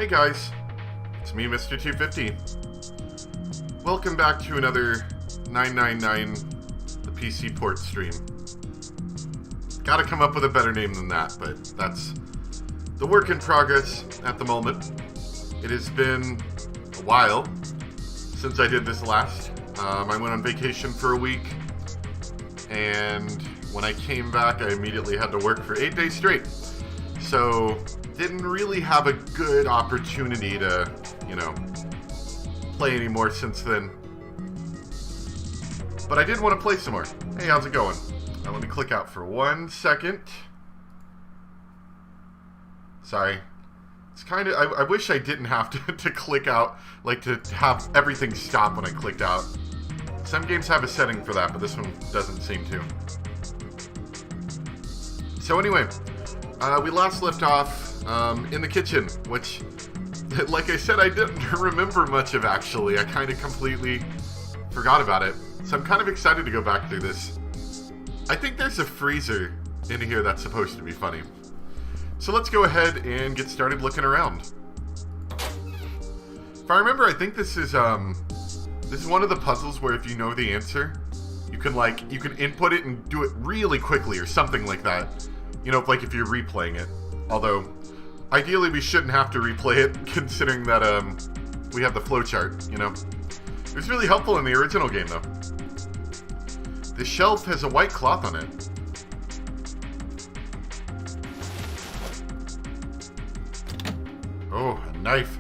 Hey guys, it's me, Mr. 250. Welcome back to another 999 the PC Port stream. Gotta come up with a better name than that, but that's the work in progress at the moment. It has been a while since I did this last. I went on vacation for a week, and when I came back, I immediately had to work for 8 days straight. So, didn't really have a good opportunity to, play anymore since then. But I did want to play some more. Hey, how's it going? Let me click out for 1 second. Sorry. It's kind of, I wish I didn't have to click out, like to have everything stop when I clicked out. Some games have a setting for that, but this one doesn't seem to. So anyway, we last left off in the kitchen, which, like I said, I didn't remember much of actually. I kind of completely forgot about it. So I'm kind of excited to go back through this. I think there's a freezer in here that's supposed to be funny. So let's go ahead and get started looking around. If I remember, I think this is one of the puzzles where if you know the answer, you can input it and do it really quickly or something like that. Like if you're replaying it. Although, ideally we shouldn't have to replay it, considering that we have the flowchart, It was really helpful in the original game, though. The shelf has a white cloth on it. Oh, a knife.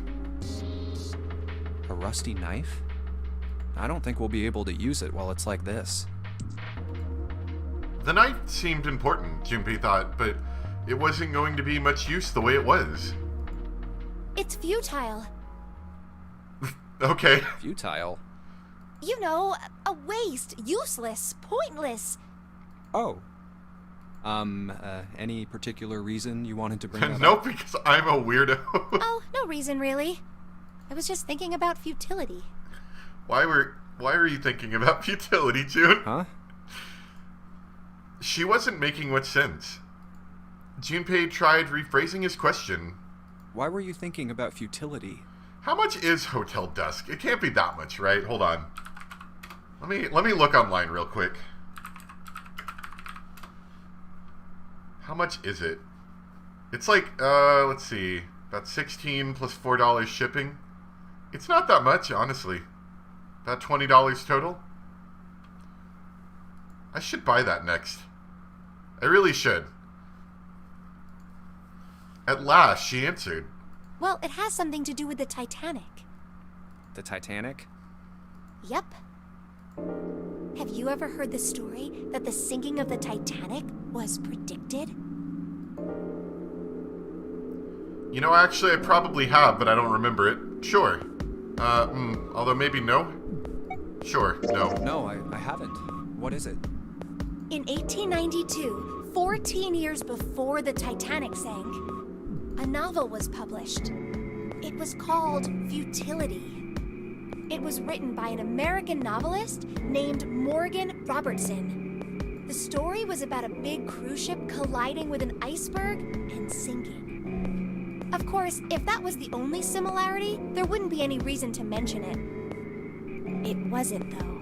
A rusty knife? I don't think we'll be able to use it while it's like this. The knife seemed important, Junpei thought, but it wasn't going to be much use the way it was. It's futile. Okay. Futile? A waste, useless, pointless. Oh. Any particular reason you wanted to bring that up? Nope, because I'm a weirdo. Oh, no reason really. I was just thinking about futility. Why were you thinking about futility, June? Huh? She wasn't making much sense. Junpei tried rephrasing his question. Why were you thinking about futility? How much is Hotel Dusk? It can't be that much, right? Hold on. Let me look online real quick. How much is it? It's like, let's see, about $16 plus $4 shipping. It's not that much, honestly. About $20 total. I should buy that next. I really should. At last, she answered. Well, it has something to do with the Titanic. The Titanic? Yep. Have you ever heard the story that the sinking of the Titanic was predicted? Actually, I probably have, but I don't remember it. Sure. Although maybe no? Sure, no. No, I haven't. What is it? In 1892, 14 years before the Titanic sank, a novel was published. It was called Futility. It was written by an American novelist named Morgan Robertson. The story was about a big cruise ship colliding with an iceberg and sinking. Of course, if that was the only similarity, there wouldn't be any reason to mention it. It wasn't, though.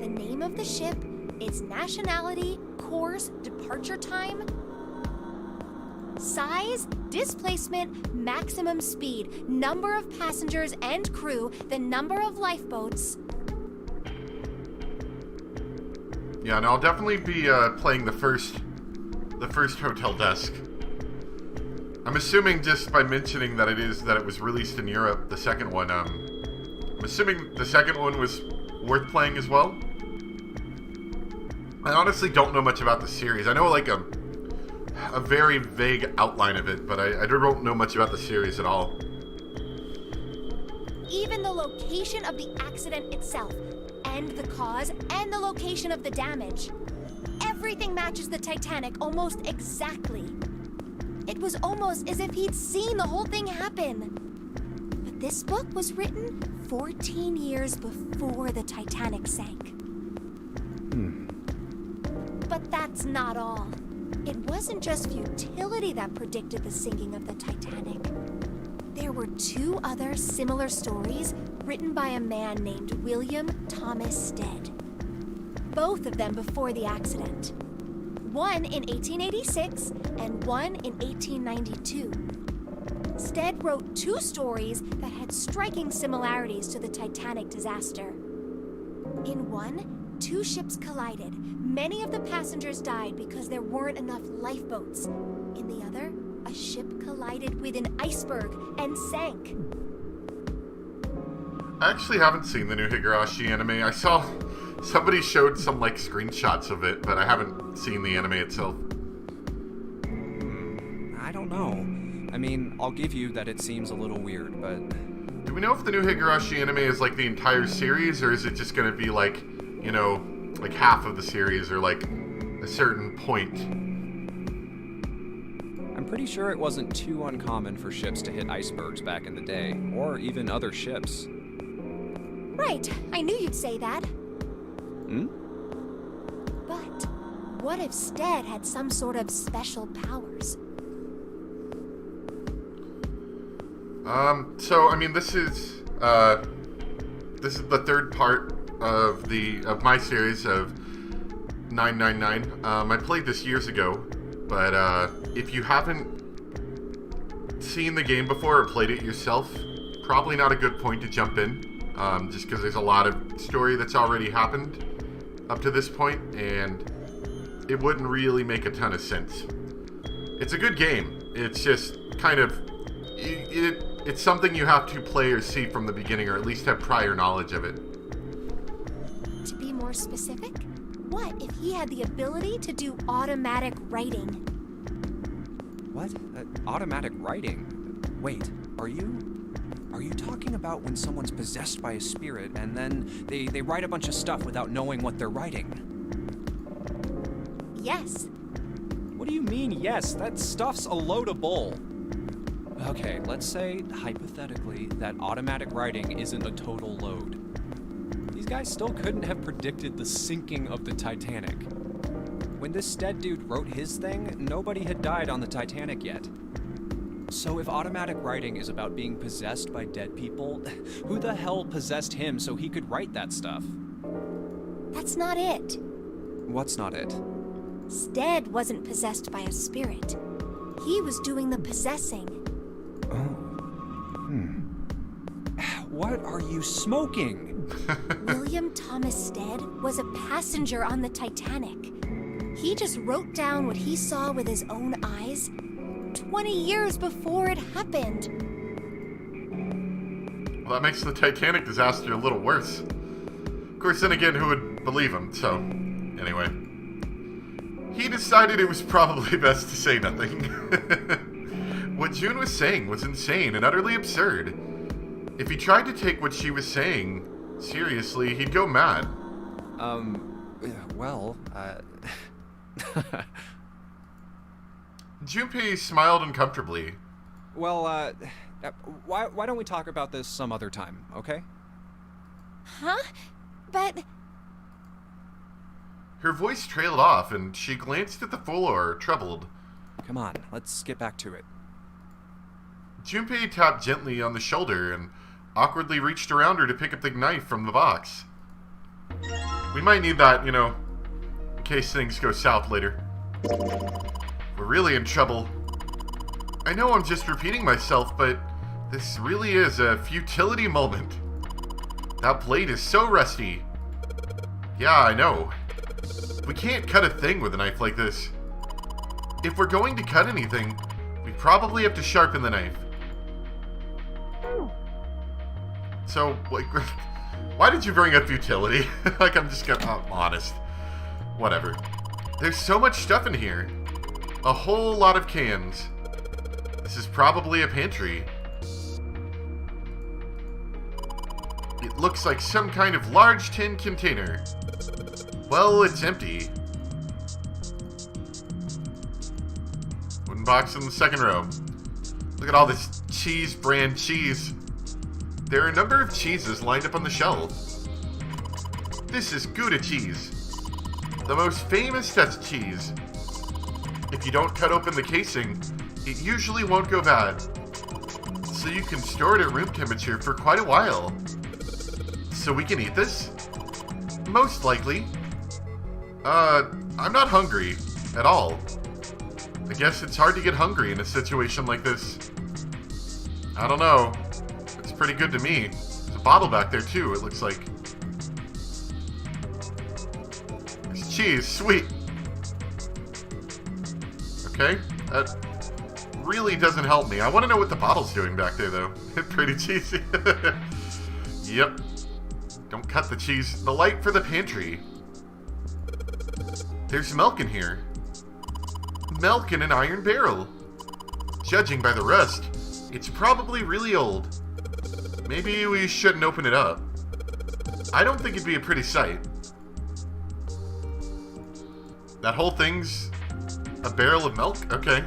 The name of the ship, its nationality, course, departure time, size, displacement, maximum speed, number of passengers and crew, the number of lifeboats. Yeah, and I'll definitely be playing the first Hotel Desk. I'm assuming just by mentioning that it was released in Europe, the second one, I'm assuming the second one was worth playing as well. I honestly don't know much about the series. I know like a very vague outline of it, but I don't know much about the series at all. Even the location of the accident itself, and the cause, and the location of the damage. Everything matches the Titanic almost exactly. It was almost as if he'd seen the whole thing happen. But this book was written 14 years before the Titanic sank. But that's not all. It wasn't just futility that predicted the sinking of the Titanic. There were two other similar stories written by a man named William Thomas Stead. Both of them before the accident. One in 1886 and one in 1892. Stead wrote two stories that had striking similarities to the Titanic disaster. In one, two ships collided. Many of the passengers died because there weren't enough lifeboats. In the other, a ship collided with an iceberg and sank. I actually haven't seen the new Higurashi anime. I saw somebody showed some like screenshots of it, but I haven't seen the anime itself. I don't know. I mean, I'll give you that it seems a little weird, but... Do we know if the new Higurashi anime is like the entire series, or is it just going to be like, you know, like half of the series, or like a certain point? I'm pretty sure it wasn't too uncommon for ships to hit icebergs back in the day, or even other ships. Right, I knew you'd say that. But what if Stead had some sort of special powers? So I mean, this is the third part of my series of 999. I played this years ago, but if you haven't seen the game before or played it yourself, probably not a good point to jump in, just because there's a lot of story that's already happened up to this point, and it wouldn't really make a ton of sense. It's a good game. It's just kind of it's something you have to play or see from the beginning, or at least have prior knowledge of it. To be more specific, what if he had the ability to do automatic writing? What? Automatic writing? Wait, are you talking about when someone's possessed by a spirit and then they write a bunch of stuff without knowing what they're writing? Yes. What do you mean, yes? That stuff's a load of bull. Okay, let's say, hypothetically, that automatic writing isn't a total load. These guys still couldn't have predicted the sinking of the Titanic. When this Stead dude wrote his thing, nobody had died on the Titanic yet. So if automatic writing is about being possessed by dead people, who the hell possessed him so he could write that stuff? That's not it. What's not it? Stead wasn't possessed by a spirit. He was doing the possessing. What are you smoking? William Thomas Stead was a passenger on the Titanic. He just wrote down what he saw with his own eyes 20 years before it happened. Well, that makes the Titanic disaster a little worse. Of course, then again, who would believe him? So, anyway. He decided it was probably best to say nothing. What June was saying was insane and utterly absurd. If he tried to take what she was saying seriously, he'd go mad. Well, Junpei smiled uncomfortably. Well, why don't we talk about this some other time, okay? Huh? But... Her voice trailed off, and she glanced at the floor, troubled. Come on, let's get back to it. Junpei tapped gently on the shoulder and awkwardly reached around her to pick up the knife from the box. We might need that, you know, in case things go south later. We're really in trouble. I know I'm just repeating myself, but this really is a futility moment. That blade is so rusty. Yeah, I know. We can't cut a thing with a knife like this. If we're going to cut anything, we probably have to sharpen the knife. So, like, why did you bring up futility? Like, I'm just gonna, I'm honest. Whatever. There's so much stuff in here. A whole lot of cans. This is probably a pantry. It looks like some kind of large tin container. Well, it's empty. Wooden box in the second row. Look at all this cheese brand cheese. There are a number of cheeses lined up on the shelf. This is Gouda cheese, the most famous Dutch cheese. If you don't cut open the casing, it usually won't go bad. so you can store it at room temperature for quite a while. So we can eat this? Most likely. I'm not hungry at all. I guess it's hard to get hungry in a situation like this. I don't know. It's pretty good to me. There's a bottle back there too, it looks like. There's cheese, sweet. Okay, that really doesn't help me. I want to know what the bottle's doing back there though. Pretty cheesy. Yep. Don't cut the cheese. The light for the pantry. There's milk in here. Milk in an iron barrel. Judging by the rust, it's probably really old. Maybe we shouldn't open it up. I don't think it'd be a pretty sight. That whole thing's a barrel of milk? Okay.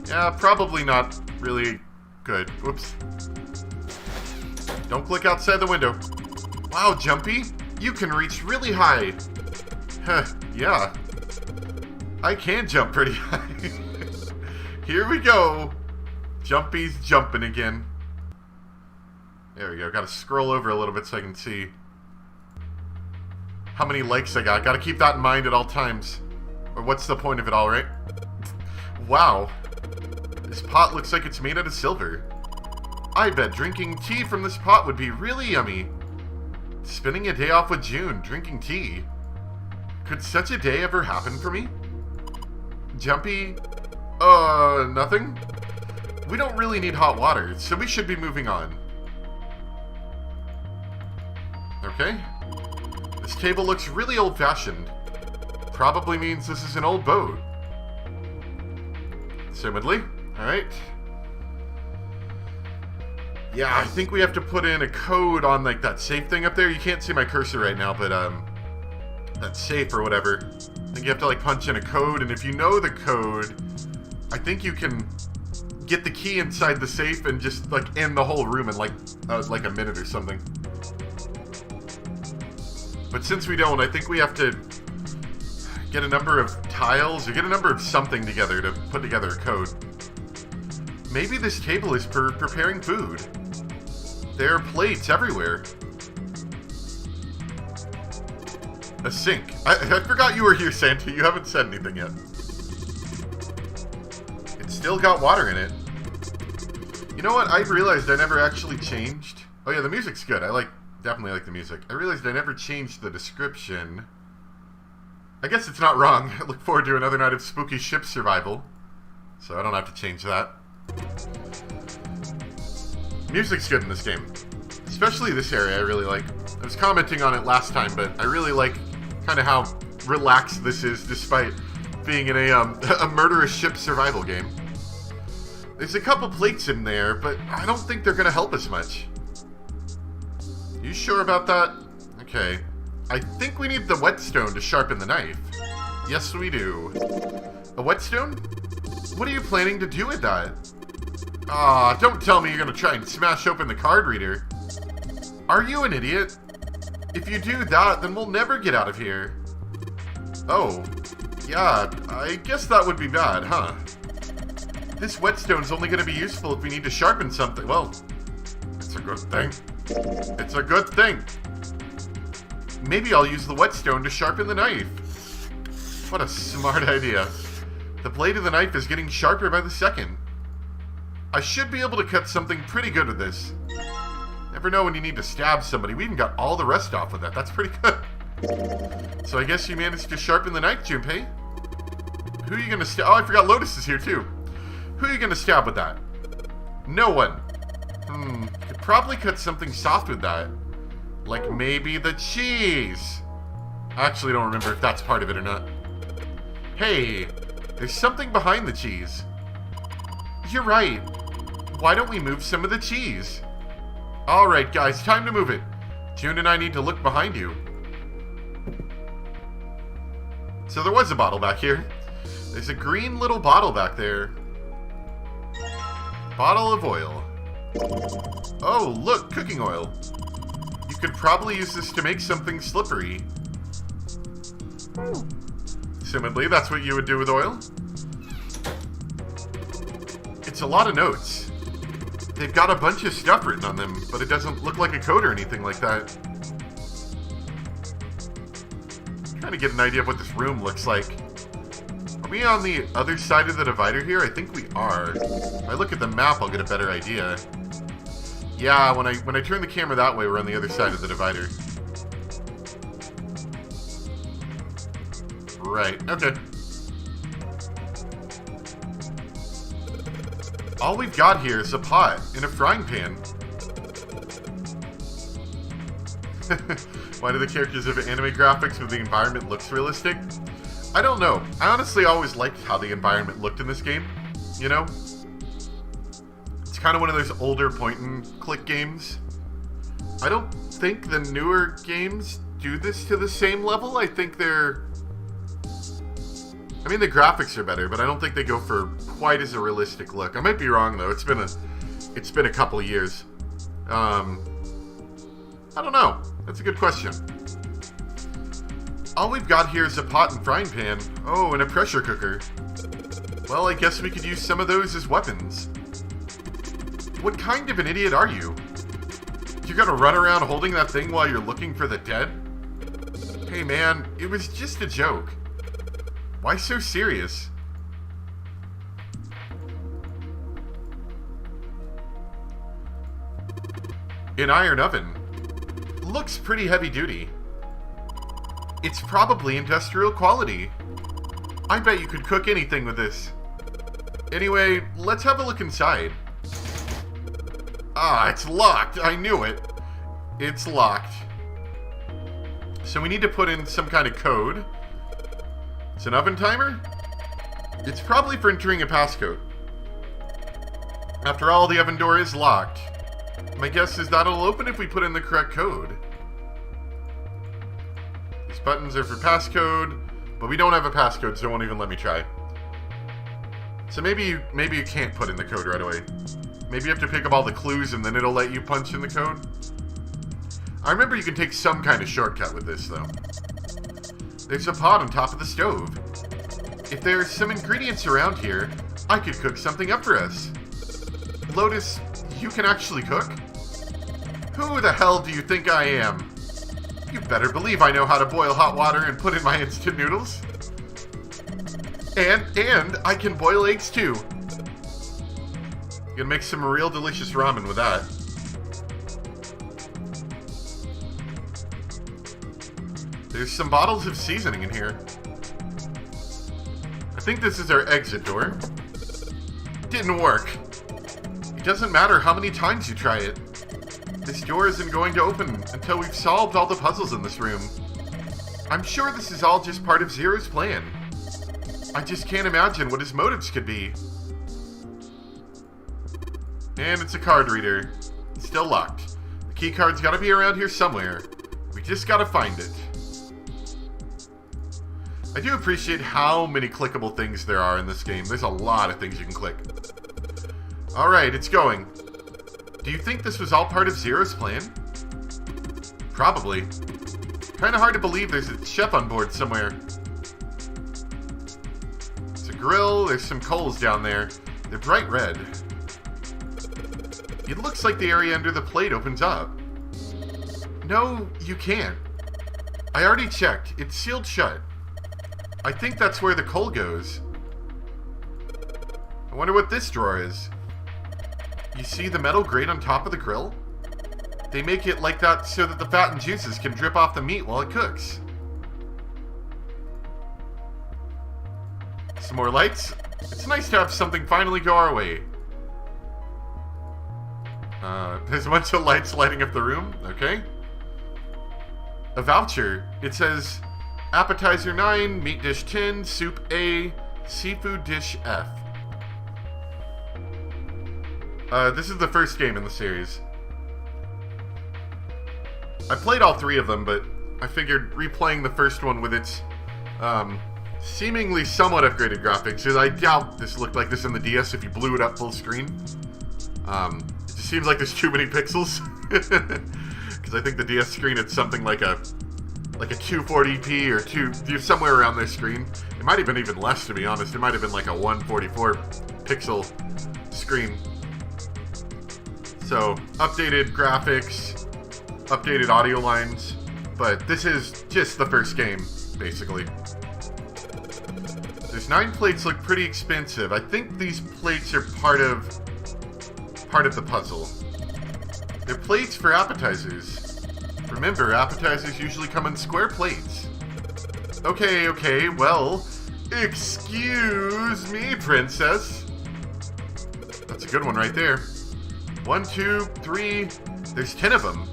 Yeah, probably not really good. Whoops. Don't click outside the window. Wow, Jumpy, you can reach really high. Huh, yeah. I can jump pretty high. Here we go. Jumpy's jumping again. There we go. Gotta scroll over a little bit so I can see how many likes I got. Gotta keep that in mind at all times. Or what's the point of it all, right? Wow. This pot looks like it's made out of silver. I bet drinking tea from this pot would be really yummy. Spending a day off with June, drinking tea. Could such a day ever happen for me? Jumpy? Nothing? We don't really need hot water, so we should be moving on. Okay. This table looks really old-fashioned. Probably means this is an old boat. Assumedly. Alright. Yeah, I think we have to put in a code on, like, that safe thing up there. You can't see my cursor right now, but, that safe or whatever. I think you have to, like, punch in a code, and if you know the code, I think you can get the key inside the safe and just, like, end the whole room in, like a minute or something. But since we don't, I think we have to get a number of tiles, or get a number of something together to put together a code. Maybe this table is for preparing food. There are plates everywhere. A sink. I forgot you were here, Santa. You haven't said anything yet. It's still got water in it. You know what? I realized I never actually changed. Oh yeah, the music's good. Definitely like the music. I realized I never changed the description. I guess it's not wrong. I look forward to another night of spooky ship survival. So I don't have to change that. Music's good in this game. Especially this area I really like. I was commenting on it last time, but I really like kind of how relaxed this is despite being in a murderous ship survival game. There's a couple plates in there, but I don't think they're going to help us much. You sure about that? Okay. I think we need the whetstone to sharpen the knife. Yes, we do. A whetstone? What are you planning to do with that? Aw, don't tell me you're gonna try and smash open the card reader. Are you an idiot? If you do that, then we'll never get out of here. Oh, yeah, I guess that would be bad, huh? This whetstone's only gonna be useful if we need to sharpen something. Well, it's a good thing. It's a good thing. Maybe I'll use the whetstone to sharpen the knife. What a smart idea. The blade of the knife is getting sharper by the second. I should be able to cut something pretty good with this. Never know when you need to stab somebody. We even got all the rest off with that. That's pretty good. So I guess you managed to sharpen the knife, Junpei. Who are you going to stab? Oh, I forgot Lotus is here too. Who are you going to stab with that? No one. Could probably cut something soft with that. Like maybe the cheese. I actually don't remember if that's part of it or not. Hey, there's something behind the cheese. You're right. Why don't we move some of the cheese? Alright guys, time to move it. June and I need to look behind you. So there was a bottle back here. There's a green little bottle back there. Bottle of oil. Oh, look, cooking oil. You could probably use this to make something slippery. Assumedly, that's what you would do with oil. It's a lot of notes. they've got a bunch of stuff written on them, but it doesn't look like a code or anything like that. I'm trying to get an idea of what this room looks like. Are we on the other side of the divider here? I think we are. If I look at the map, I'll get a better idea. Yeah, when I turn the camera that way, we're on the other side of the divider. Right, okay. All we've got here is a pot and a frying pan. Why do the characters have anime graphics when the environment looks realistic? I don't know. I honestly always liked how the environment looked in this game, you know? It's kind of one of those older point-and-click games. I don't think the newer games do this to the same level. I think they're... I mean, the graphics are better, but I don't think they go for quite as a realistic look. I might be wrong, though. It's been a couple of years. I don't know. That's a good question. All we've got here is a pot and frying pan. Oh, and a pressure cooker. Well, I guess we could use some of those as weapons. What kind of an idiot are you? You gotta run around holding that thing while you're looking for the dead? Hey man, it was just a joke. Why so serious? An iron oven. Looks pretty heavy duty. It's probably industrial quality. I bet you could cook anything with this. Anyway, let's have a look inside. Ah, it's locked. I knew it. It's locked. So we need to put in some kind of code. It's an oven timer? It's probably for entering a passcode. After all, the oven door is locked. My guess is that it'll open if we put in the correct code. These buttons are for passcode, but we don't have a passcode, so it won't even let me try. So maybe you can't put in the code right away. Maybe you have to pick up all the clues and then it'll let you punch in the code. I remember you can take some kind of shortcut with this, though. There's a pot on top of the stove. If there's some ingredients around here, I could cook something up for us. Lotus, you can actually cook? Who the hell do you think I am? You better believe I know how to boil hot water and put in my instant noodles. And I can boil eggs too. Gonna make some real delicious ramen with that. There's some bottles of seasoning in here. I think this is our exit door. Didn't work. It doesn't matter how many times you try it. This door isn't going to open until we've solved all the puzzles in this room. I'm sure this is all just part of Zero's plan. I just can't imagine what his motives could be. And it's a card reader. It's still locked. The key card's gotta be around here somewhere. We just gotta find it. I do appreciate how many clickable things there are in this game. There's a lot of things you can click. Alright, it's going. Do you think this was all part of Zero's plan? Probably. Kinda hard to believe there's a chef on board somewhere. There's a grill, there's some coals down there. They're bright red. It looks like the area under the plate opens up. No, you can't. I already checked. It's sealed shut. I think that's where the coal goes. I wonder what this drawer is. You see the metal grate on top of the grill? They make it like that so that the fat and juices can drip off the meat while it cooks. Some more lights? It's nice to have something finally go our way. There's a bunch of lights lighting up the room. Okay. A voucher. It says appetizer 9, meat dish 10, soup A, seafood dish F. This is the first game in the series. I played all three of them, but I figured replaying the first one with its seemingly somewhat upgraded graphics, because I doubt this looked like this in the DS if you blew it up full screen. It just seems like there's too many pixels. Because I think the DS screen it's something like a 240p or somewhere around their screen. It might have been even less, to be honest. It might have been like a 144 pixel screen. So, updated graphics, updated audio lines, but this is just the first game, basically. These 9 plates look pretty expensive. I think these plates are part of the puzzle. They're plates for appetizers. Remember, appetizers usually come in square plates. Okay, well, excuse me, princess. That's a good one right there. 1, 2, 3, there's 10 of them.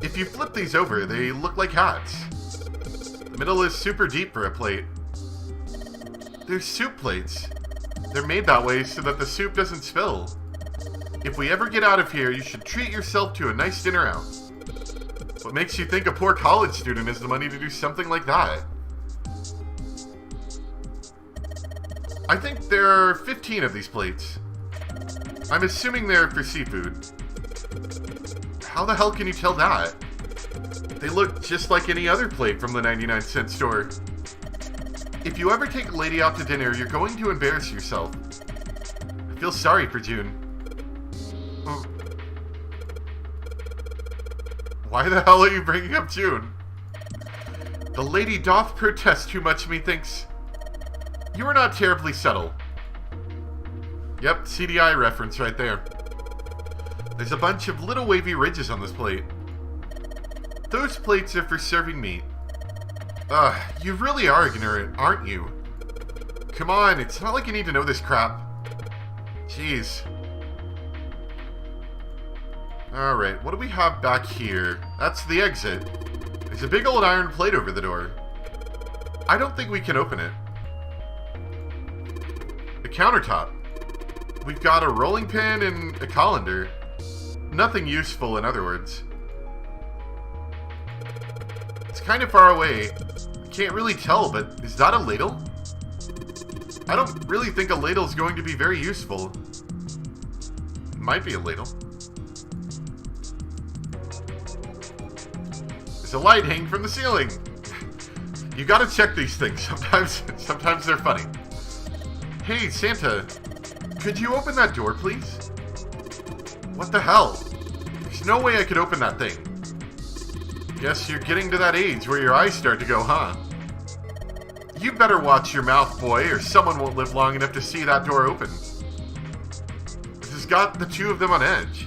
If you flip these over, they look like hats. The middle is super deep for a plate. They're soup plates. They're made that way so that the soup doesn't spill. If we ever get out of here, you should treat yourself to a nice dinner out. What makes you think a poor college student has the money to do something like that? I think there are 15 of these plates. I'm assuming they're for seafood. How the hell can you tell that? They look just like any other plate from the 99-cent store. If you ever take a lady out to dinner, you're going to embarrass yourself. I feel sorry for June. Why the hell are you bringing up June? The lady doth protest too much, methinks. You are not terribly subtle. Yep, CDI reference right there. There's a bunch of little wavy ridges on this plate. Those plates are for serving meat. You really are ignorant, aren't you? Come on, it's not like you need to know this crap. Jeez. Alright, what do we have back here? That's the exit. There's a big old iron plate over the door. I don't think we can open it. The countertop. We've got a rolling pin and a colander. Nothing useful, in other words. It's kind of far away. I can't really tell, but is that a ladle? I don't really think a ladle is going to be very useful. It might be a ladle. There's a light hanging from the ceiling. You gotta check these things. Sometimes they're funny. Hey, Santa. Could you open that door, please? What the hell? There's no way I could open that thing. Guess you're getting to that age where your eyes start to go, huh? You better watch your mouth, boy, or someone won't live long enough to see that door open. This has got the two of them on edge.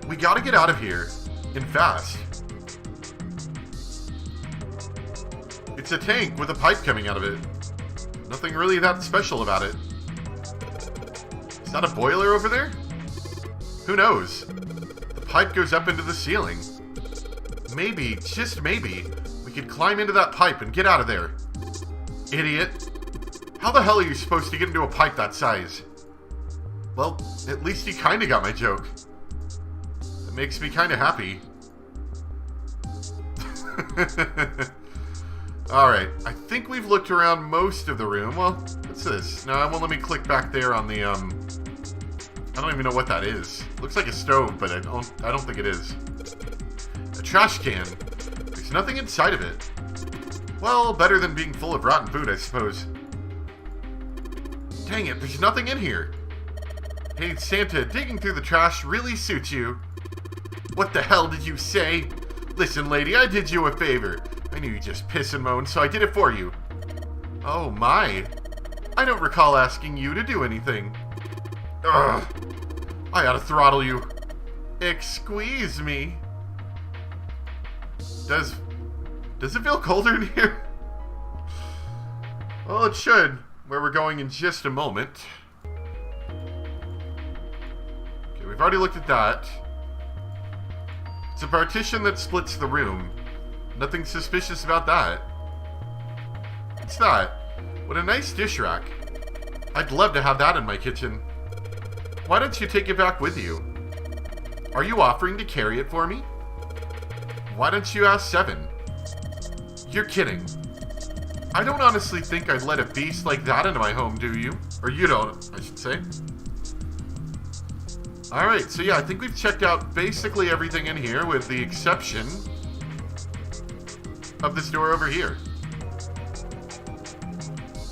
We gotta get out of here, and fast. It's a tank with a pipe coming out of it. Nothing really that special about it. Is that a boiler over there? Who knows? The pipe goes up into the ceiling. Maybe, just maybe, we could climb into that pipe and get out of there. Idiot. How the hell are you supposed to get into a pipe that size? Well, at least you kinda got my joke. That makes me kinda happy. Alright, I think we've looked around most of the room. Well, what's this? No, it won't let me click back there on the, I don't even know what that is. Looks like a stove, but I don't think it is. A trash can. There's nothing inside of it. Well, better than being full of rotten food, I suppose. Dang it, there's nothing in here. Hey, Santa, digging through the trash really suits you. What the hell did you say? Listen, lady, I did you a favor. I knew you'd just piss and moan, so I did it for you. Oh my. I don't recall asking you to do anything. Ugh. I ought to throttle you. Excuse me. Does it feel colder in here? Well, it should. Where we're going in just a moment. Okay, we've already looked at that. It's a partition that splits the room. Nothing suspicious about that. What's that? What a nice dish rack. I'd love to have that in my kitchen. Why don't you take it back with you? Are you offering to carry it for me? Why don't you ask Seven? You're kidding. I don't honestly think I'd let a beast like that into my home, do you? Or you don't, I should say. Alright, so yeah, I think we've checked out basically everything in here with the exception of this door over here.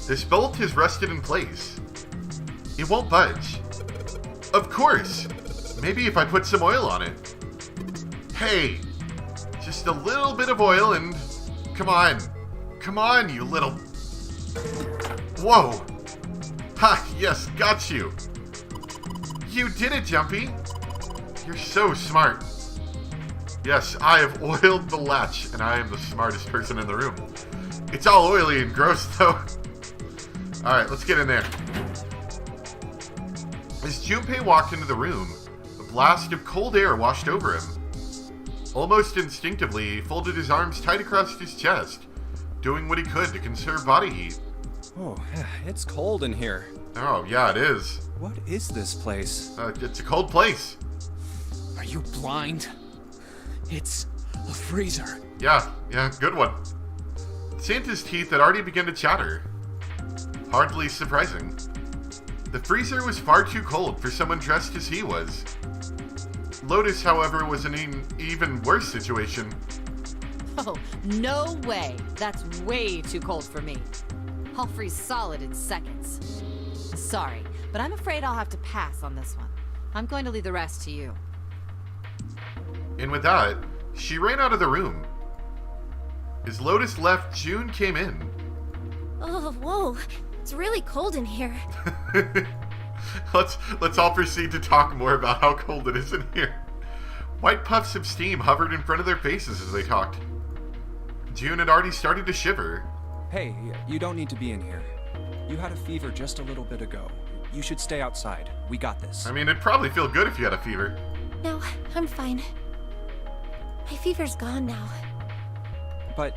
This bolt is rusted in place. It won't budge. Of course! Maybe if I put some oil on it. Hey, just a little bit of oil and... Come on. Come on, you little... Whoa. Ha, yes, got you. You did it, Jumpy. You're so smart. Yes, I have oiled the latch, and I am the smartest person in the room. It's all oily and gross, though. Alright, let's get in there. As Junpei walked into the room, a blast of cold air washed over him. Almost instinctively, he folded his arms tight across his chest, doing what he could to conserve body heat. Oh, it's cold in here. Oh, yeah, it is. What is this place? It's a cold place. Are you blind? It's a freezer. Yeah, good one. Santa's teeth had already begun to chatter. Hardly surprising. The freezer was far too cold for someone dressed as he was. Lotus, however, was in an even worse situation. Oh, no way. That's way too cold for me. I'll freeze solid in seconds. Sorry, but I'm afraid I'll have to pass on this one. I'm going to leave the rest to you. And with that, she ran out of the room. As Lotus left, June came in. Oh, whoa. It's really cold in here. Let's all proceed to talk more about how cold it is in here. White puffs of steam hovered in front of their faces as they talked. June had already started to shiver. Hey, you don't need to be in here. You had a fever just a little bit ago. You should stay outside. We got this. I mean, it'd probably feel good if you had a fever. No, I'm fine. My fever's gone now. But...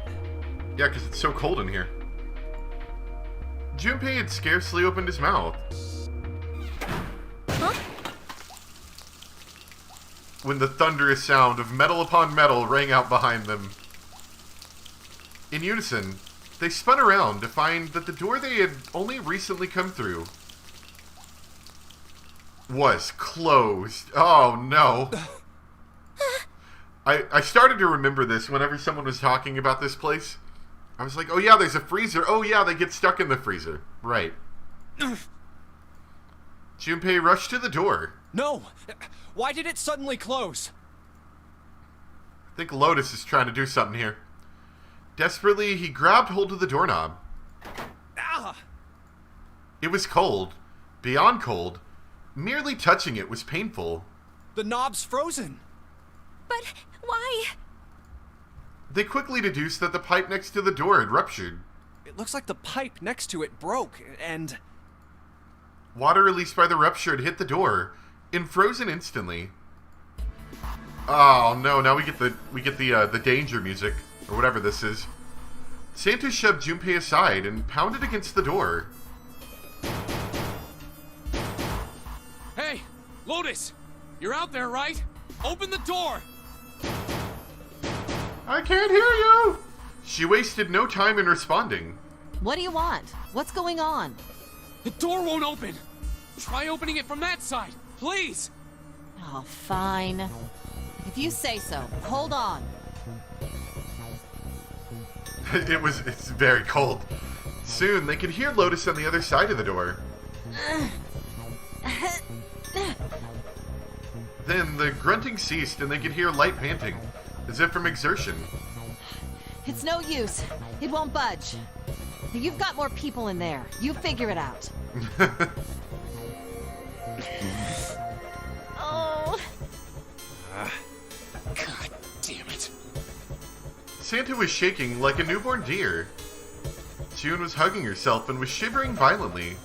Yeah, because it's so cold in here. Junpei had scarcely opened his mouth. Huh? When the thunderous sound of metal upon metal rang out behind them. In unison, they spun around to find that the door they had only recently come through was closed. Oh, no. I started to remember this whenever someone was talking about this place. I was like, oh yeah, there's a freezer. Oh yeah, they get stuck in the freezer. Right. Junpei rushed to the door. No! Why did it suddenly close? I think Lotus is trying to do something here. Desperately, he grabbed hold of the doorknob. Ah! It was cold. Beyond cold. Merely touching it was painful. The knob's frozen! But why? They quickly deduced that the pipe next to the door had ruptured. It looks like the pipe next to it broke, and... Water released by the rupture had hit the door and frozen instantly. Oh no! Now we get the danger music or whatever this is. Santa shoved Junpei aside and pounded against the door. Hey, Lotus! You're out there, right? Open the door! I can't hear you! She wasted no time in responding. What do you want? What's going on? The door won't open! Try opening it from that side, please! Oh, fine. If you say so. Hold on. It's very cold. Soon they could hear Lotus on the other side of the door. Then the grunting ceased and they could hear light panting, as if from exertion. It's no use. It won't budge. You've got more people in there. You figure it out. Oh. God damn it. Santa was shaking like a newborn deer. June was hugging herself and was shivering violently.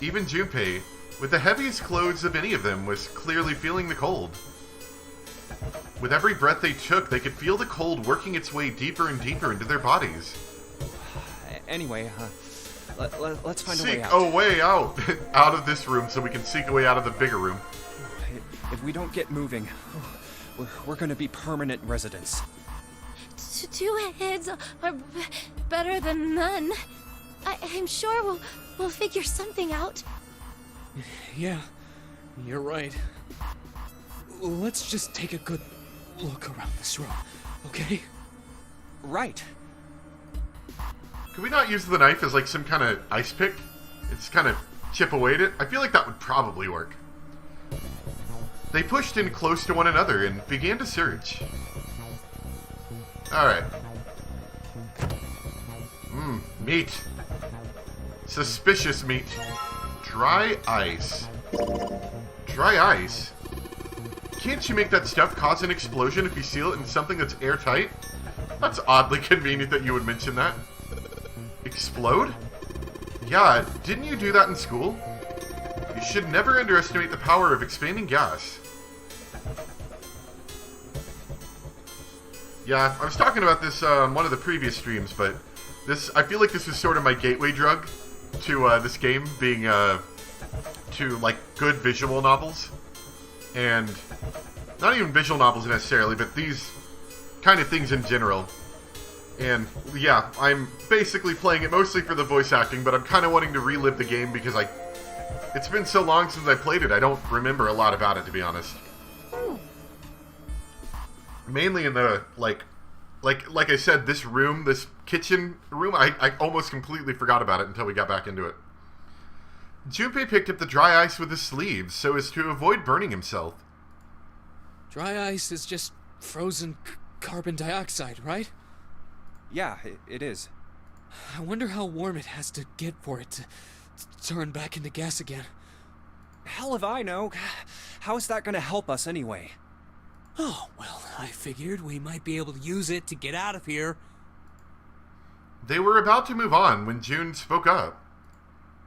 Even Junpei, with the heaviest clothes of any of them, was clearly feeling the cold. With every breath they took, they could feel the cold working its way deeper and deeper into their bodies. Anyway, let's find a way Seek out. a way out! Out of this room so we can seek a way out of the bigger room. If we don't get moving, we're gonna be permanent residents. Two heads are better than none. I'm sure we'll figure something out. Yeah, you're right. Let's just take a good look around this room, okay? Right. Could we not use the knife as like some kind of ice pick? It's kind of chip away at it? I feel like that would probably work. They pushed in close to one another and began to search. Alright. Meat. Suspicious meat. Dry ice. Dry ice? Can't you make that stuff cause an explosion if you seal it in something that's airtight? That's oddly convenient that you would mention that. Explode? Yeah, didn't you do that in school? You should never underestimate the power of expanding gas. Yeah, I was talking about this on one of the previous streams, but I feel like this is sort of my gateway drug to this game, being to like good visual novels, and not even visual novels necessarily, but these kind of things in general. And yeah, I'm basically playing it mostly for the voice acting, but I'm kind of wanting to relive the game because it's been so long since I played it, I don't remember a lot about it, to be honest. Mainly in the, like I said, this room, this kitchen room, I almost completely forgot about it until we got back into it. Junpei picked up the dry ice with his sleeves so as to avoid burning himself. Dry ice is just frozen carbon dioxide, right? Yeah, it is. I wonder how warm it has to get for it to turn back into gas again. Hell if I know. How is that gonna help us anyway? Oh, well, I figured we might be able to use it to get out of here. They were about to move on when June spoke up.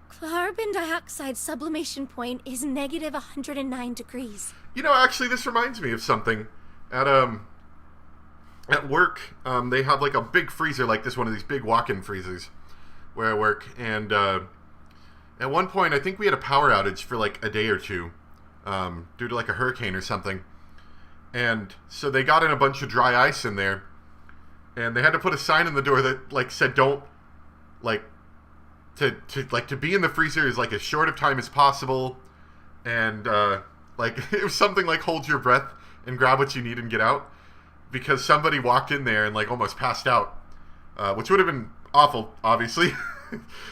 Carbon dioxide sublimation point is negative 109 degrees. You know, actually, this reminds me of something. At work, they have like a big freezer like this, one of these big walk-in freezers where I work, and at one point I think we had a power outage for like a day or two due to like a hurricane or something. And so they got in a bunch of dry ice in there, and they had to put a sign in the door that like said don't to be in the freezer is like as short of time as possible, and like it was something like hold your breath and grab what you need and get out, because somebody walked in there and like almost passed out, which would have been awful, obviously,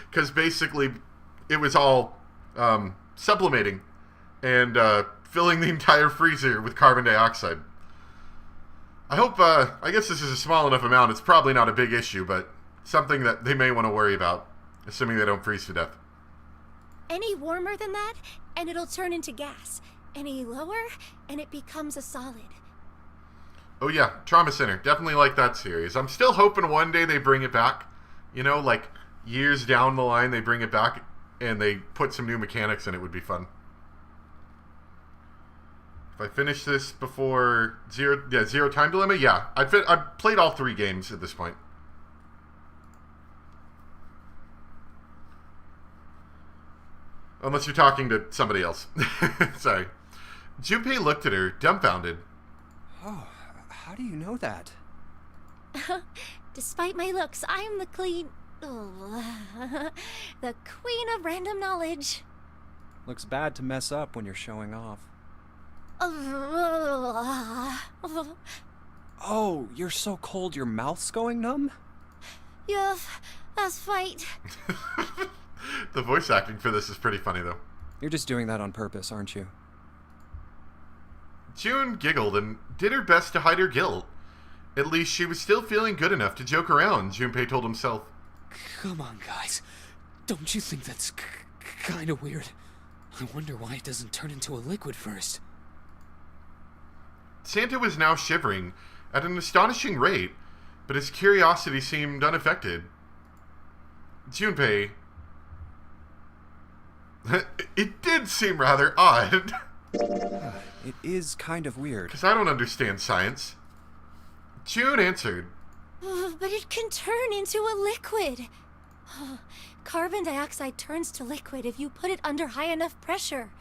because basically it was all sublimating and filling the entire freezer with carbon dioxide. I hope, I guess this is a small enough amount, it's probably not a big issue, but something that they may want to worry about, assuming they don't freeze to death. Any warmer than that, and it'll turn into gas. Any lower, and it becomes a solid. Oh yeah, Trauma Center, definitely like that series. I'm still hoping one day they bring it back. You know, like years down the line they bring it back and they put some new mechanics in it, would be fun. If I finish this before Zero Time Dilemma, yeah. I've played all 3 games at this point. Unless you're talking to somebody else. Sorry. Junpei looked at her, dumbfounded. Oh, how do you know that? Despite my looks, I'm the the queen of random knowledge. Looks bad to mess up when you're showing off. Oh, you're so cold your mouth's going numb? Yeah, that's right. The voice acting for this is pretty funny, though. You're just doing that on purpose, aren't you? June giggled and did her best to hide her guilt. At least she was still feeling good enough to joke around, Junpei told himself. Come on, guys. Don't you think that's kind of weird? I wonder why it doesn't turn into a liquid first. Santa was now shivering at an astonishing rate, but his curiosity seemed unaffected. Junpei... It did seem rather odd. It is kind of weird. Because I don't understand science. June answered. But it can turn into a liquid. Carbon dioxide turns to liquid if you put it under high enough pressure.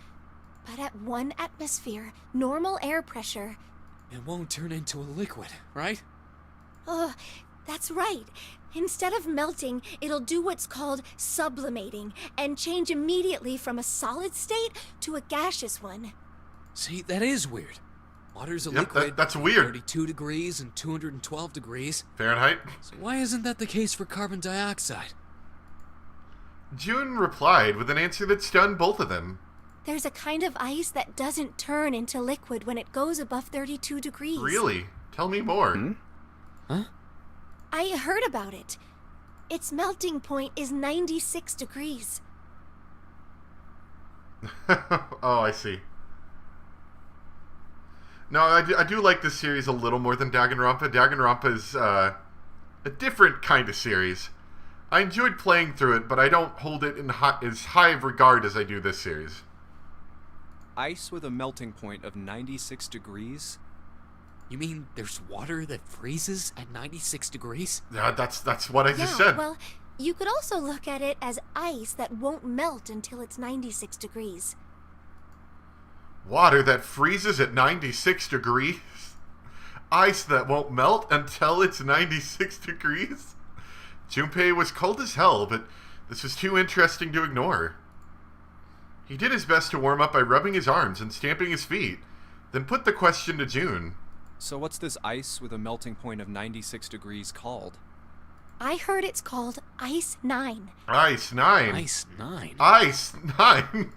But at 1 atmosphere, normal air pressure... It won't turn into a liquid, right? That's right. Instead of melting, it'll do what's called sublimating and change immediately from a solid state to a gaseous one. See, that is weird. Water's a Yep, liquid. that's weird. 32 degrees and 212 degrees. Fahrenheit? So why isn't that the case for carbon dioxide? June replied with an answer that stunned both of them. There's a kind of ice that doesn't turn into liquid when it goes above 32 degrees. Really? Tell me more. Huh? I heard about it. Its melting point is 96 degrees. Oh, I see. No, I do like this series a little more than Danganronpa. Danganronpa is a different kind of series. I enjoyed playing through it, but I don't hold it in as high of regard as I do this series. Ice with a melting point of 96 degrees? You mean there's water that freezes at 96 degrees? Yeah, that's what I just said. Well, you could also look at it as ice that won't melt until it's 96 degrees. Water that freezes at 96 degrees? Ice that won't melt until it's 96 degrees? Junpei was cold as hell, but this was too interesting to ignore. He did his best to warm up by rubbing his arms and stamping his feet, then put the question to June. So what's this ice with a melting point of 96 degrees called? I heard it's called Ice 9. Ice 9. Ice 9? Ice 9?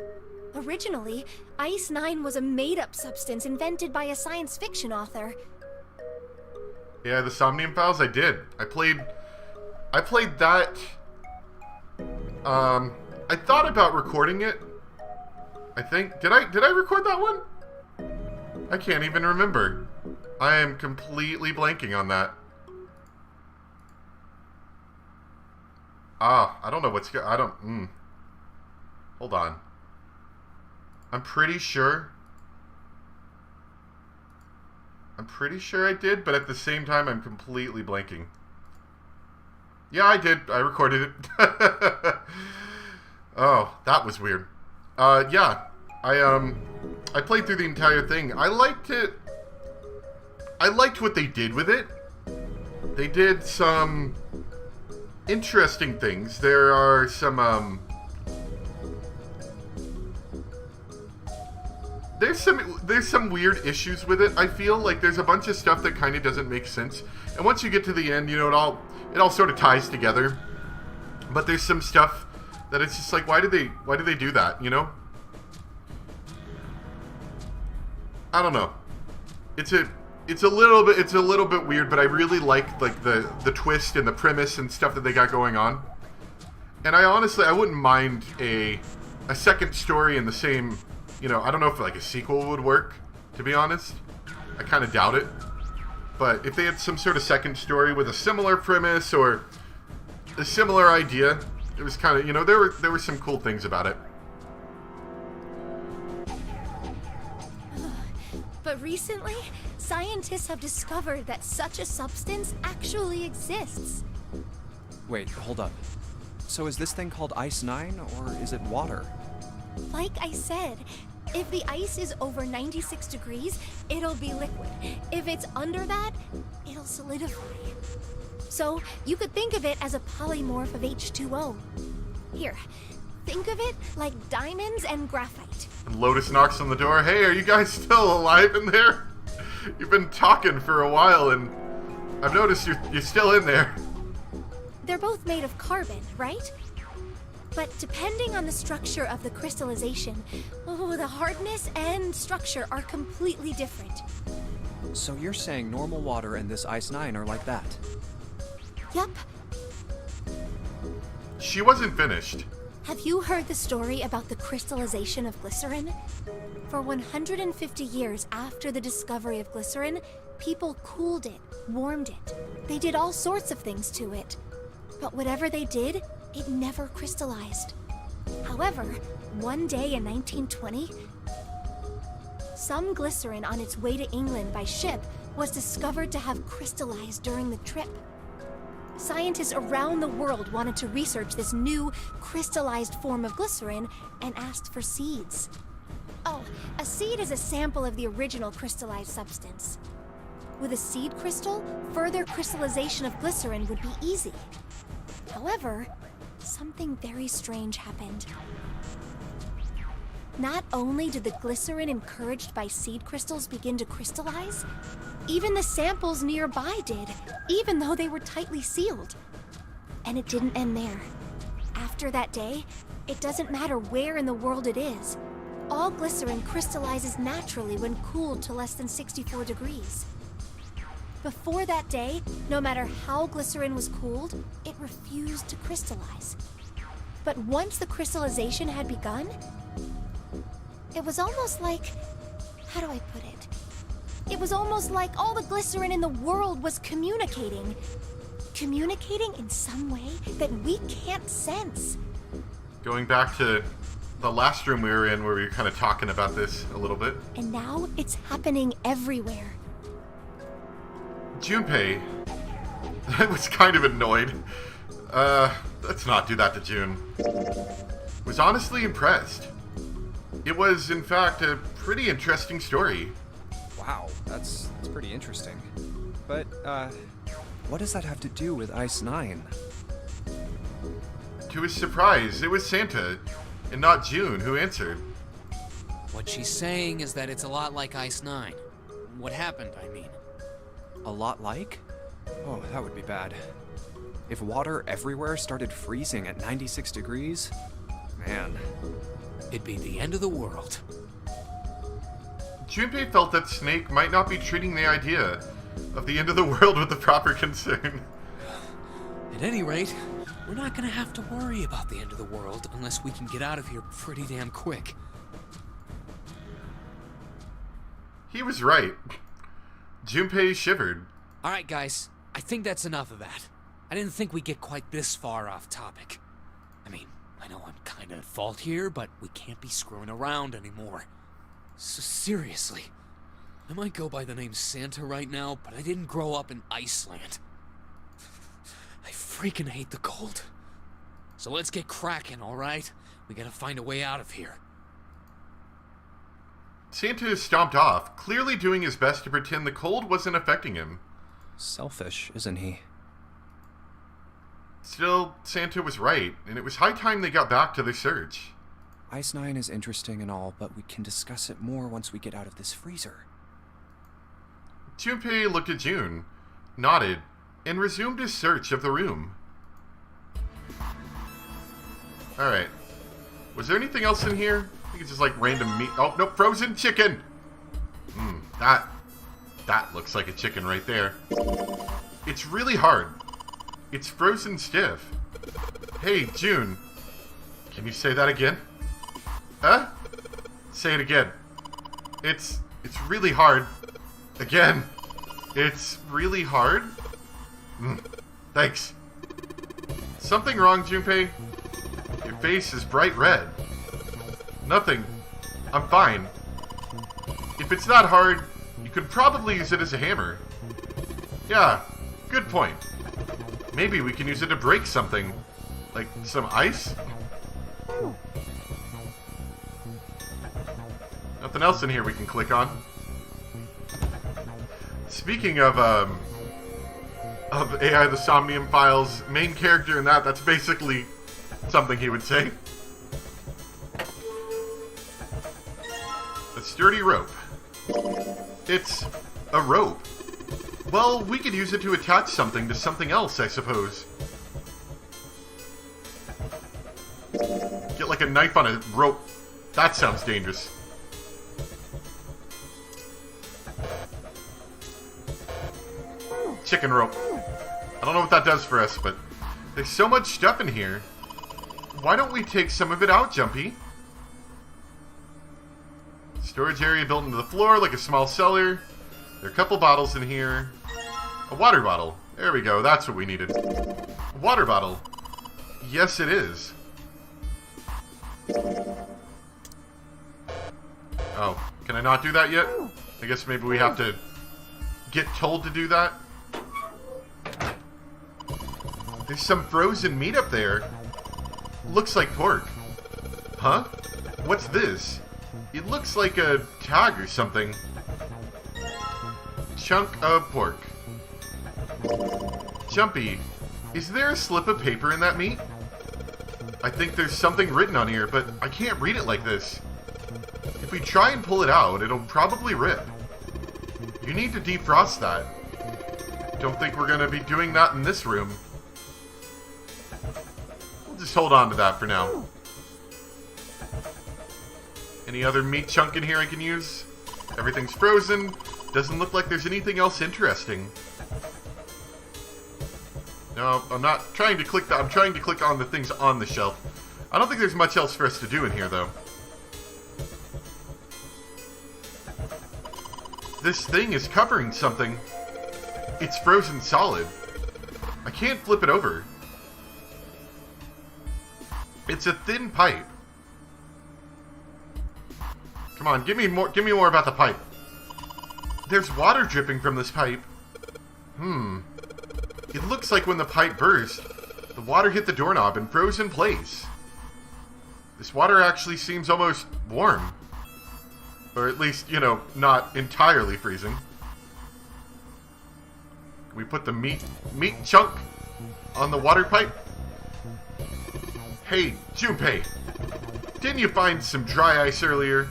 Originally, Ice 9 was a made-up substance invented by a science fiction author. Yeah, the Somnium Files, I did. I played that. I thought about recording it. I think. Did I record that one? I can't even remember. I am completely blanking on that. I don't know what's Hold on. I'm pretty sure I did, but at the same time, I'm completely blanking. Yeah, I did. I recorded it. Oh, that was weird. Yeah. I played through the entire thing. I liked it. I liked what they did with it. They did some interesting things. There are some, There's some weird issues with it. I feel like there's a bunch of stuff that kind of doesn't make sense. And once you get to the end, you know, it all sort of ties together. But there's some stuff that it's just like, why did they do that, you know? I don't know. It's a little bit weird, but I really like the twist and the premise and stuff that they got going on. And I wouldn't mind a second story in the same, you know, I don't know if like a sequel would work, to be honest. I kind of doubt it. But if they had some sort of second story with a similar premise or a similar idea, it was kind of, you know, there were some cool things about it. But recently, scientists have discovered that such a substance actually exists. Wait, hold up. So is this thing called Ice 9, or is it water? Like I said, if the ice is over 96 degrees, it'll be liquid. If it's under that, it'll solidify. So you could think of it as a polymorph of H2O. Here, think of it like diamonds and graphite. And Lotus knocks on the door. Hey, are you guys still alive in there? You've been talking for a while, and I've noticed you're still in there. They're both made of carbon, right? But depending on the structure of the crystallization, the hardness and structure are completely different. So you're saying normal water and this Ice 9 are like that? Yup. She wasn't finished. Have you heard the story about the crystallization of glycerin? For 150 years after the discovery of glycerin, people cooled it, warmed it. They did all sorts of things to it. But whatever they did, it never crystallized. However, one day in 1920, some glycerin on its way to England by ship was discovered to have crystallized during the trip. Scientists around the world wanted to research this new crystallized form of glycerin and asked for seeds. Oh, a seed is a sample of the original crystallized substance. With a seed crystal, further crystallization of glycerin would be easy. However, something very strange happened. Not only did the glycerin encouraged by seed crystals begin to crystallize, even the samples nearby did, even though they were tightly sealed. And it didn't end there. After that day, it doesn't matter where in the world it is. all glycerin crystallizes naturally when cooled to less than 64 degrees. Before that day, no matter how glycerin was cooled, it refused to crystallize. But once the crystallization had begun, it was almost like... how do I put it? It was almost like all the glycerin in the world was communicating. Communicating in some way that we can't sense. Going back to the last room we were in where we were kind of talking about this a little bit. And now it's happening everywhere. Junpei was kind of annoyed. Let's not do that to June. Was honestly impressed. It was, in fact, a pretty interesting story. Wow, that's pretty interesting. But, what does that have to do with Ice 9? To his surprise, it was Santa, and not June, who answered. What she's saying is that it's a lot like Ice 9. What happened, I mean. A lot like? Oh, that would be bad. If water everywhere started freezing at 96 degrees, man. It'd be the end of the world. Junpei felt that Snake might not be treating the idea of the end of the world with the proper concern. At any rate, we're not gonna have to worry about the end of the world unless we can get out of here pretty damn quick. He was right. Junpei shivered. Alright guys, I think that's enough of that. I didn't think we'd get quite this far off topic. I mean, I know I'm kinda at fault here, but we can't be screwing around anymore. So seriously, I might go by the name Santa right now, but I didn't grow up in Iceland. I freaking hate the cold. So let's get cracking, alright? We gotta find a way out of here. Santa stomped off, clearly doing his best to pretend the cold wasn't affecting him. Selfish, isn't he? Still, Santa was right, and it was high time they got back to their search. Ice 9 is interesting and all, but we can discuss it more once we get out of this freezer. Junpei looked at June, nodded, and resumed his search of the room. Alright. Was there anything else in here? I think it's just like random meat. Oh, no, frozen chicken! That looks like a chicken right there. It's really hard. It's frozen stiff. Hey, June. Can you say that again? Huh? Say it again. It's really hard. Again. It's really hard? Thanks. Something wrong, Junpei? Your face is bright red. Nothing. I'm fine. If it's not hard, you could probably use it as a hammer. Yeah, good point. Maybe we can use it to break something. Like some ice? Nothing else in here we can click on. Speaking of AI the Somnium Files, main character in that's basically something he would say. A sturdy rope. It's a rope. Well, we could use it to attach something to something else, I suppose. Get like a knife on a rope. That sounds dangerous. Chicken rope. I don't know what that does for us, but there's so much stuff in here. Why don't we take some of it out, Jumpy? Storage area built into the floor like a small cellar. There are a couple bottles in here. A water bottle. There we go. That's what we needed. A water bottle. Yes, it is. Oh, can I not do that yet? I guess maybe we have to get told to do that. There's some frozen meat up there. Looks like pork. Huh? What's this? It looks like a tag or something. Chunk of pork. Jumpy, is there a slip of paper in that meat? I think there's something written on here, but I can't read it like this. If we try and pull it out, it'll probably rip. You need to defrost that. Don't think we're gonna be doing that in this room. We'll just hold on to that for now. Any other meat chunk in here I can use? Everything's frozen. Doesn't look like there's anything else interesting. No, I'm not trying to click I'm trying to click on the things on the shelf. I don't think there's much else for us to do in here, though. This thing is covering something. It's frozen solid. I can't flip it over. It's a thin pipe. Come on, give me more about the pipe. There's water dripping from this pipe. It looks like when the pipe burst, the water hit the doorknob and froze in place. This water actually seems almost warm. Or at least, you know, not entirely freezing. Can we put the meat chunk on the water pipe? Hey, Junpei, didn't you find some dry ice earlier?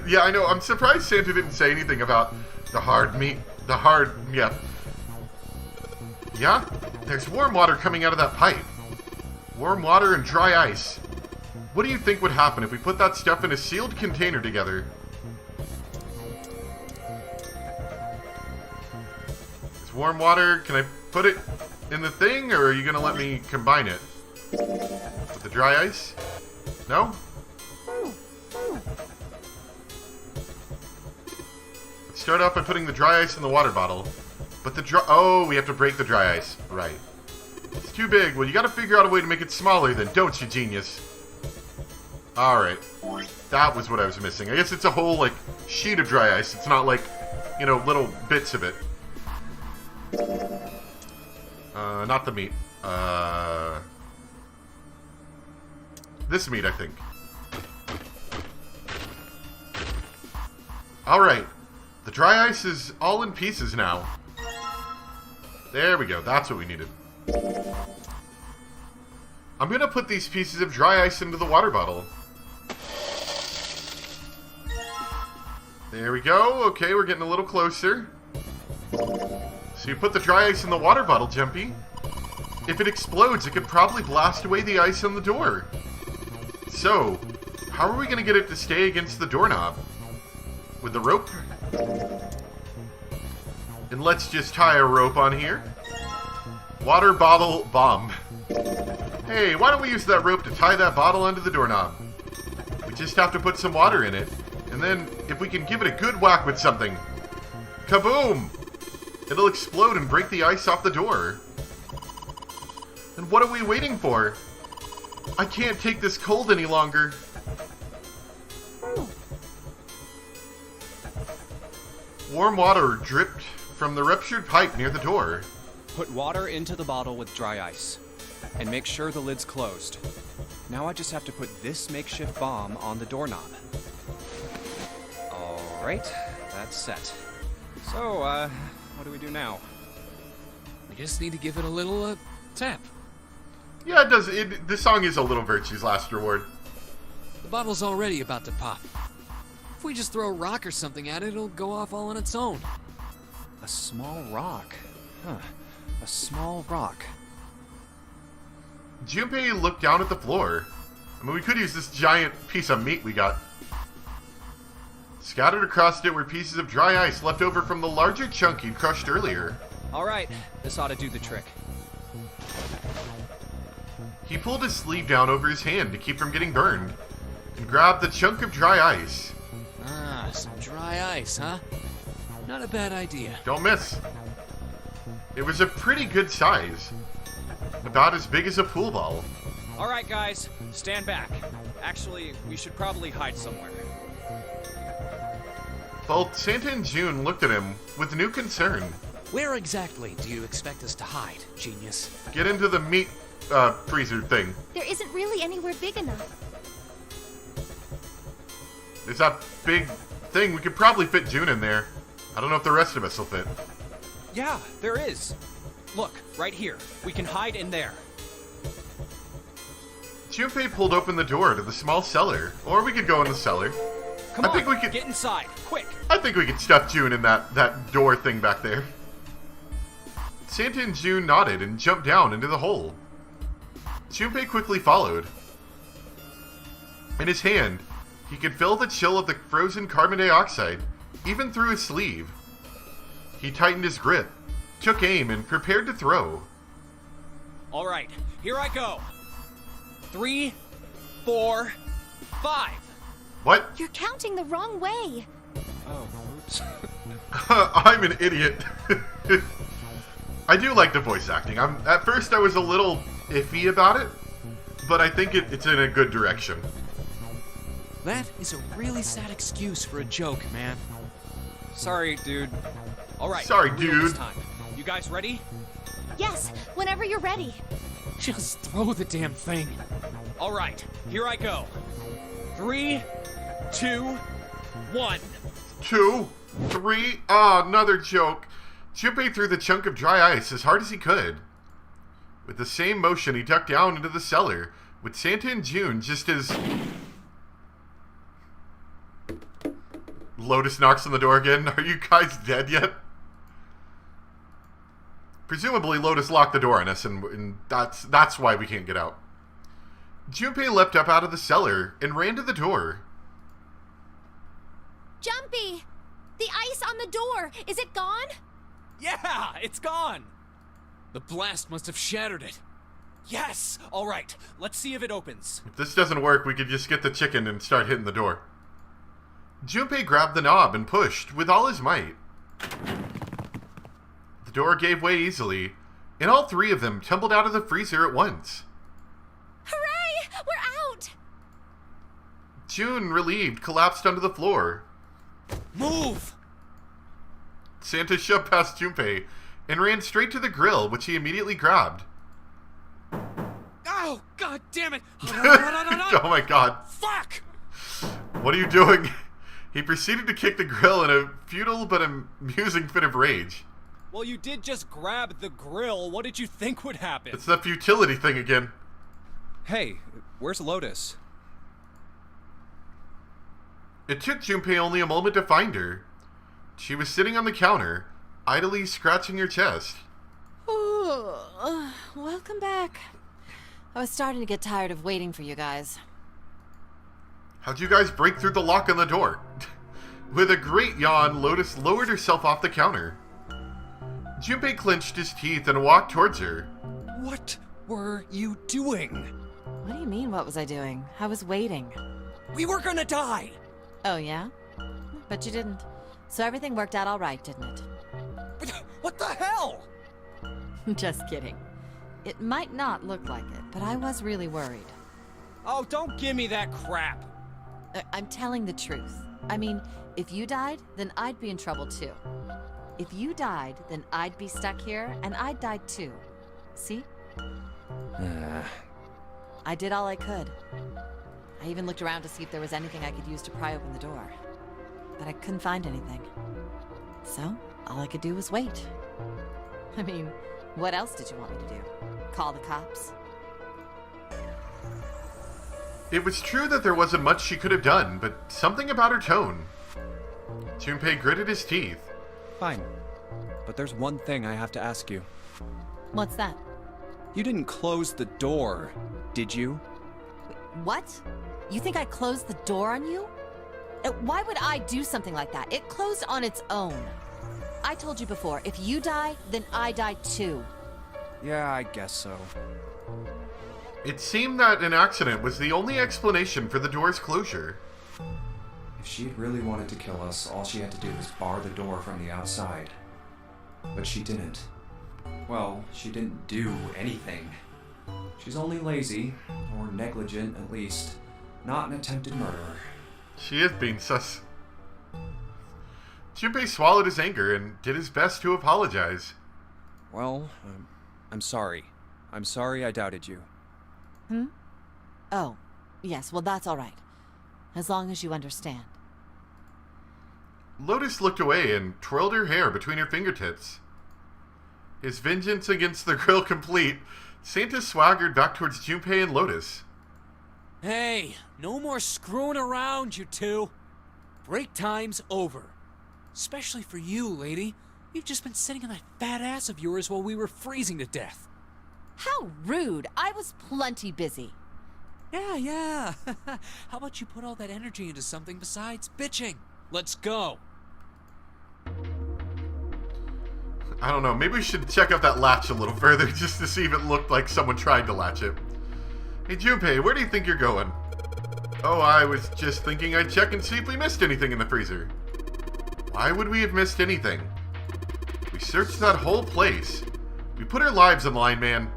Yeah, I know, I'm surprised Santa didn't say anything about the hard meat, yeah. Yeah, there's warm water coming out of that pipe. Warm water and dry ice. What do you think would happen if we put that stuff in a sealed container together? It's warm water. Can I put it in the thing, or are you going to let me combine it? With the dry ice? No? Let's start off by putting the dry ice in the water bottle. But oh, we have to break the dry ice. Right. It's too big. Well, you got to figure out a way to make it smaller then, don't you, genius? Alright. That was what I was missing. I guess it's a whole, like, sheet of dry ice. It's not like, you know, little bits of it. Not the meat. This meat, I think. Alright. The dry ice is all in pieces now. There we go. That's what we needed. I'm going to put these pieces of dry ice into the water bottle. There we go. Okay, we're getting a little closer. So you put the dry ice in the water bottle, Jumpy. If it explodes, it could probably blast away the ice on the door. So, how are we going to get it to stay against the doorknob? With the rope? And let's just tie a rope on here. Water bottle bomb. Hey, why don't we use that rope to tie that bottle onto the doorknob? We just have to put some water in it. And then, if we can give it a good whack with something, kaboom! It'll explode and break the ice off the door. And what are we waiting for? I can't take this cold any longer. Warm water dripped from the ruptured pipe near the door. Put water into the bottle with dry ice. And make sure the lid's closed. Now I just have to put this makeshift bomb on the doorknob. Alright, that's set. So, what do we do now? We just need to give it a little, tap. Yeah, it does. This song is a little Virtue's Last Reward. The bottle's already about to pop. If we just throw a rock or something at it, it'll go off all on its own. A small rock. Huh. A small rock. Junpei looked down at the floor. I mean, we could use this giant piece of meat we got. Scattered across it were pieces of dry ice left over from the larger chunk he'd crushed earlier. Alright, this ought to do the trick. He pulled his sleeve down over his hand to keep from getting burned, and grabbed the chunk of dry ice. Ah, some dry ice, huh? Not a bad idea. Don't miss. It was a pretty good size. About as big as a pool ball. Alright guys, stand back. Actually, we should probably hide somewhere. Both Santa and June looked at him with new concern. Where exactly do you expect us to hide, genius? Get into the meat freezer thing. There isn't really anywhere big enough. There's that big thing. We could probably fit June in there. I don't know if the rest of us will fit. Yeah, there is. Look, right here. We can hide in there. Junpei pulled open the door to the small cellar. Or we could go in the cellar. Come on, think we could get inside, quick. I think we could stuff June in that door thing back there. Santa and June nodded and jumped down into the hole. Junpei quickly followed. In his hand, he could feel the chill of the frozen carbon dioxide, even through his sleeve. He tightened his grip, took aim, and prepared to throw. All right, here I go. 3, 4, 5. What? You're counting the wrong way. Oh, oops. I'm an idiot. I do like the voice acting. At first I was a little iffy about it, but I think it's in a good direction. That is a really sad excuse for a joke, man. Sorry, dude. All right. Sorry, real this dude. time. You guys ready? Yes, whenever you're ready. Just throw the damn thing. All right, here I go. 3, 2, 1. 2, 3, another joke. Junpei threw the chunk of dry ice as hard as he could. With the same motion, he ducked down into the cellar, with Santa and June just as... Lotus knocks on the door again. Are you guys dead yet? Presumably, Lotus locked the door on us, and that's why we can't get out. Junpei leapt up out of the cellar and ran to the door. Jumpy! The ice on the door, is it gone? Yeah, it's gone. The blast must have shattered it. Yes. All right, let's see if it opens. If this doesn't work, we could just get the chicken and start hitting the door. Junpei grabbed the knob and pushed with all his might. The door gave way easily, and all three of them tumbled out of the freezer at once. Hooray! We're out! June, relieved, collapsed onto the floor. Move! Santa shoved past Junpei and ran straight to the grill, which he immediately grabbed. Oh, god damn it! Oh my god. Fuck! What are you doing? He proceeded to kick the grill in a futile but amusing fit of rage. Well, you did just grab the grill. What did you think would happen? It's the futility thing again. Hey, where's Lotus? It took Junpei only a moment to find her. She was sitting on the counter, idly scratching her chest. Ooh, welcome back. I was starting to get tired of waiting for you guys. How'd you guys break through the lock on the door? With a great yawn, Lotus lowered herself off the counter. Junpei clenched his teeth and walked towards her. What were you doing? What do you mean, what was I doing? I was waiting. We were gonna die. Oh, yeah? But you didn't. So everything worked out all right, didn't it? What the hell? Just kidding. It might not look like it, but I was really worried. Oh, don't give me that crap. I'm telling the truth. I mean, if you died, then I'd be in trouble too. If you died, then I'd be stuck here, and I'd die too. See? I did all I could. I even looked around to see if there was anything I could use to pry open the door. But I couldn't find anything. So, all I could do was wait. I mean, what else did you want me to do? Call the cops? It was true that there wasn't much she could have done, but something about her tone. Junpei gritted his teeth. Fine. But there's one thing I have to ask you. What's that? You didn't close the door, did you? What? You think I closed the door on you? Why would I do something like that? It closed on its own. I told you before, if you die, then I die too. Yeah, I guess so. It seemed that an accident was the only explanation for the door's closure. If she'd really wanted to kill us, all she had to do was bar the door from the outside. But she didn't. Well, she didn't do anything. She's only lazy, or negligent at least, not an attempted murderer. She is being sus. Junpei swallowed his anger and did his best to apologize. Well, I'm sorry. I'm sorry I doubted you. Oh, yes, well that's all right. As long as you understand. Lotus looked away and twirled her hair between her fingertips. His vengeance against the grill complete, Santa swaggered back towards Junpei and Lotus. Hey, no more screwing around, you two. Break time's over. Especially for you, lady. You've just been sitting on that fat ass of yours while we were freezing to death. How rude! I was plenty busy. Yeah. How about you put all that energy into something besides bitching? Let's go. I don't know, maybe we should check out that latch a little further just to see if it looked like someone tried to latch it. Hey Junpei, where do you think you're going? Oh, I was just thinking I'd check and see if we missed anything in the freezer. Why would we have missed anything? We searched that whole place. We put our lives on the line, man.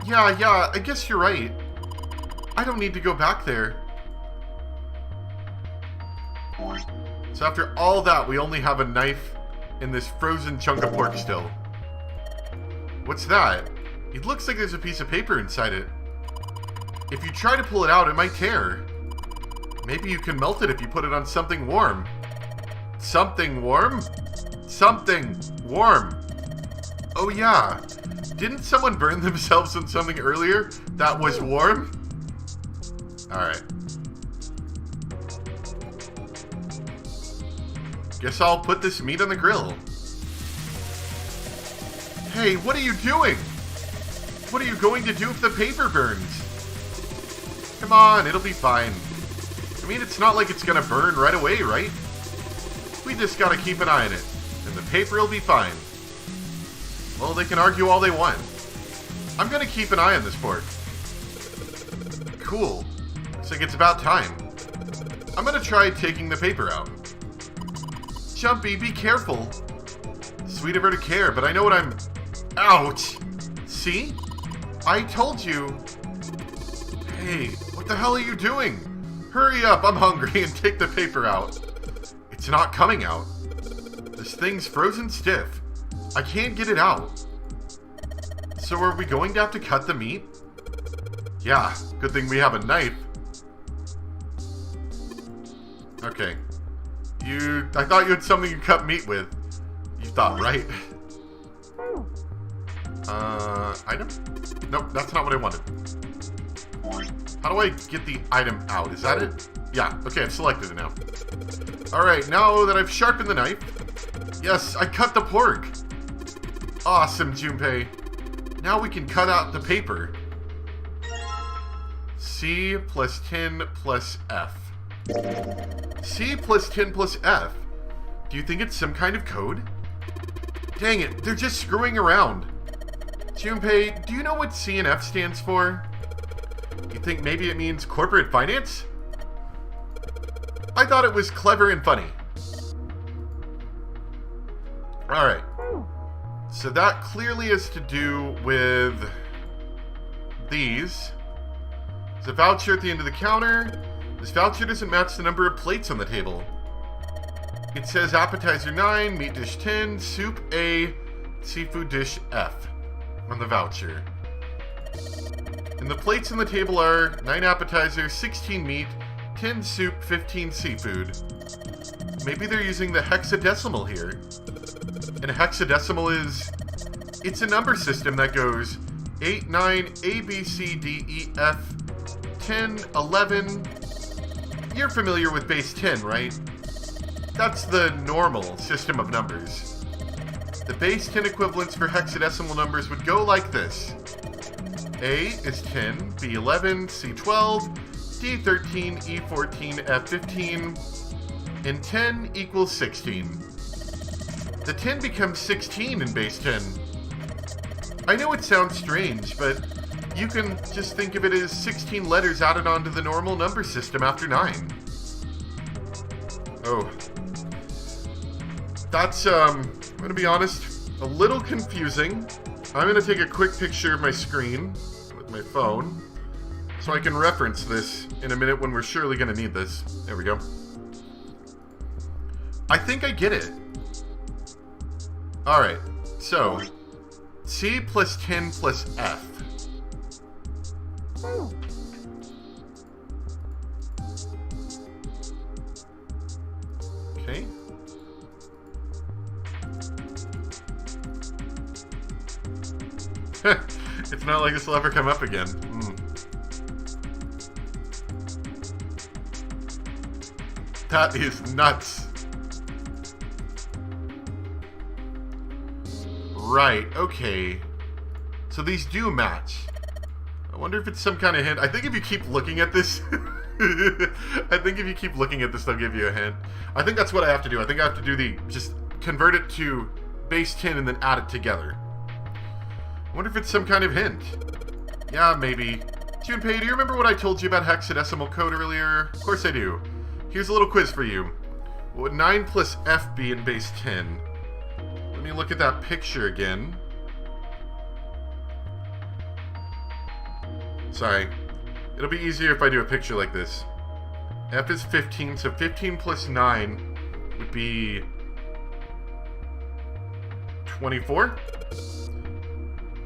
Yeah, I guess you're right. I don't need to go back there. So after all that, we only have a knife and this frozen chunk of pork still. What's that? It looks like there's a piece of paper inside it. If you try to pull it out, it might tear. Maybe you can melt it if you put it on something warm. Something warm? Something warm. Oh yeah. Didn't someone burn themselves on something earlier that was warm? Alright. Guess I'll put this meat on the grill. Hey, what are you doing? What are you going to do if the paper burns? Come on, it'll be fine. I mean, it's not like it's gonna burn right away, right? We just gotta keep an eye on it, and the paper will be fine. Well, they can argue all they want. I'm gonna keep an eye on this pork. Cool. Looks like it's about time. I'm gonna try taking the paper out. Jumpy, be careful. Sweet of her to care, but I know what I'm... Ouch! See? I told you. Hey, what the hell are you doing? Hurry up, I'm hungry, and take the paper out. It's not coming out. This thing's frozen stiff. I can't get it out. So are we going to have to cut the meat? Yeah, good thing we have a knife. Okay. I thought you had something you cut meat with. You thought, right? Item? Nope, that's not what I wanted. How do I get the item out? Is that it? Yeah, okay, I've selected it now. Alright, now that I've sharpened the knife... Yes, I cut the pork! Awesome, Junpei. Now we can cut out the paper. C plus 10 plus F. C plus 10 plus F? Do you think it's some kind of code? Dang it, they're just screwing around. Junpei, do you know what C and F stands for? You think maybe it means corporate finance? I thought it was clever and funny. Alright. So that clearly is to do with these. There's a voucher at the end of the counter. This voucher doesn't match the number of plates on the table. It says appetizer 9, meat dish 10, soup A, seafood dish F on the voucher. And the plates on the table are 9 appetizers, 16 meat, 10 soup, 15 seafood. Maybe they're using the hexadecimal here. And a hexadecimal is... It's a number system that goes 8, 9, A, B, C, D, E, F, 10, 11... You're familiar with base 10, right? That's the normal system of numbers. The base 10 equivalents for hexadecimal numbers would go like this. A is 10, B 11, C 12, D 13, E 14, F 15, and 10 equals 16. The 10 becomes 16 in base 10. I know it sounds strange, but you can just think of it as 16 letters added onto the normal number system after 9. Oh. That's, I'm gonna be honest, a little confusing. I'm gonna take a quick picture of my screen with my phone so I can reference this in a minute when we're surely gonna need this. There we go. I think I get it. Alright, so C plus 10 plus F. Okay. It's not like this will ever come up again. That is nuts. Right, okay. So these do match. I wonder if it's some kind of hint. I think if you keep looking at this... I think if you keep looking at this, they'll give you a hint. I think that's what I have to do. I think I have to do the... Just convert it to base 10 and then add it together. I wonder if it's some kind of hint. Yeah, maybe. Junpei, do you remember what I told you about hexadecimal code earlier? Of course I do. Here's a little quiz for you. What would 9 plus F be in base 10? Let me look at that picture again. Sorry. It'll be easier if I do a picture like this. F is 15, so 15 plus 9 would be 24?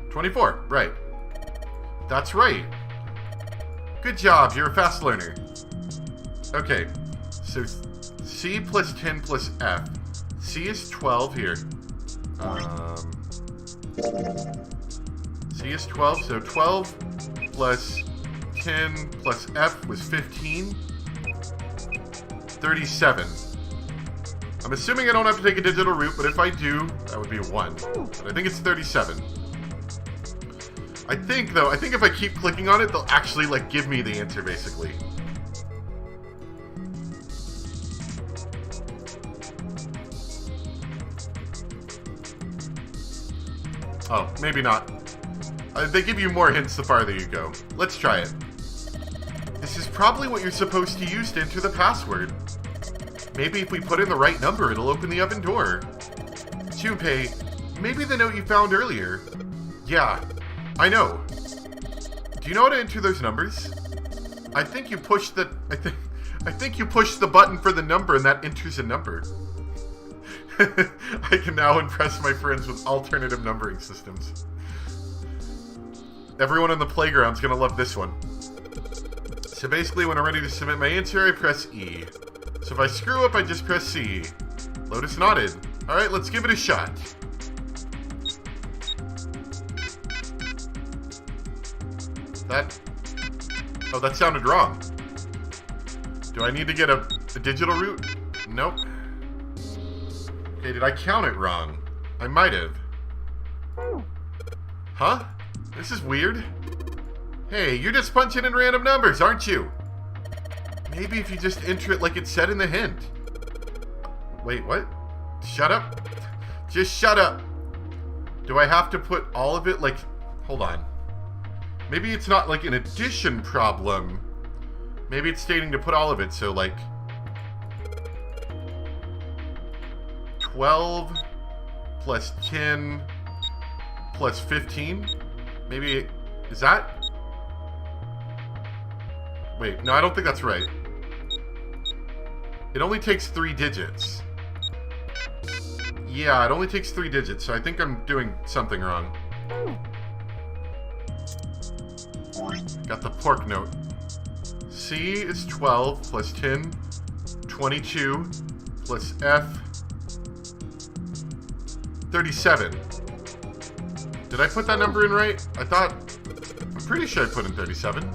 24, right. That's right. Good job, you're a fast learner. Okay, so C plus 10 plus F. C is 12 here. C is 12, so 12 plus 10 plus F was 15. 37. I'm assuming I don't have to take a digital root, but if I do, that would be 1. But I think it's 37. I think if I keep clicking on it, they'll actually, like, give me the answer, basically. Oh, maybe not. They give you more hints the farther you go. Let's try it. This is probably what you're supposed to use to enter the password. Maybe if we put in the right number, it'll open the oven door. Junpei, maybe the note you found earlier. Yeah, I know. Do you know how to enter those numbers? I think you push the... I think you push the button for the number and that enters a number. I can now impress my friends with alternative numbering systems. Everyone on the playground's gonna love this one. So basically, when I'm ready to submit my answer, I press E. So if I screw up, I just press C. Lotus nodded. Alright, let's give it a shot. Oh, that sounded wrong. Do I need to get a digital root? Nope. Okay, did I count it wrong? I might have. Huh? This is weird. Hey, you're just punching in random numbers, aren't you? Maybe if you just enter it like it said in the hint. Wait, what? Shut up. Just shut up. Do I have to put all of it, like... Hold on. Maybe it's not like an addition problem. Maybe it's stating to put all of it, so like... 12 plus 10 plus 15? Maybe... Is that... Wait, no, I don't think that's right. It only takes 3 digits. Yeah, it only takes 3 digits, so I think I'm doing something wrong. Got the pork note. C is 12 plus 10, 22 plus F, 37. Did I put that number in right? I'm pretty sure I put in 37.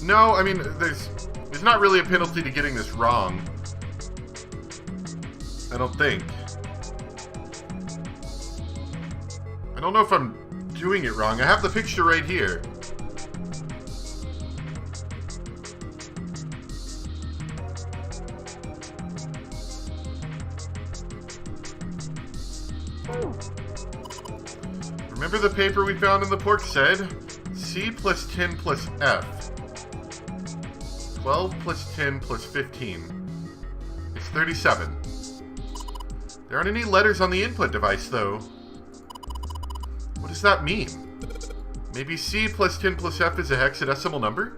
No, I mean, there's not really a penalty to getting this wrong. I don't think. I don't know if I'm doing it wrong. I have the picture right here. Remember the paper we found in the pork said? C plus 10 plus F. 12 plus 10 plus 15. It's 37. There aren't any letters on the input device, though. What does that mean? Maybe C plus 10 plus F is a hexadecimal number?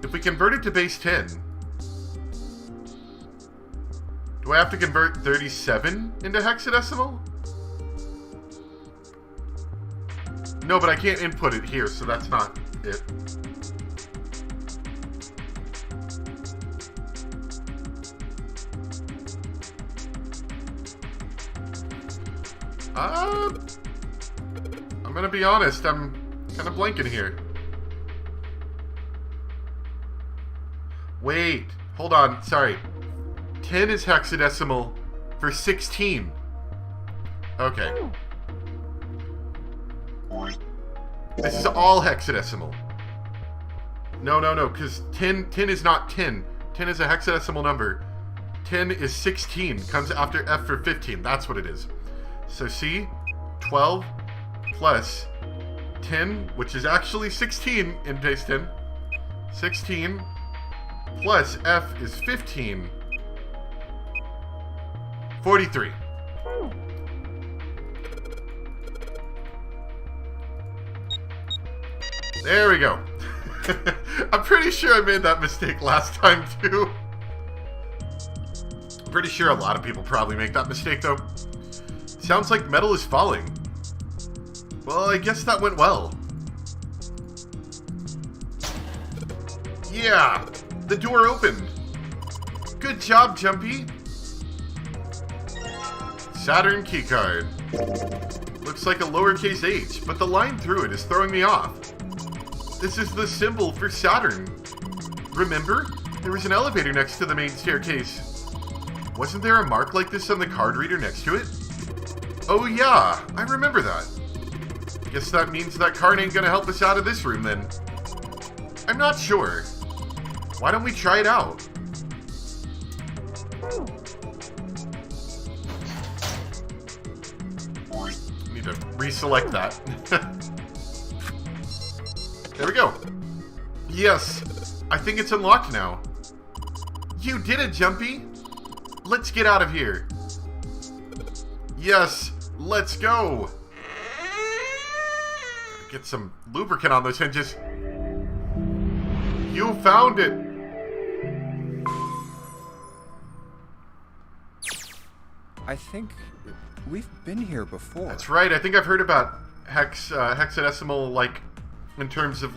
If we convert it to base 10, do I have to convert 37 into hexadecimal? No, but I can't input it here, so that's not it. I'm gonna be honest, I'm kind of blanking here. Wait, hold on, sorry. 10 is hexadecimal for 16. Okay. This is all hexadecimal. No, because 10 is not 10. 10 is a hexadecimal number. 10 is 16, comes after F for 15. That's what it is. So see, 12 plus 10, which is actually 16 in base 10. 16 plus F is 15. 43. There we go. I'm pretty sure I made that mistake last time too. I'm pretty sure a lot of people probably make that mistake though. Sounds like metal is falling. Well, I guess that went well. Yeah, the door opened. Good job, Jumpy. Saturn keycard. Looks like a lowercase h, but the line through it is throwing me off. This is the symbol for Saturn. Remember? There was an elevator next to the main staircase. Wasn't there a mark like this on the card reader next to it? Oh yeah, I remember that. Guess that means that card ain't gonna help us out of this room then. I'm not sure. Why don't we try it out? Need to reselect that. There we go. Yes, I think it's unlocked now. You did it, Jumpy. Let's get out of here. Yes, let's go. Get some lubricant on those hinges. You found it. I think we've been here before. That's right. I think I've heard about hexadecimal, like, in terms of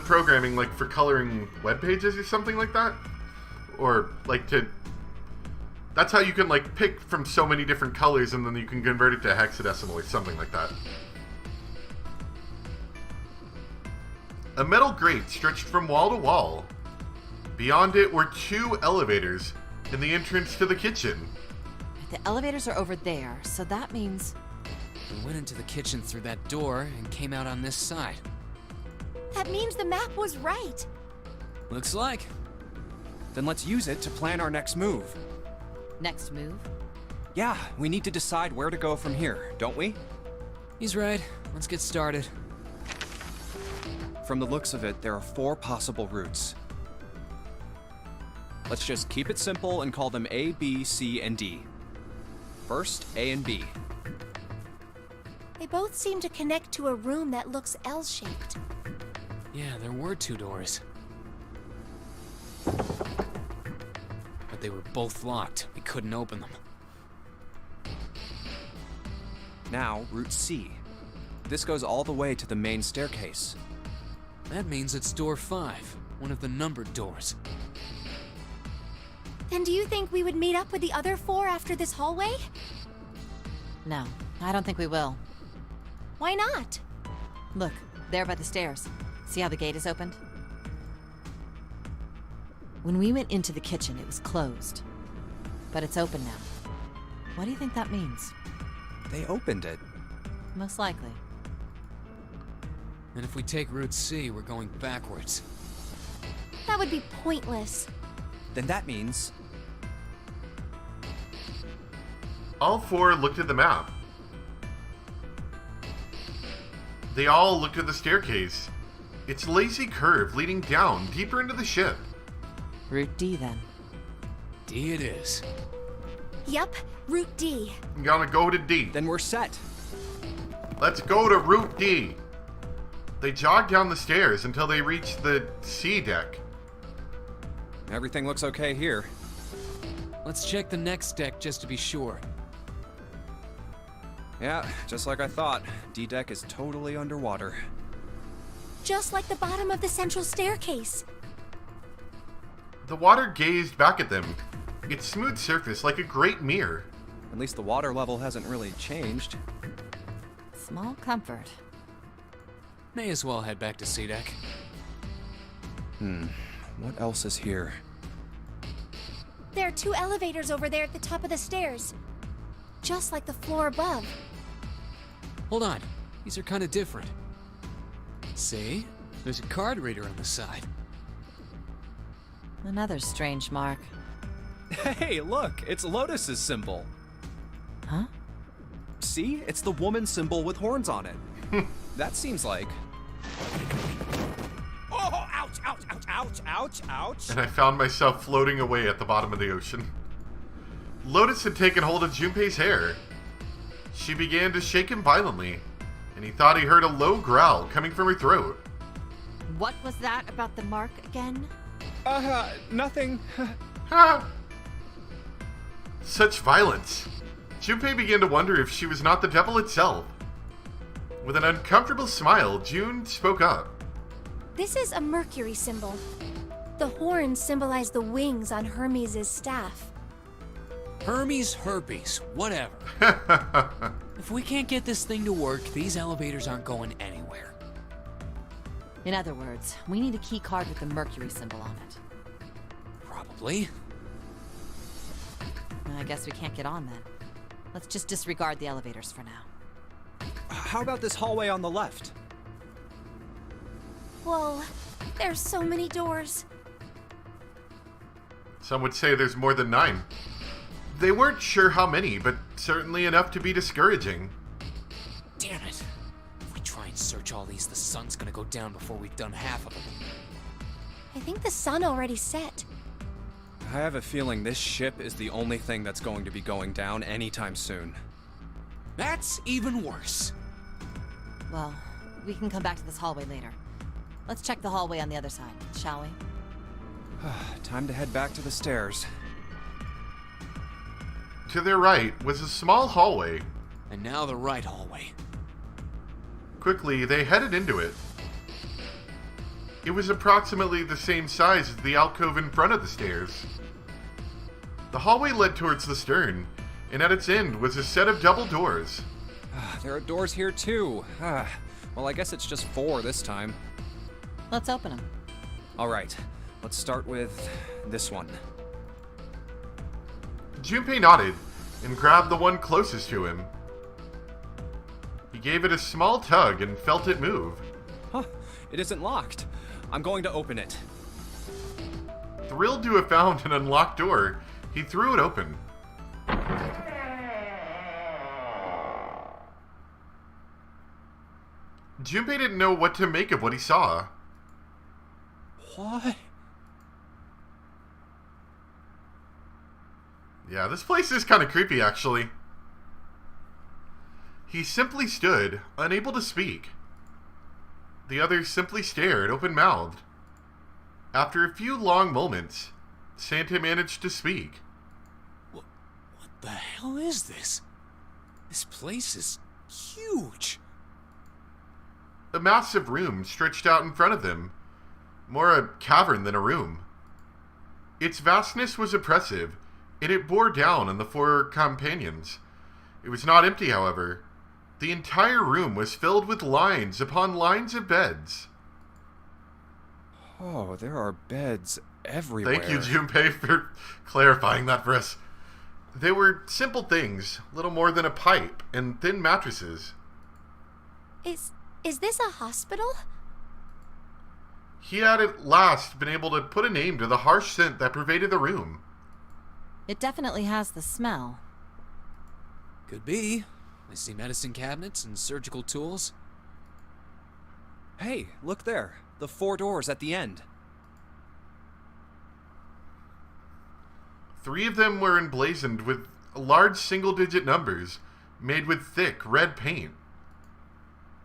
programming, like for coloring web pages or something like that, or like that's how you can like pick from so many different colors and then you can convert it to hexadecimal or something like that. A metal grate stretched from wall to wall. Beyond it were 2 elevators in the entrance to the kitchen. The elevators are over there, so that means... We went into the kitchen through that door and came out on this side. That means the map was right. Looks like. Then let's use it to plan our next move. Next move? Yeah, we need to decide where to go from here, don't we? He's right. Let's get started. From the looks of it, there are 4 possible routes. Let's just keep it simple and call them A, B, C, and D. First, A and B. They both seem to connect to a room that looks L-shaped. Yeah, there were 2 doors. But they were both locked. We couldn't open them. Now, Route C. This goes all the way to the main staircase. That means it's door 5, one of the numbered doors. Then do you think we would meet up with the other 4 after this hallway? No, I don't think we will. Why not? Look, there by the stairs. See how the gate is opened? When we went into the kitchen, it was closed. But it's open now. What do you think that means? They opened it. Most likely. And if we take Route C, we're going backwards. That would be pointless. Then that means... All 4 looked at the map. They all looked at the staircase. It's a lazy curve leading down, deeper into the ship. Route D, then. D it is. Yep, Route D. I'm gonna go to D. Then we're set. Let's go to Route D. They jog down the stairs until they reach the C deck. Everything looks okay here. Let's check the next deck just to be sure. Yeah, just like I thought. D-deck is totally underwater. Just like the bottom of the central staircase. The water gazed back at them, its smooth surface like a great mirror. At least the water level hasn't really changed. Small comfort. May as well head back to C deck. What else is here? There are 2 elevators over there at the top of the stairs. just like the floor above. Hold on. These are kind of different. See? There's a card reader on the side. Another strange mark. Hey, look, it's Lotus's symbol. Huh? See? It's the woman symbol with horns on it. That seems like... Oh, ouch, ouch, ouch, ouch, ouch, ouch. And I found myself floating away at the bottom of the ocean. Lotus had taken hold of Junpei's hair. She began to shake him violently, and he thought he heard a low growl coming from her throat. What was that about the mark again? Nothing. Ha! Such violence. Junpei began to wonder if she was not the devil itself. With an uncomfortable smile, June spoke up. This is a Mercury symbol. The horns symbolize the wings on Hermes' staff. Hermes, herpes, whatever. If we can't get this thing to work, these elevators aren't going anywhere. In other words, we need a key card with the Mercury symbol on it. Probably. I guess we can't get on then. Let's just disregard the elevators for now. How about this hallway on the left? Whoa, there's so many doors. Some would say there's more than 9. They weren't sure how many, but certainly enough to be discouraging. Damn it. If we try and search all these, the sun's gonna go down before we've done half of them. I think the sun already set. I have a feeling this ship is the only thing that's going to be going down anytime soon. That's even worse. Well, we can come back to this hallway later. Let's check the hallway on the other side, shall we? Time to head back to the stairs. To their right was a small hallway. And now the right hallway. Quickly, they headed into it. It was approximately the same size as the alcove in front of the stairs. The hallway led towards the stern, and at its end was a set of double doors. There are doors here too. Well, I guess it's just 4 this time. Let's open them. All right, let's start with this one. Junpei nodded and grabbed the one closest to him. He gave it a small tug and felt it move. Huh, it isn't locked. I'm going to open it. Thrilled to have found an unlocked door, he threw it open. Junpei didn't know what to make of what he saw. What? Yeah, this place is kind of creepy, actually. He simply stood, unable to speak. The others simply stared, open-mouthed. After a few long moments, Santa managed to speak. What the hell is this? This place is huge. A massive room stretched out in front of them, more a cavern than a room. Its vastness was oppressive, and it bore down on the 4 companions. It was not empty, however. The entire room was filled with lines upon lines of beds. Oh, there are beds everywhere. Thank you, Junpei, for clarifying that for us. They were simple things, little more than a pipe and thin mattresses. Is this a hospital? He had at last been able to put a name to the harsh scent that pervaded the room. It definitely has the smell. Could be. I see medicine cabinets and surgical tools. Hey, look there. The 4 doors at the end. 3 of them were emblazoned with large single-digit numbers, made with thick red paint.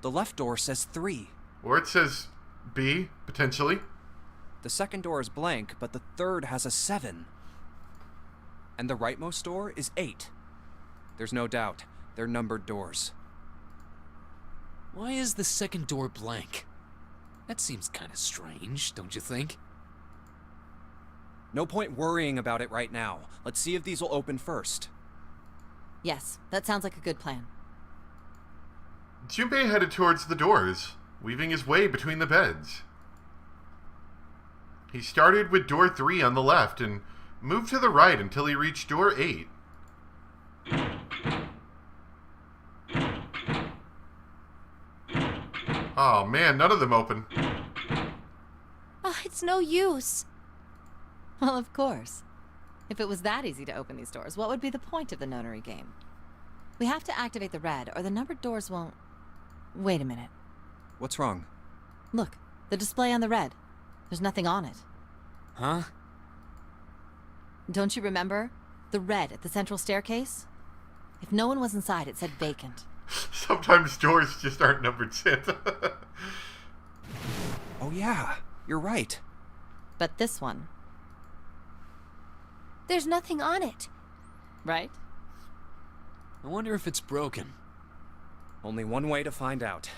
The left door says 3. Or it says B, potentially. The second door is blank, but the third has a 7. And the rightmost door is 8. There's no doubt. They're numbered doors. Why is the second door blank? That seems kind of strange, don't you think? No point worrying about it right now. Let's see if these will open first. Yes, that sounds like a good plan. Junpei headed towards the doors, weaving his way between the beds. He started with door 3 on the left and moved to the right until he reached door 8. Oh man, none of them open. Oh, it's no use. Well, of course. If it was that easy to open these doors, what would be the point of the notary game? We have to activate the red, or the numbered doors won't... Wait a minute. What's wrong? Look, the display on the red. There's nothing on it. Huh? Don't you remember? The red at the central staircase? If no one was inside, it said vacant. Sometimes doors just aren't numbered, Santa. Oh yeah, you're right. But this one, There's nothing on it. right? I wonder if it's broken. Only one way to find out.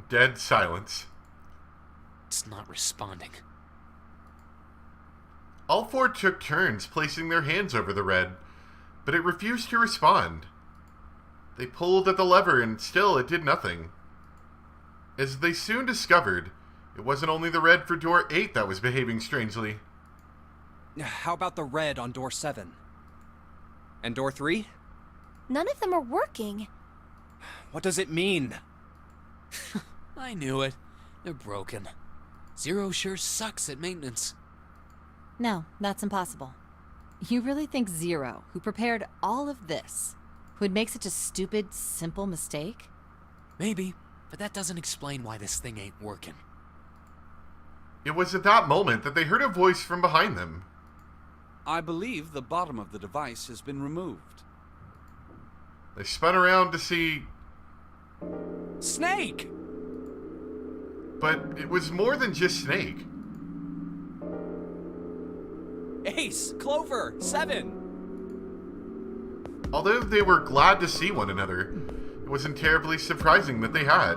Dead silence. It's not responding. All four took turns placing their hands over the red, but it refused to respond. They pulled at the lever and still it did nothing. As they soon discovered, it wasn't only the red for door 8 that was behaving strangely. How about the red on door 7? And door 3? None of them are working. What does it mean? I knew it. They're broken. Zero sure sucks at maintenance. No, that's impossible. You really think Zero, who prepared all of this, would make such a stupid, simple mistake? Maybe, but that doesn't explain why this thing ain't working. It was at that moment that they heard a voice from behind them. I believe the bottom of the device has been removed. They spun around to see, Snake! but it was more than just Snake. Ace! Clover! 7! Although they were glad to see one another, it wasn't terribly surprising that they had.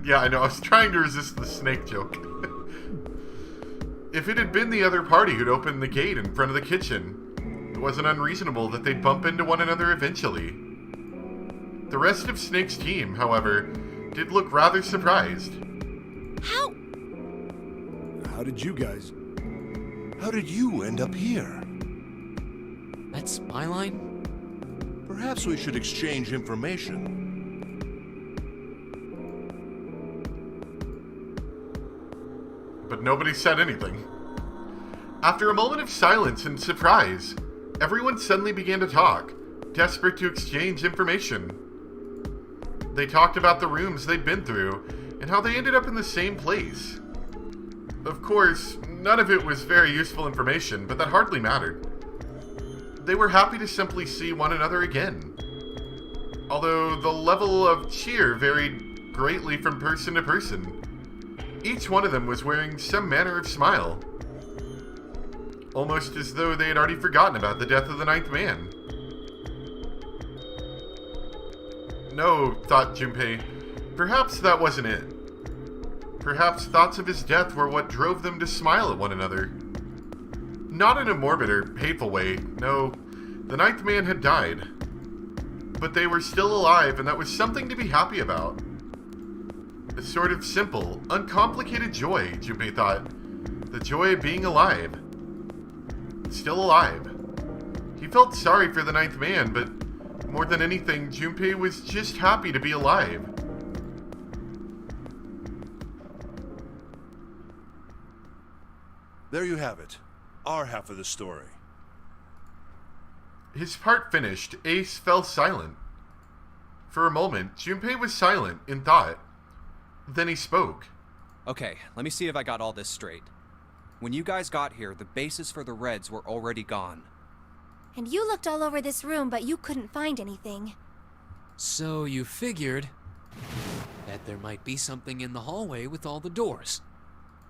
Yeah, I know, I was trying to resist the snake joke. If it had been the other party who'd opened the gate in front of the kitchen, it wasn't unreasonable that they'd bump into one another eventually. The rest of Snake's team, however, did look rather surprised. How? How did you end up here? That's my line? Perhaps we should exchange information. But nobody said anything. After a moment of silence and surprise, everyone suddenly began to talk, desperate to exchange information. They talked about the rooms they'd been through and how they ended up in the same place. Of course, none of it was very useful information, but that hardly mattered. They were happy to simply see one another again. Although the level of cheer varied greatly from person to person. Each one of them was wearing some manner of smile. Almost as though they had already forgotten about the death of the 9th man. No, thought Junpei. Perhaps that wasn't it. Perhaps thoughts of his death were what drove them to smile at one another. Not in a morbid or hateful way, no. The 9th man had died. But they were still alive, and that was something to be happy about. A sort of simple, uncomplicated joy, Junpei thought. The joy of being alive. Still alive. He felt sorry for the 9th man, but more than anything, Junpei was just happy to be alive. There you have it. Our half of the story. His part finished, Ace fell silent. For a moment, Junpei was silent in thought. Then he spoke. Okay, let me see if I got all this straight. When you guys got here, the bases for the Reds were already gone. And you looked all over this room, but you couldn't find anything. So you figured that there might be something in the hallway with all the doors.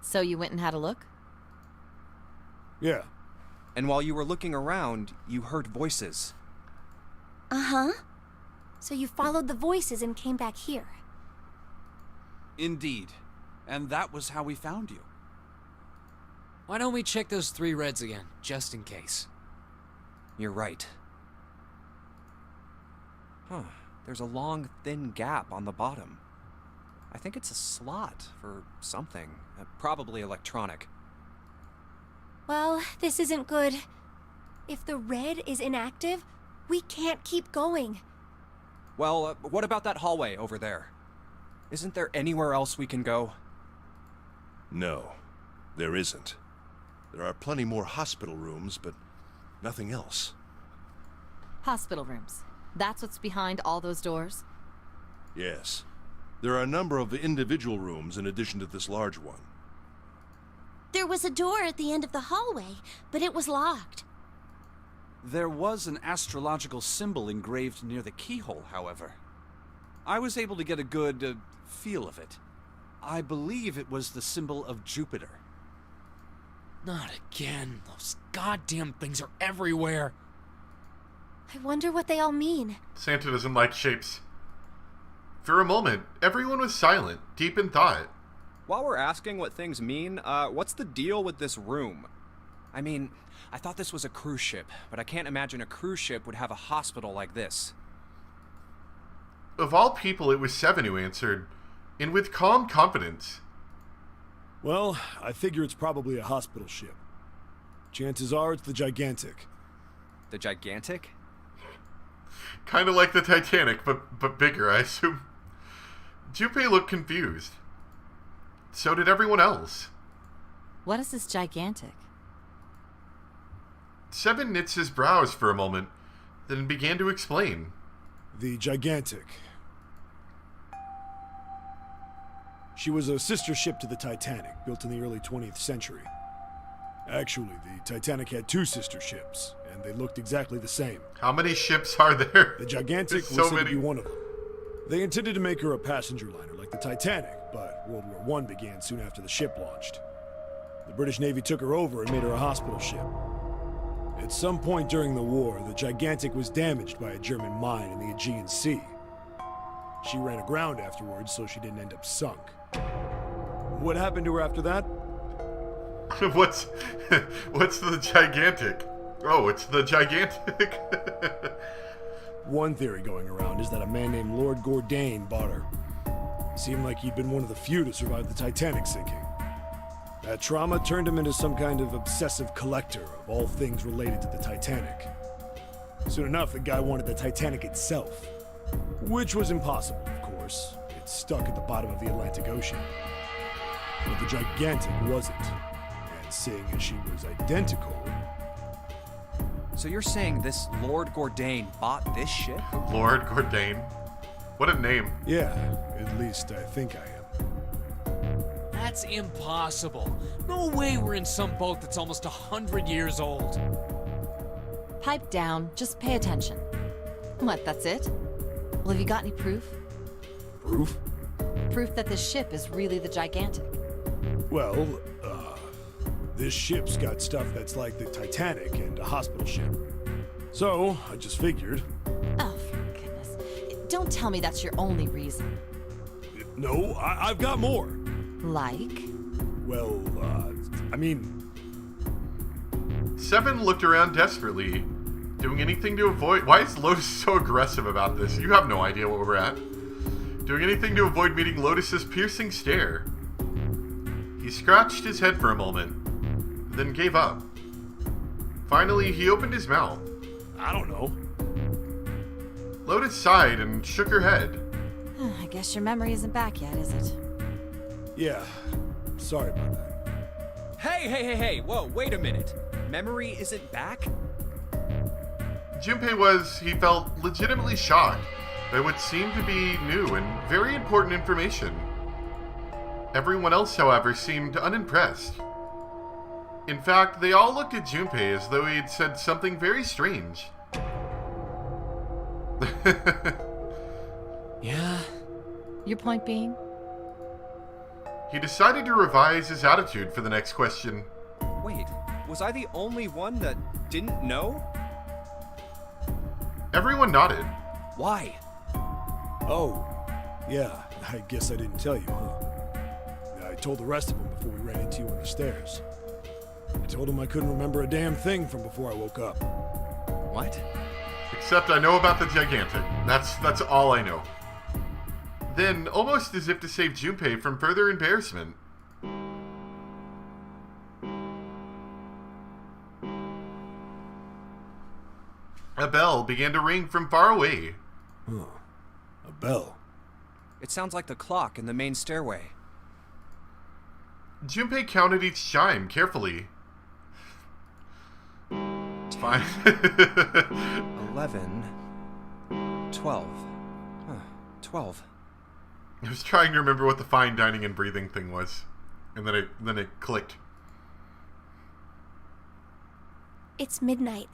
So you went and had a look? Yeah. And while you were looking around, you heard voices. Uh-huh. So you followed the voices and came back here. Indeed. And that was how we found you. Why don't we check those 3 Reds again, just in case? You're right. Huh. There's a long, thin gap on the bottom. I think it's a slot for something. Probably electronic. Well, this isn't good. If the red is inactive, We can't keep going. Well, what about that hallway over there? Isn't there anywhere else we can go? No, there isn't. There are plenty more hospital rooms, but nothing else. Hospital rooms. That's what's behind all those doors? Yes. There are a number of individual rooms in addition to this large one. There was a door at the end of the hallway, but it was locked. There was an astrological symbol engraved near the keyhole, however. I was able to get a good feel of it. I believe it was the symbol of Jupiter. Not again. Those goddamn things are everywhere. I wonder what they all mean. Santa doesn't like shapes. For a moment, everyone was silent, deep in thought. While we're asking what things mean, what's the deal with this room? I mean, I thought this was a cruise ship, but I can't imagine a cruise ship would have a hospital like this. Of all people, it was Seven who answered, and with calm confidence. Well, I figure it's probably a hospital ship. Chances are it's the Gigantic. The Gigantic? Kind of like the Titanic, but bigger, I assume. Junpei looked confused. So did everyone else. What is this Gigantic? Seven knits his brows for a moment, then began to explain. The Gigantic. She was a sister ship to the Titanic, built in the early 20th century. Actually, the Titanic had two sister ships, and they looked exactly the same. How many ships are there? The Gigantic There's was so said to many. be one of them. They intended to make her a passenger liner like the Titanic, but World War I began soon after the ship launched. The British Navy took her over and made her a hospital ship. At some point during the war, the Gigantic was damaged by a German mine in the Aegean Sea. She ran aground afterwards, so she didn't end up sunk. What happened to her after that? What's the Gigantic? Oh, it's the Gigantic. One theory going around is that a man named Lord Gourdane bought her. Seemed like he'd been one of the few to survive the Titanic sinking. That trauma turned him into some kind of obsessive collector of all things related to the Titanic. Soon enough, the guy wanted the Titanic itself. Which was impossible, of course. It's stuck at the bottom of the Atlantic Ocean. But the Gigantic wasn't. And seeing as she was identical... So you're saying this Lord Gourdane bought this ship? Lord Gourdane. What a name. Yeah, at least I think I am. That's impossible. No way we're in some boat that's almost 100 years old. Pipe down, just pay attention. What, that's it? Well, have you got any proof? Proof? Proof that this ship is really the Gigantic. Well, this ship's got stuff that's like the Titanic and a hospital ship. So, I just figured... Oh, for goodness. Don't tell me that's your only reason. No, I've got more. Like? Well, I mean... Seven looked around desperately, doing anything to avoid... Why is Lotus so aggressive about this? You have no idea where we're at. Doing anything to avoid meeting Lotus's piercing stare. He scratched his head for a moment, then gave up. Finally, he opened his mouth. I don't know. Lotus sighed and shook her head. I guess your memory isn't back yet, is it? Yeah, sorry about that. Hey, whoa, wait a minute. Memory isn't back? Junpei was, he felt, legitimately shocked by what seemed to be new and very important information. Everyone else, however, seemed unimpressed. In fact, they all looked at Junpei as though he had said something very strange. Yeah? Your point being? He decided to revise his attitude for the next question. Wait, was I the only one that didn't know? Everyone nodded. Why? Oh, yeah, I guess I didn't tell you, huh? I told the rest of them before we ran into you on the stairs. I told them I couldn't remember a damn thing from before I woke up. What? Except I know about the Gigantic. That's all I know. Then, almost as if to save Junpei from further embarrassment, A bell began to ring from far away. Huh. A bell. It sounds like the clock in the main stairway. Junpei counted each chime carefully. 5. 11. 12. Huh, 12. I was trying to remember what the fine dining and breathing thing was. And then it clicked. It's midnight.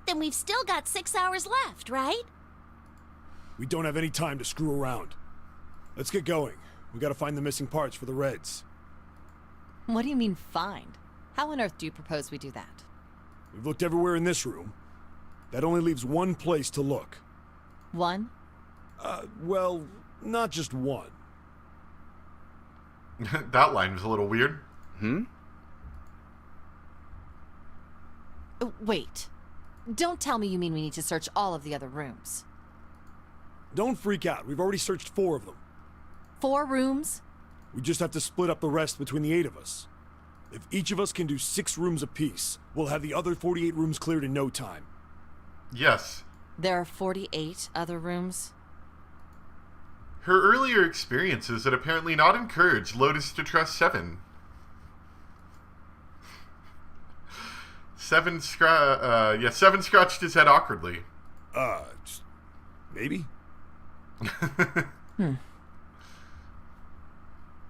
Then we've still got 6 hours left, right? We don't have any time to screw around. Let's get going. We gotta find the missing parts for the Reds. What do you mean, find? How on earth do you propose we do that? We've looked everywhere in this room. That only leaves one place to look. One? Well, not just one. That line was a little weird. Wait. Don't tell me you mean we need to search all of the other rooms. Don't freak out. We've already searched 4 of them. 4 rooms? We just have to split up the rest between the 8 of us. If each of us can do 6 rooms apiece, we'll have the other 48 rooms cleared in no time. Yes. There are 48 other rooms? Her earlier experiences had apparently not encouraged Lotus to trust Seven. Seven scratched his head awkwardly. Maybe?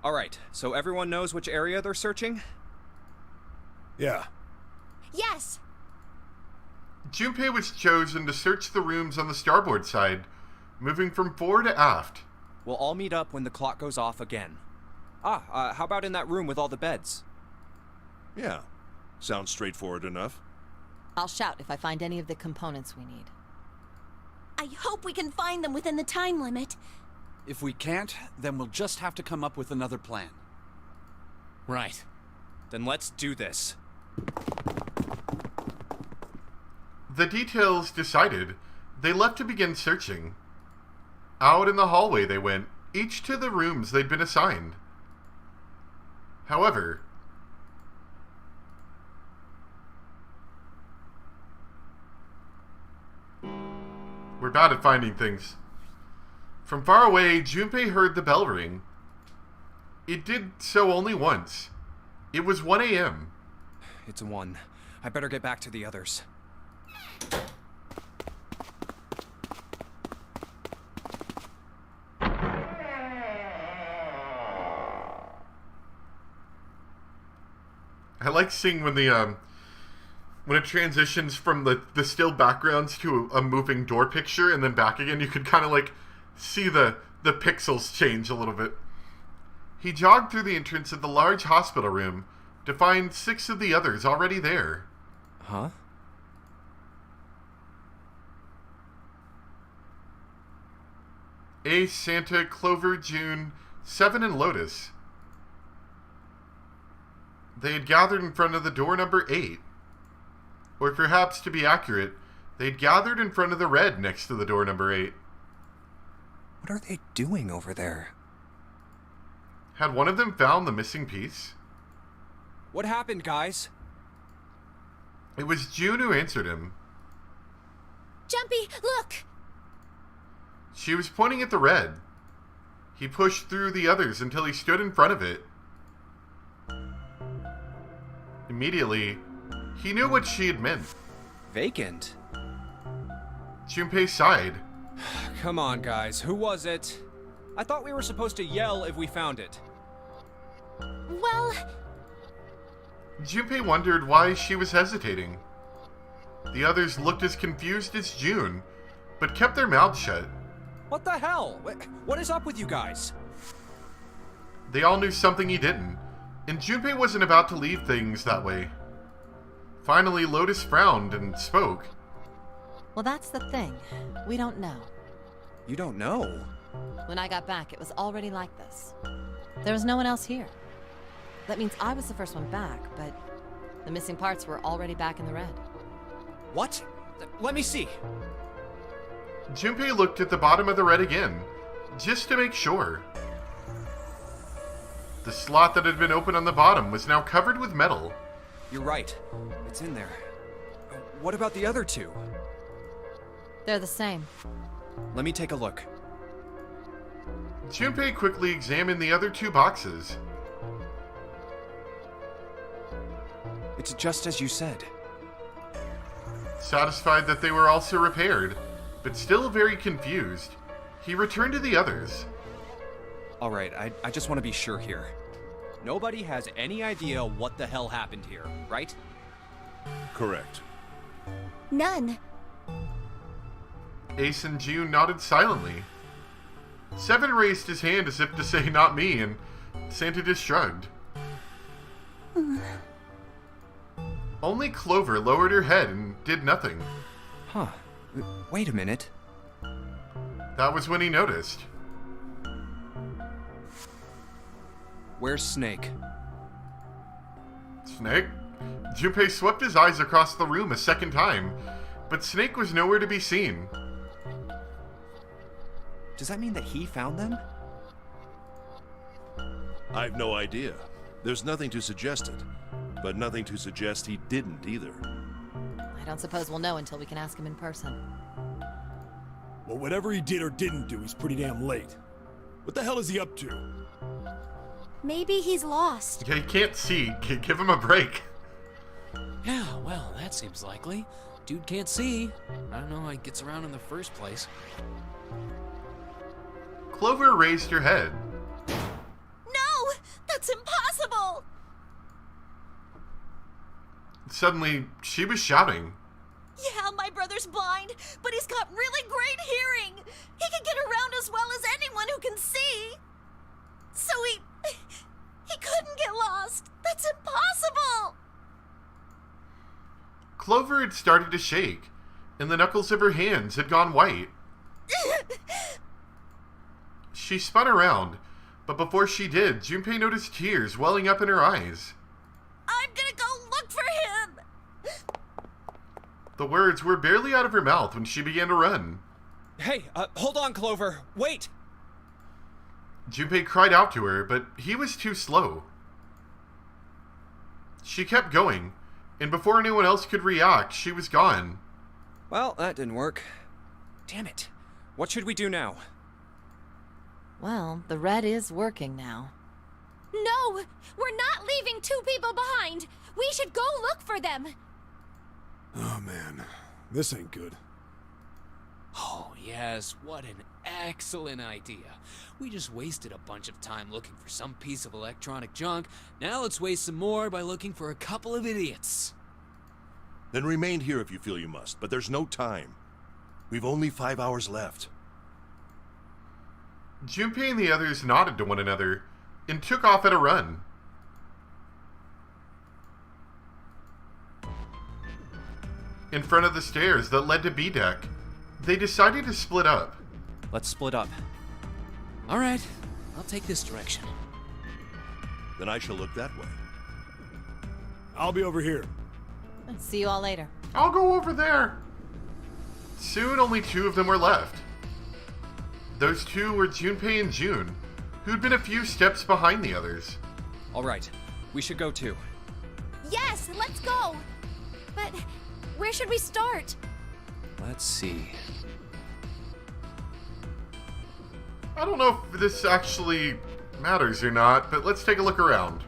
Alright, so everyone knows which area they're searching? Yeah. Yes! Junpei was chosen to search the rooms on the starboard side, moving from fore to aft. We'll all meet up when the clock goes off again. How about in that room with all the beds? Yeah, sounds straightforward enough. I'll shout if I find any of the components we need. I hope we can find them within the time limit. If we can't, then we'll just have to come up with another plan. Right. Then let's do this. The details decided, they left to begin searching. Out in the hallway they went, each to the rooms they'd been assigned. However, we're bad at finding things. From far away, Junpei heard the bell ring. It did so only once. It was 1 a.m. It's 1. I better get back to the others. I like seeing when when it transitions from the still backgrounds to a moving door picture and then back again, you could kind of like see the pixels change a little bit. He jogged through the entrance of the large hospital room to find 6 of the others already there. Huh? Ace, Santa, Clover, June, Seven, and Lotus. They had gathered in front of the door number 8. Or perhaps, to be accurate, they'd gathered in front of the red next to the door number 8. What are they doing over there? Had one of them found the missing piece? What happened, guys? It was June who answered him. Jumpy, look! She was pointing at the red. He pushed through the others until he stood in front of it. Immediately, he knew what she had meant. Vacant? Junpei sighed. Come on, guys. Who was it? I thought we were supposed to yell if we found it. Well, Junpei wondered why she was hesitating. The others looked as confused as June, but kept their mouths shut. What the hell? What is up with you guys? They all knew something he didn't, and Junpei wasn't about to leave things that way. Finally, Lotus frowned and spoke. Well, that's the thing. We don't know. You don't know? When I got back, it was already like this. There was no one else here. That means I was the first one back, but the missing parts were already back in the red. What? Let me see. Junpei looked at the bottom of the red again, just to make sure. The slot that had been open on the bottom was now covered with metal. You're right. It's in there. What about the other 2? They're the same. Let me take a look. Junpei quickly examined the other two boxes. It's just as you said. Satisfied that they were also repaired, but still very confused, he returned to the others. Alright, I just want to be sure here. Nobody has any idea what the hell happened here, right? Correct. None. Ace and June nodded silently. Seven raised his hand as if to say, "Not me," and Santa just shrugged. Only Clover lowered her head and did nothing. Huh. Wait a minute. That was when he noticed. Where's Snake? Snake? Junpei swept his eyes across the room a second time, but Snake was nowhere to be seen. Does that mean that he found them? I've no idea. There's nothing to suggest it, but nothing to suggest he didn't either. I don't suppose we'll know until we can ask him in person. Well, whatever he did or didn't do, he's pretty damn late. What the hell is he up to? Maybe he's lost. Yeah, he can't see. Give him a break. Yeah, well, that seems likely. Dude can't see. I don't know how he gets around in the first place. Clover raised her head. No! That's impossible! Suddenly, she was shouting. Yeah, my brother's blind, but he's got really great hearing. He can get around as well as anyone who can see. So he couldn't get lost. That's impossible! Clover had started to shake, and the knuckles of her hands had gone white. She spun around, but before she did, Junpei noticed tears welling up in her eyes. I'm gonna go look for him! The words were barely out of her mouth when she began to run. Hey, hold on, Clover. Wait! Junpei cried out to her, but he was too slow. She kept going, and before anyone else could react, she was gone. Well, that didn't work. Damn it. What should we do now? Well, the red is working now. No! We're not leaving two people behind! We should go look for them! Oh man, this ain't good. Oh, yes, what an excellent idea. We just wasted a bunch of time looking for some piece of electronic junk. Now let's waste some more by looking for a couple of idiots. Then remain here if you feel you must, but there's no time. We've only 5 hours left. Junpei and the others nodded to one another and took off at a run. In front of the stairs that led to B deck, they decided to split up. Let's split up. All right, I'll take this direction. Then I shall look that way. I'll be over here. See you all later. I'll go over there. Soon only two of them were left. Those two were Junpei and June, who'd been a few steps behind the others. Alright, we should go too. Yes, let's go! But where should we start? Let's see. I don't know if this actually matters or not, but let's take a look around.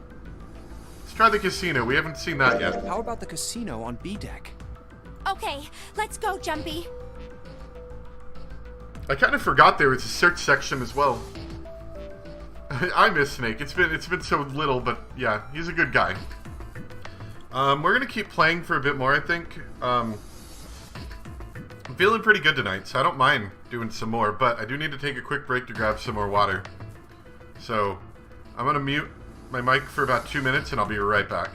Let's try the casino. We haven't seen that yet. How about the casino on B deck? Okay, let's go, Jumpy. I kind of forgot there was a search section as well. I miss Snake. It's been so little, but yeah, he's a good guy. We're gonna keep playing for a bit more, I think. I'm feeling pretty good tonight, so I don't mind doing some more, but I do need to take a quick break to grab some more water. So, I'm gonna mute my mic for about 2 minutes, and I'll be right back.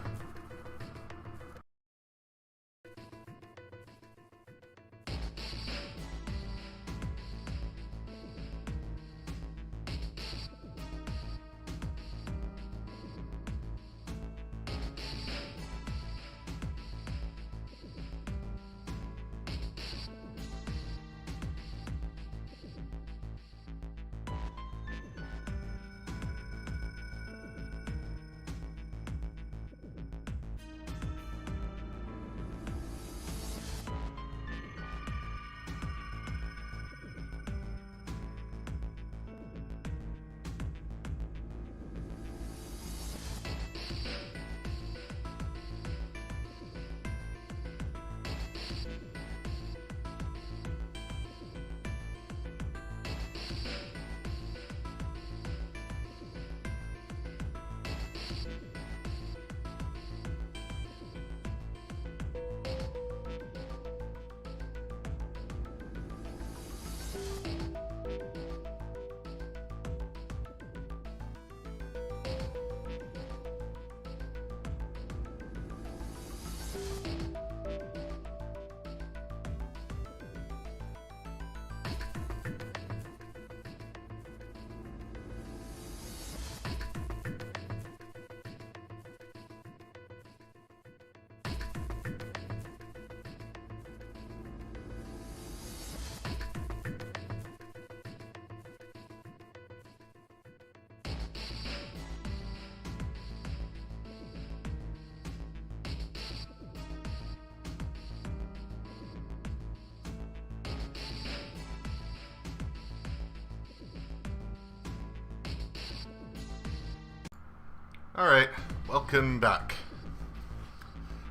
Alright, welcome back.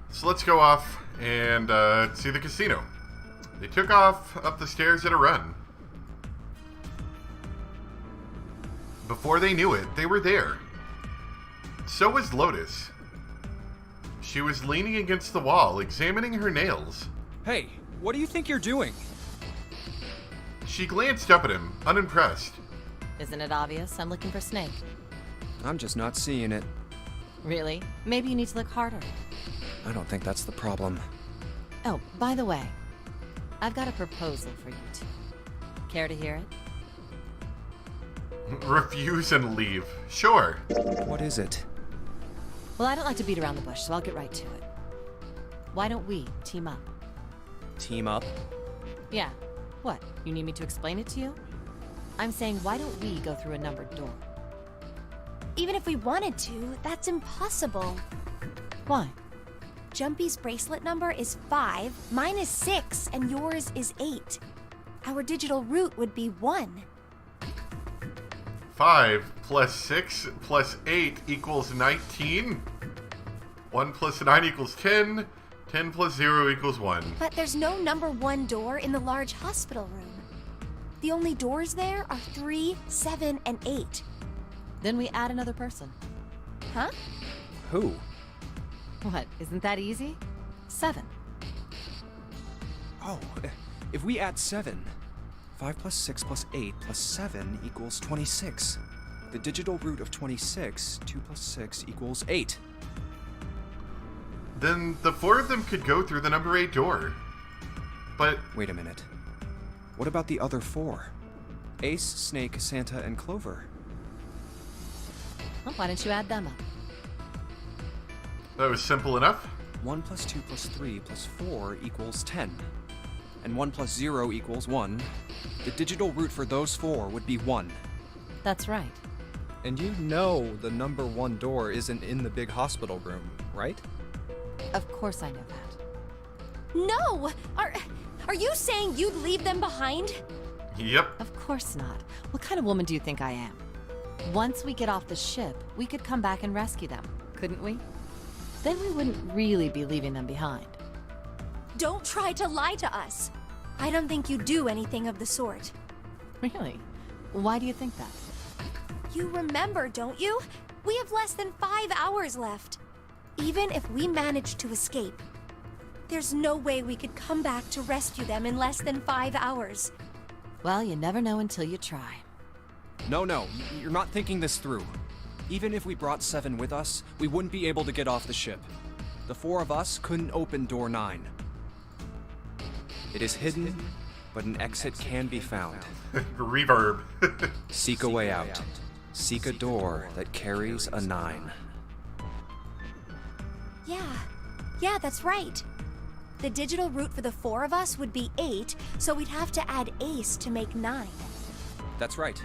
So let's go off and see the casino. They took off up the stairs at a run. Before they knew it, they were there. So was Lotus. She was leaning against the wall, examining her nails. Hey, what do you think you're doing? She glanced up at him, unimpressed. Isn't it obvious? I'm looking for Snake. I'm just not seeing it. Really? Maybe you need to look harder. I don't think that's the problem. Oh, by the way, I've got a proposal for you two. Care to hear it? Refuse and leave. Sure. What is it? Well, I don't like to beat around the bush, so I'll get right to it. Why don't we team up? Team up? Yeah. What? You need me to explain it to you? I'm saying, why don't we go through a numbered door? Even if we wanted to, that's impossible. Why? Jumpy's bracelet number is 5, mine is 6, and yours is 8. Our digital root would be 1. 5 plus 6 plus 8 equals 19. 1 plus 9 equals 10. 10 plus 0 equals 1. But there's no number 1 door in the large hospital room. The only doors there are 3, 7, and 8. Then we add another person. Huh? Who? What? Isn't that easy? 7. Oh, if we add 7, 5 plus 6 plus 8 plus 7 equals 26. The digital root of 26, 2 plus 6 equals 8. Then the 4 of them could go through the number 8 door. But Wait a minute. What about the other 4? Ace, Snake, Santa, and Clover. Well, why don't you add them up? that was simple enough. 1 plus 2 plus 3 plus 4 equals 10. And 1 plus 0 equals 1. The digital root for those 4 would be 1. That's right. And you know the number 1 door isn't in the big hospital room, right? Of course I know that. No! Are you saying you'd leave them behind? Yep. Of course not. What kind of woman do you think I am? Once we get off the ship, we could come back and rescue them, couldn't we? Then we wouldn't really be leaving them behind. Don't try to lie to us. I don't think you do anything of the sort. Really? Why do you think that? You remember, don't you? We have less than 5 hours left. Even if we manage to escape, there's no way we could come back to rescue them in less than 5 hours. Well, you never know until you try. No, you're not thinking this through. Even if we brought 7 with us, we wouldn't be able to get off the ship. The 4 of us couldn't open door 9. It is hidden, but an exit can be found. Reverb. Seek a way out. Seek a door that carries a 9. Yeah, that's right. The digital root for the 4 of us would be 8, so we'd have to add Ace to make 9. That's right.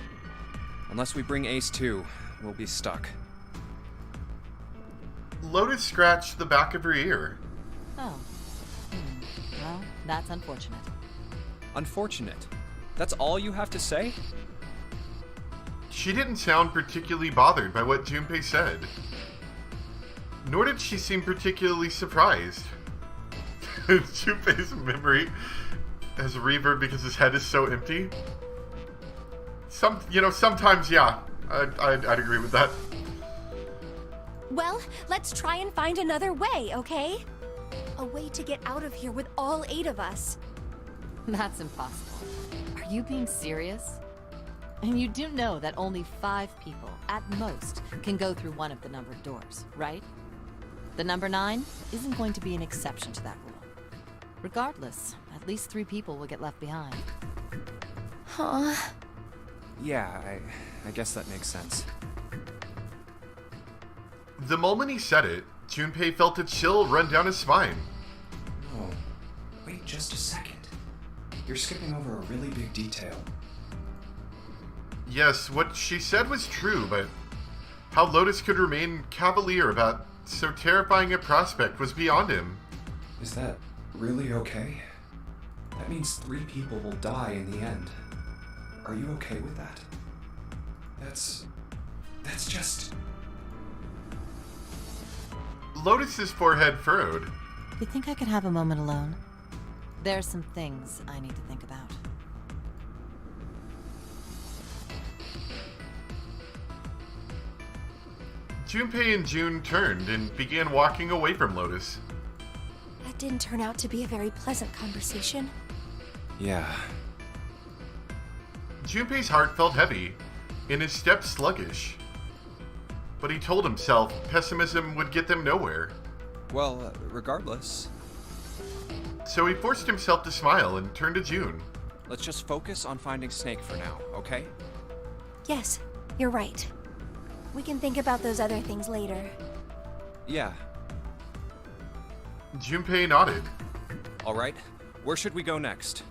Unless we bring Ace too, we'll be stuck. Lotus scratched the back of her ear. Oh. Well, that's unfortunate. Unfortunate. That's all you have to say? She didn't sound particularly bothered by what Junpei said. Nor did she seem particularly surprised. Junpei's memory has reverb because his head is so empty. Sometimes, yeah, I'd agree with that. Well, let's try and find another way, okay? A way to get out of here with all 8 of us. That's impossible. Are you being serious? And you do know that only 5 people, at most, can go through one of the numbered doors, right? The number 9 isn't going to be an exception to that rule. Regardless, at least 3 people will get left behind. Huh? Yeah, I guess that makes sense. The moment he said it, Junpei felt a chill run down his spine. Oh, wait just a second. You're skipping over a really big detail. Yes, what she said was true, but how Lotus could remain cavalier about so terrifying a prospect was beyond him. Is that really okay? That means 3 people will die in the end. Are you okay with that? That's just... Lotus's forehead furrowed. Do you think I could have a moment alone? There's some things I need to think about. Junpei and June turned and began walking away from Lotus. That didn't turn out to be a very pleasant conversation. Yeah. Junpei's heart felt heavy, and his steps sluggish. But he told himself pessimism would get them nowhere. Well, regardless, So he forced himself to smile and turned to June. Let's just focus on finding Snake for now, okay? Yes, you're right. We can think about those other things later. yeah. Junpei nodded. All right. Where should we go next?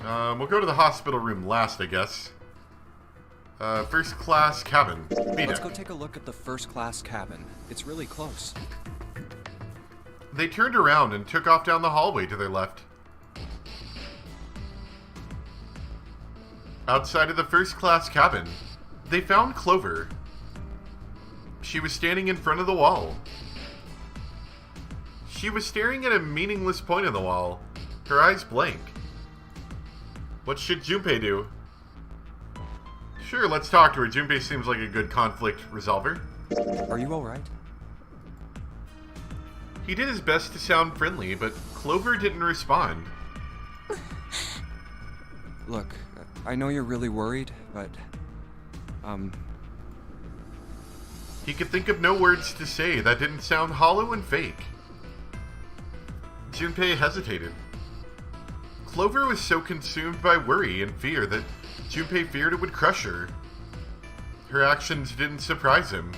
We'll go to the hospital room last, I guess. First class cabin. Let's go take a look at the first class cabin. It's really close. They turned around and took off down the hallway to their left. Outside of the first class cabin, they found Clover. She was standing in front of the wall. She was staring at a meaningless point on the wall, her eyes blank. What should Junpei do? Sure, let's talk to her. Junpei seems like a good conflict resolver. Are you all right? He did his best to sound friendly, but Clover didn't respond. Look, I know you're really worried, but He could think of no words to say that didn't sound hollow and fake. Junpei hesitated. Clover was so consumed by worry and fear that Junpei feared it would crush her. Her actions didn't surprise him.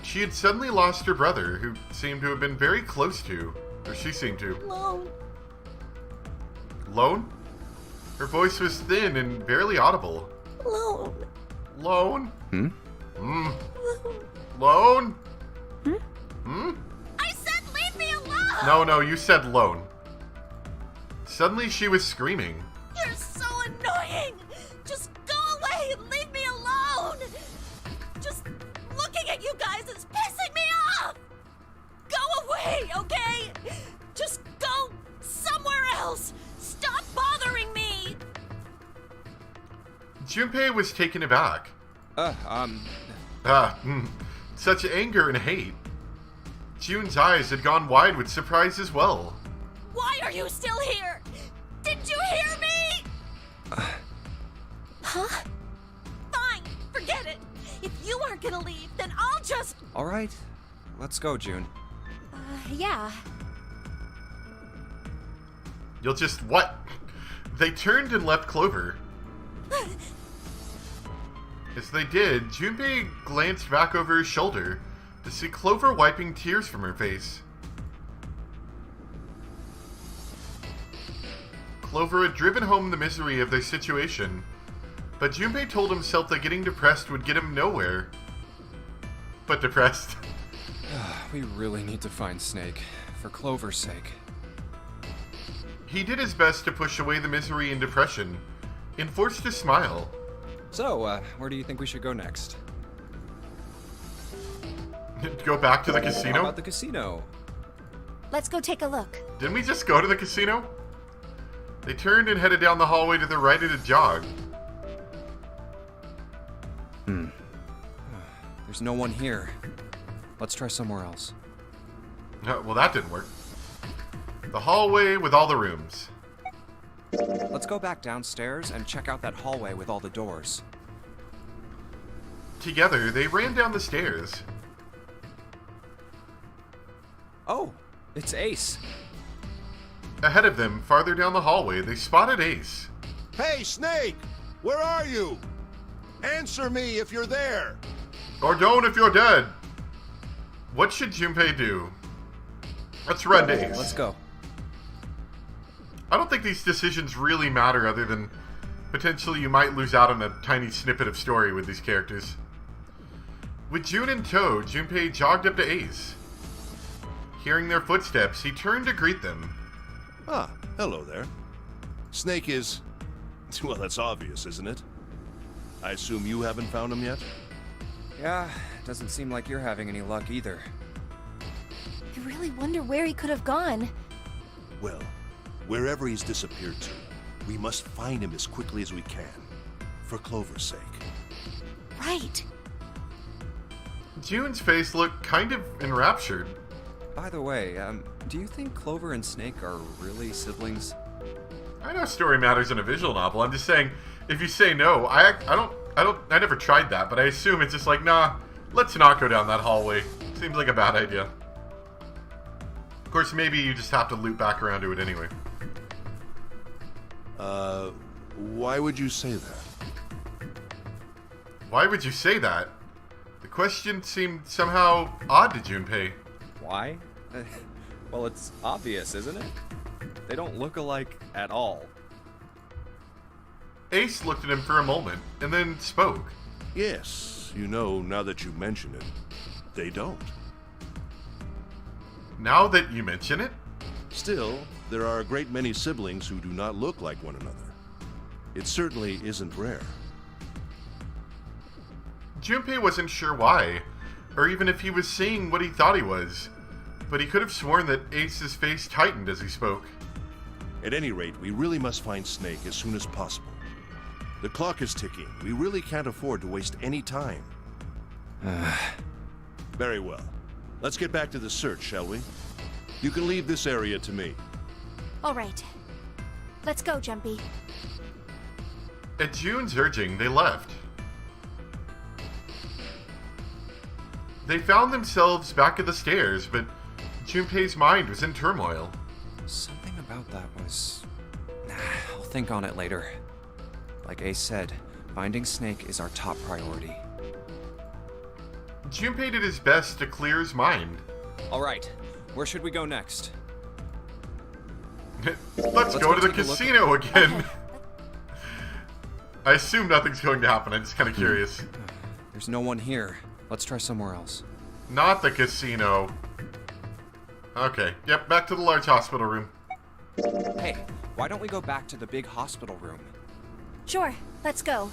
She had suddenly lost her brother, who seemed to have been very close to, or she seemed to. Lone. Lone? Her voice was thin and barely audible. Lone. Lone? Hmm? Lone? I said leave me alone! No, you said lone. Suddenly she was screaming. You're so annoying! Just go away and leave me alone! Just looking at you guys is pissing me off! Go away, okay? Just go somewhere else! Stop bothering me! Junpei was taken aback. Such anger and hate. June's eyes had gone wide with surprise as well. Why are you still here? Didn't you hear me? Huh? Fine, forget it. If you aren't gonna leave, then I'll just... all right. Let's go, June. Yeah. You'll just what? They turned and left Clover. As they did, Junpei glanced back over his shoulder to see Clover wiping tears from her face. Clover had driven home the misery of their situation, but Junpei told himself that getting depressed would get him nowhere. But depressed. We really need to find Snake, for Clover's sake. He did his best to push away the misery and depression, and forced a smile. So, where do you think we should go next? Go back to the How casino? about the casino? Let's go take a look. Didn't we just go to the casino? They turned and headed down the hallway to the right at a jog. There's no one here. Let's try somewhere else. Well, that didn't work. The hallway with all the rooms. Let's go back downstairs and check out that hallway with all the doors. Together, they ran down the stairs. Oh, it's Ace. Ahead of them, farther down the hallway, they spotted Ace. Hey, Snake! Where are you? Answer me if you're there! Or don't if you're dead. What should Junpei do? Let's run to Ace. Let's go. I don't think these decisions really matter other than potentially you might lose out on a tiny snippet of story with these characters. With June in tow, Junpei jogged up to Ace. Hearing their footsteps, he turned to greet them. Ah, hello there. Snake is... well, that's obvious, isn't it? I assume you haven't found him yet? Yeah, doesn't seem like you're having any luck either. I really wonder where he could have gone. Well, wherever he's disappeared to, we must find him as quickly as we can. For Clover's sake. Right. June's face looked kind of enraptured. By the way, do you think Clover and Snake are really siblings? I know story matters in a visual novel. I'm just saying, if you say no, I never tried that, but I assume it's just like, nah, let's not go down that hallway. Seems like a bad idea. Of course, maybe you just have to loop back around to it anyway. Why would you say that? Why would you say that? The question seemed somehow odd to Junpei. Why? Well, it's obvious, isn't it? They don't look alike at all. Ace looked at him for a moment, and then spoke. Yes, you know, now that you mention it, they don't. Now that you mention it? Still, there are a great many siblings who do not look like one another. It certainly isn't rare. Junpei wasn't sure why, or even if he was seeing what he thought he was, but he could have sworn that Ace's face tightened as he spoke. At any rate, we really must find Snake as soon as possible. The clock is ticking. We really can't afford to waste any time. Very well. Let's get back to the search, shall we? You can leave this area to me. All right. Let's go, Jumpy. At June's urging, they left. They found themselves back at the stairs, but Junpei's mind was in turmoil. Something about that was... I'll think on it later. Like Ace said, finding Snake is our top priority. Junpei did his best to clear his mind. Alright, where should we go next? Let's go to the casino again. I assume nothing's going to happen. I'm just kind of curious. There's no one here. Let's try somewhere else. Not the casino. Okay, yep, back to the large hospital room. Hey, why don't we go back to the big hospital room? Sure, let's go.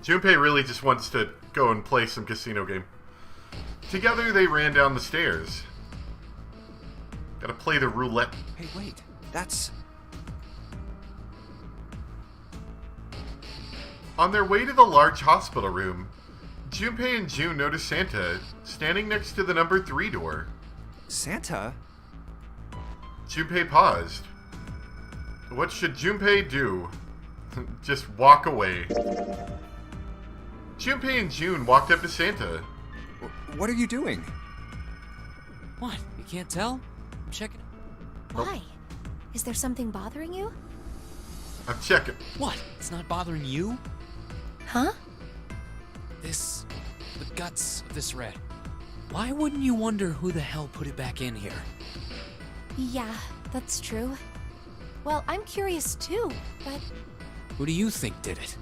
Junpei really just wants to go and play some casino game. Together, they ran down the stairs. Gotta play the roulette. Hey, wait, that's... On their way to the large hospital room, Junpei and June notice Santa standing next to the number 3 door. Santa? Junpei paused. What should Junpei do? Just walk away. Junpei and June walked up to Santa. What are you doing? What? You can't tell? I'm checking. Why? Is there something bothering you? I'm checking. What? It's not bothering you? Huh? The guts of this red. Why wouldn't you wonder who the hell put it back in here? Yeah, that's true. Well, I'm curious too, but... Who do you think did it?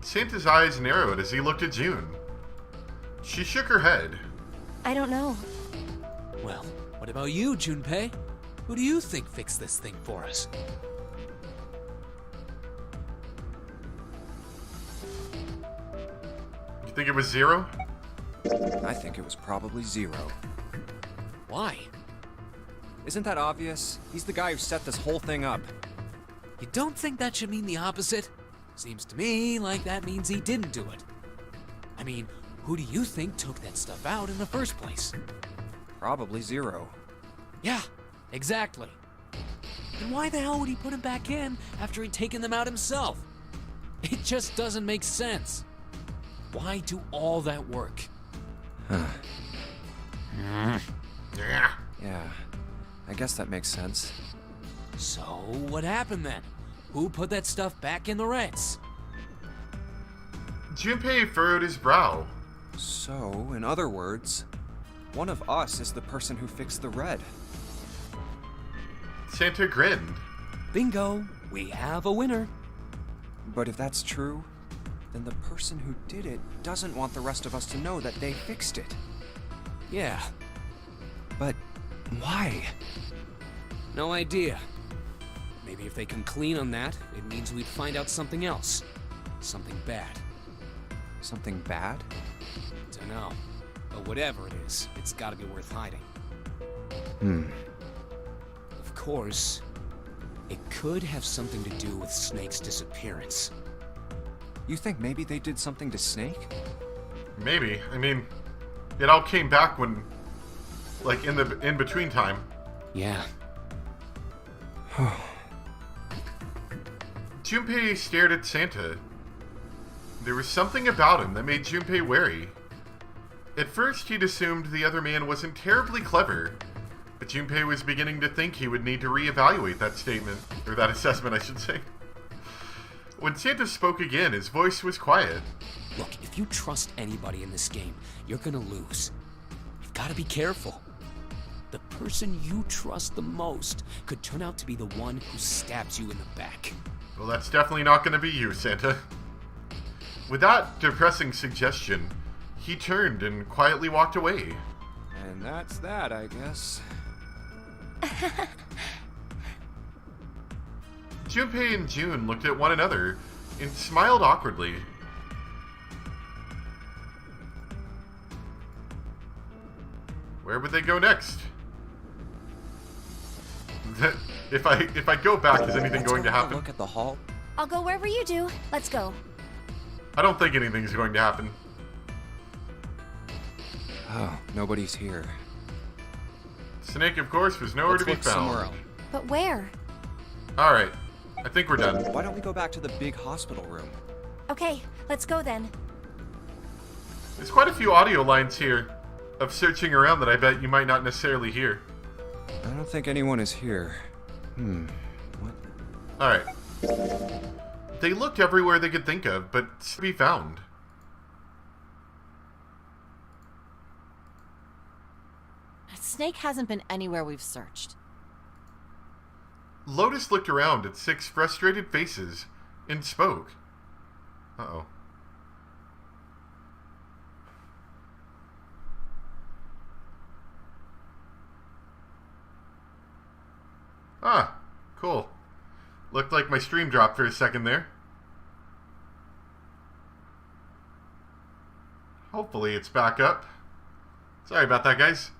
Santa's eyes narrowed as he looked at June. She shook her head. I don't know. Well, what about you, Junpei? Who do you think fixed this thing for us? You think it was Zero? I think it was probably Zero. Why? Isn't that obvious? He's the guy who set this whole thing up. You don't think that should mean the opposite? Seems to me like that means he didn't do it. I mean, who do you think took that stuff out in the first place? Probably Zero. Yeah, exactly. And why the hell would he put him back in after he'd taken them out himself? It just doesn't make sense. Why do all that work? Yeah. Yeah, I guess that makes sense. So, what happened then? Who put that stuff back in the Reds? Junpei furrowed his brow. So, in other words, one of us is the person who fixed the red. Santa grinned. Bingo! We have a winner. But if that's true, then the person who did it doesn't want the rest of us to know that they fixed it. Yeah, But why? no idea. Maybe if they can clean on that, it means we'd find out something else. Something bad. Something bad? Dunno. But whatever it is, it's gotta be worth hiding. Of course, it could have something to do with Snake's disappearance. You think maybe they did something to Snake? Maybe. I mean, it all came back when, like, in the in-between time. Yeah. Junpei stared at Santa. There was something about him that made Junpei wary. At first, he'd assumed the other man wasn't terribly clever, but Junpei was beginning to think he would need to reevaluate that statement, or that assessment, I should say. When Santa spoke again, his voice was quiet. Look, if you trust anybody in this game, you're gonna lose. You've gotta be careful. The person you trust the most could turn out to be the one who stabs you in the back. Well, that's definitely not going to be you, Santa. With that depressing suggestion, he turned and quietly walked away. And that's that, I guess. Junpei and June looked at one another and smiled awkwardly. Where would they go next? If I go back, is anything going to happen? Look at the hall. I'll go wherever you do. Let's go. I don't think anything's going to happen. Oh, nobody's here. Snake, of course, was nowhere Let's to be look found. somewhere else. But where? Alright, I think we're done. Why don't we go back to the big hospital room? Okay, let's go then. There's quite a few audio lines here of searching around that I bet you might not necessarily hear. I don't think anyone is here. What? Alright. They looked everywhere they could think of, but to be found. Snake hasn't been anywhere we've searched. Lotus looked around at 6 frustrated faces and spoke. Uh-oh. Ah, cool. Looked like my stream dropped for a second there. Hopefully it's back up. Sorry about that, guys.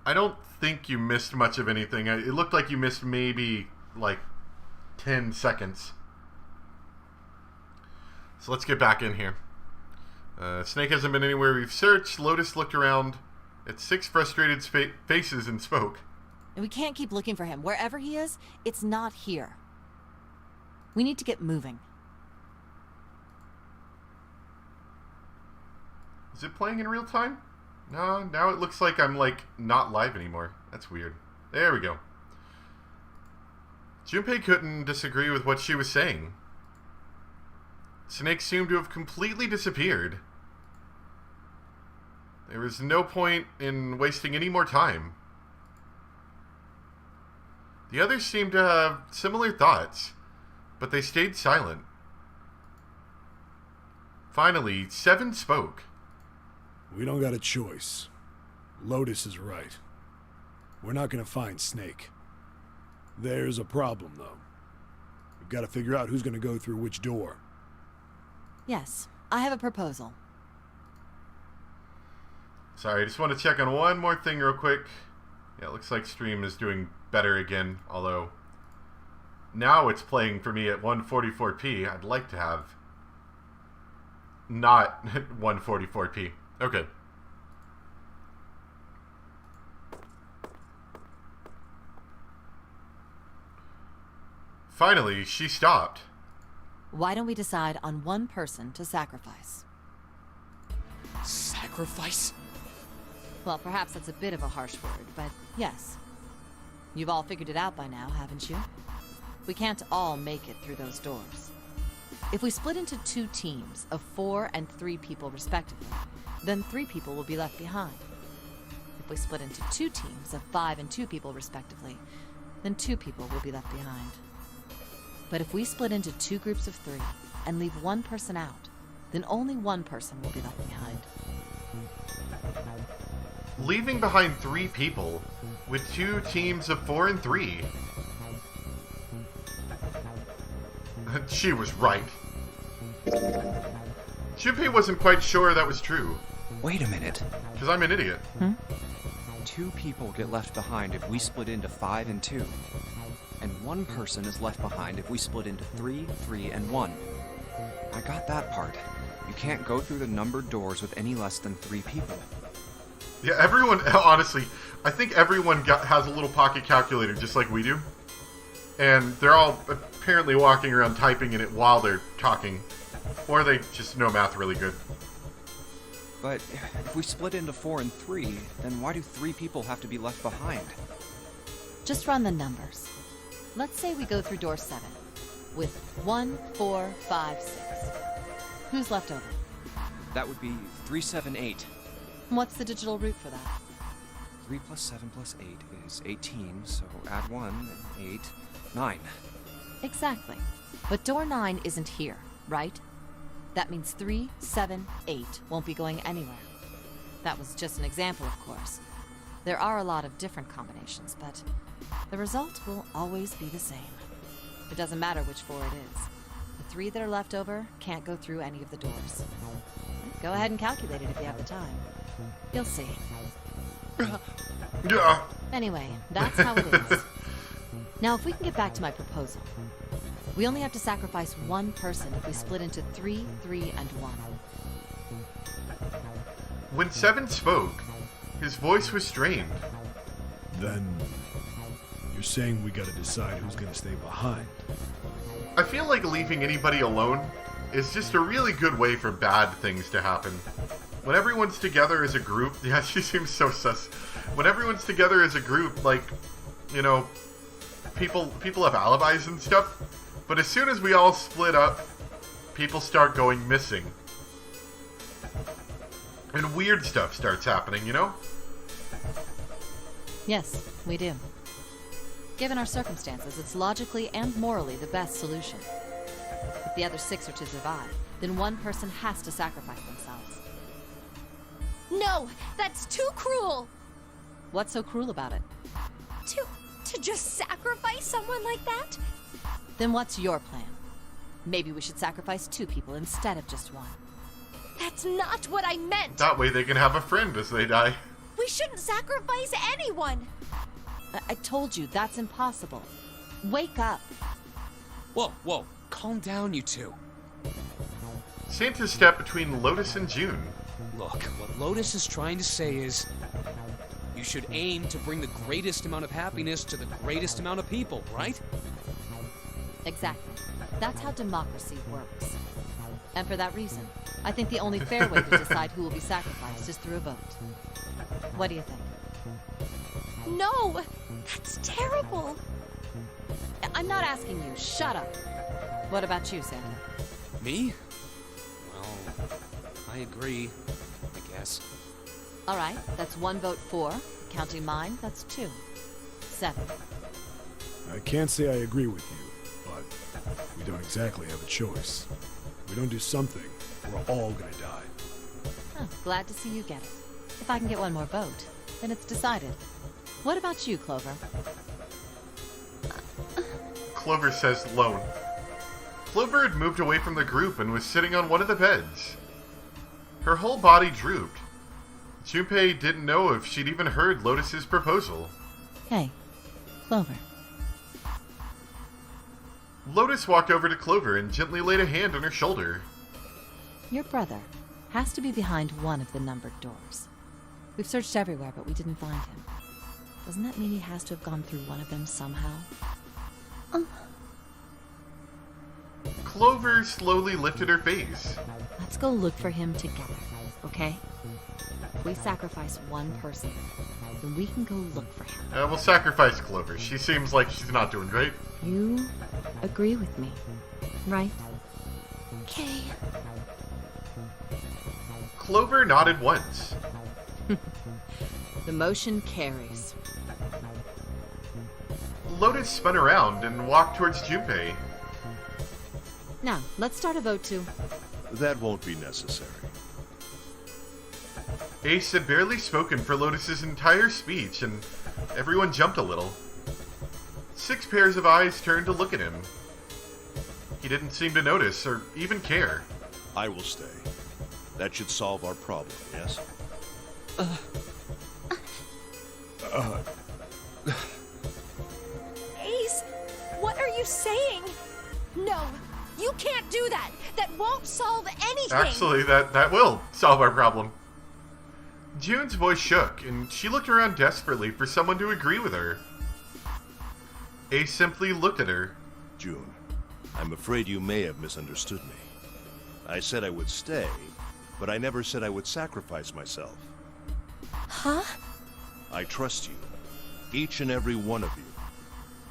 I don't think you missed much of anything. It looked like you missed maybe, like, 10 seconds. So let's get back in here. Snake hasn't been anywhere we've searched. Lotus looked around at 6 frustrated faces and spoke. And we can't keep looking for him. Wherever he is, it's not here. We need to get moving. Is it playing in real time? No, now it looks like I'm, like, not live anymore. That's weird. There we go. Junpei couldn't disagree with what she was saying. Snake seemed to have completely disappeared. There was no point in wasting any more time. The others seemed to have similar thoughts, but they stayed silent. Finally, 7 spoke. We don't got a choice. Lotus is right. We're not gonna find Snake. There's a problem, though. We've got to figure out who's gonna go through which door. Yes, I have a proposal. Sorry, I just want to check on one more thing real quick. Yeah, it looks like stream is doing better again, although now it's playing for me at 144p. I'd like to have not 144p. Okay. Finally, she stopped. Why don't we decide on one person to sacrifice? Sacrifice? Well, perhaps that's a bit of a harsh word, but yes. You've all figured it out by now, haven't you? We can't all make it through those doors. If we split into 2 teams of 4 and 3 people respectively, then 3 people will be left behind. If we split into 2 teams of 5 and 2 people respectively, then 2 people will be left behind. But if we split into 2 groups of 3 and leave 1 person out, then only 1 person will be left behind. Leaving behind 3 people with 2 teams of 4 and 3. She was right. Junpei wasn't quite sure that was true, Wait a minute. because I'm an idiot. 2 people get left behind if we split into 5 and 2. And 1 person is left behind if we split into 3, 3, and 1. I got that part. You can't go through the numbered doors with any less than 3 people. Yeah, everyone, honestly, I think everyone has a little pocket calculator just like we do. And they're all apparently walking around typing in it while they're talking. Or they just know math really good. But if we split into 4 and 3, then why do 3 people have to be left behind? Just run the numbers. Let's say we go through door 7 with 1, 4, 5, 6. Who's left over? That would be 3, 7, 8. What's the digital root for that? 3 plus 7 plus 8 is 18, so add 1, 8, 9. Exactly. But door 9 isn't here, right? That means 3, 7, 8 won't be going anywhere. That was just an example, of course. There are a lot of different combinations, but the result will always be the same. It doesn't matter which 4 it is. The 3 that are left over can't go through any of the doors. Go ahead and calculate it if you have the time. You'll see. Yeah. Anyway, that's how it is. Now, if we can get back to my proposal, we only have to sacrifice 1 person if we split into 3, 3, and 1. When Seven spoke, his voice was strained. Then you're saying we gotta decide who's gonna stay behind. I feel like leaving anybody alone is just a really good way for bad things to happen. When everyone's together as a group, yeah, she seems so sus. When everyone's together as a group, like, you know, people have alibis and stuff, but as soon as we all split up, people start going missing. And weird stuff starts happening, you know? Yes, we do. Given our circumstances, it's logically and morally the best solution. If the other 6 are to survive, then 1 person has to sacrifice themselves. No, that's too cruel. What's so cruel about it? To just sacrifice someone like that? Then what's your plan? Maybe we should sacrifice 2 people instead of just 1. That's not what I meant. That way they can have a friend as they die. We shouldn't sacrifice anyone. I told you, that's impossible. Wake up. Whoa, whoa. Calm down, you 2. Santa stepped between Lotus and June. Look, what Lotus is trying to say is, you should aim to bring the greatest amount of happiness to the greatest amount of people, right? Exactly. That's how democracy works. And for that reason, I think the only fair way to decide who will be sacrificed is through a vote. What do you think? No, that's terrible. I'm not asking you. Shut up. What about you, Santa? Me? Well, I agree, I guess. All right, that's 1 vote for. Counting mine, that's 2. 7. I can't say I agree with you, but we don't exactly have a choice. If we don't do something, we're all gonna die. Oh, glad to see you get it. If I can get 1 more vote, then it's decided. What about you, Clover? Clover says lone. Clover had moved away from the group and was sitting on one of the beds. Her whole body drooped. Junpei didn't know if she'd even heard Lotus's proposal. Hey, Clover. Lotus walked over to Clover and gently laid a hand on her shoulder. Your brother has to be behind one of the numbered doors. We've searched everywhere, but we didn't find him. Doesn't that mean he has to have gone through one of them somehow? Clover slowly lifted her face. Let's go look for him together, okay? If we sacrifice 1 person, then we can go look for him. We'll sacrifice Clover. She seems like she's not doing great. You agree with me, right? Okay. Clover nodded once. The motion carries. Lotus spun around and walked towards Junpei. Now, let's start a vote to... That won't be necessary. Ace had barely spoken for Lotus's entire speech, and everyone jumped a little. 6 pairs of eyes turned to look at him. He didn't seem to notice or even care. I will stay. That should solve our problem, yes? Ace, what are you saying? No, you can't do that. That won't solve anything. Actually, that will solve our problem. June's voice shook, and she looked around desperately for someone to agree with her. Ace simply looked at her. June, I'm afraid you may have misunderstood me. I said I would stay, but I never said I would sacrifice myself. Huh? I trust you, each and every one of you.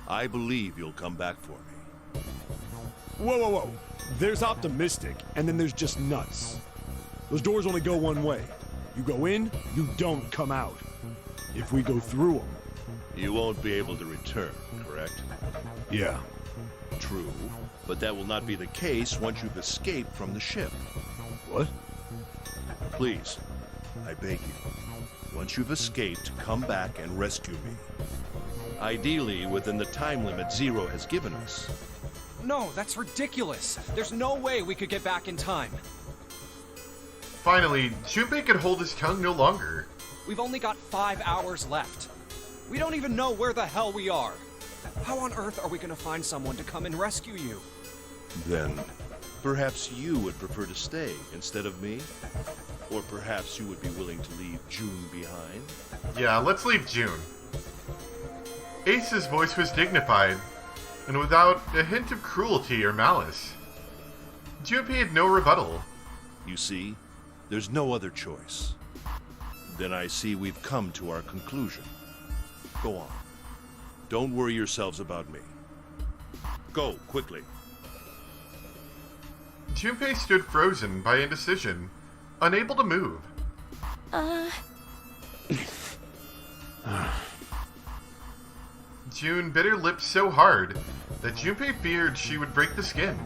I believe you'll come back for me. Whoa, whoa, whoa. There's optimistic, and then there's just nuts. Those doors only go one way. You go in, you don't come out. If we go through them. You won't be able to return, correct? Yeah. True, but that will not be the case once you've escaped from the ship. What? Please, I beg you, once you've escaped, come back and rescue me. Ideally, within the time limit Zero has given us. No, that's ridiculous. There's no way we could get back in time. Finally, Junpei could hold his tongue no longer. We've only got 5 hours left. We don't even know where the hell we are. How on earth are we gonna find someone to come and rescue you? Then, perhaps you would prefer to stay instead of me? Or perhaps you would be willing to leave June behind? Yeah, let's leave June. Ace's voice was dignified, and without a hint of cruelty or malice. Junpei had no rebuttal. You see, there's no other choice. Then I see we've come to our conclusion. Go on. Don't worry yourselves about me. Go, quickly. Junpei stood frozen by indecision, unable to move. June bit her lips so hard that Junpei feared she would break the skin.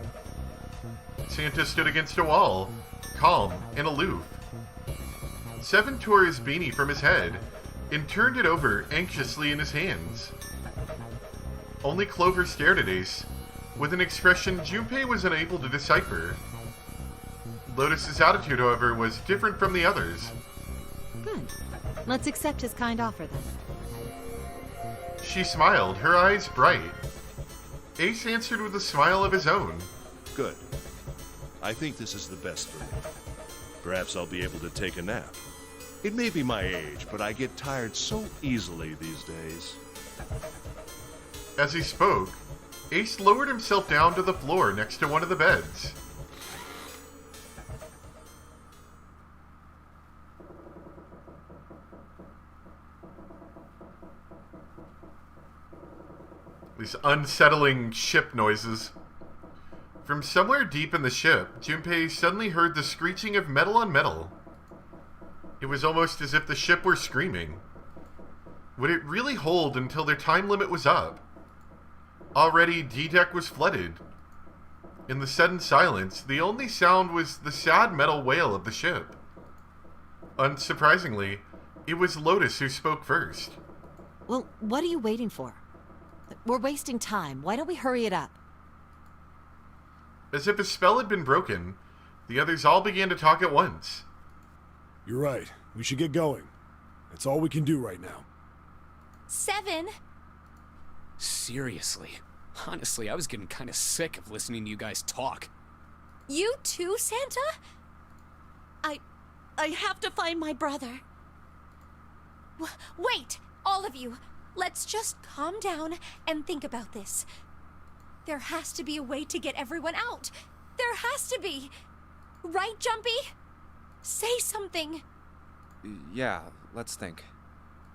Santa stood against a wall, calm and aloof. Seven tore his beanie from his head and turned it over anxiously in his hands. Only Clover stared at Ace, with an expression Junpei was unable to decipher. Lotus's attitude, however, was different from the others. Good. Let's accept his kind offer then. She smiled, her eyes bright. Ace answered with a smile of his own. Good. I think this is the best for me. Perhaps I'll be able to take a nap. It may be my age, but I get tired so easily these days. As he spoke, Ace lowered himself down to the floor next to one of the beds. These unsettling ship noises. From somewhere deep in the ship, Junpei suddenly heard the screeching of metal on metal. It was almost as if the ship were screaming. Would it really hold until their time limit was up? Already, D-Deck was flooded. In the sudden silence, the only sound was the sad metal wail of the ship. Unsurprisingly, it was Lotus who spoke first. Well, what are you waiting for? We're wasting time. Why don't we hurry it up? As if a spell had been broken, the others all began to talk at once. You're right. We should get going. That's all we can do right now. 7. Seriously. Honestly, I was getting kind of sick of listening to you guys talk. You too, Santa? I have to find my brother. Wait, all of you. Let's just calm down and think about this. There has to be a way to get everyone out. There has to be. Right, Jumpy? Say something. Yeah, let's think.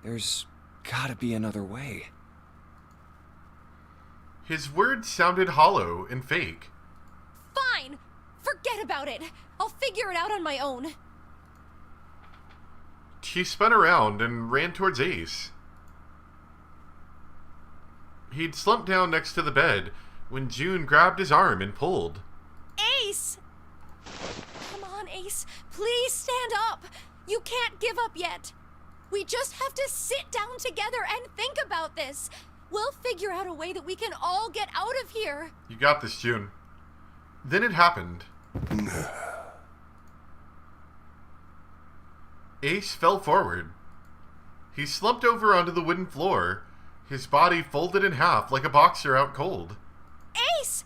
There's gotta be another way. His words sounded hollow and fake. Fine. Forget about it. I'll figure it out on my own. She spun around and ran towards Ace. He'd slumped down next to the bed when June grabbed his arm and pulled. Ace! Come on, Ace. Please stand up. You can't give up yet. We just have to sit down together and think about this. We'll figure out a way that we can all get out of here. You got this, June. Then it happened. Ace fell forward. He slumped over onto the wooden floor, his body folded in half like a boxer out cold. Ace!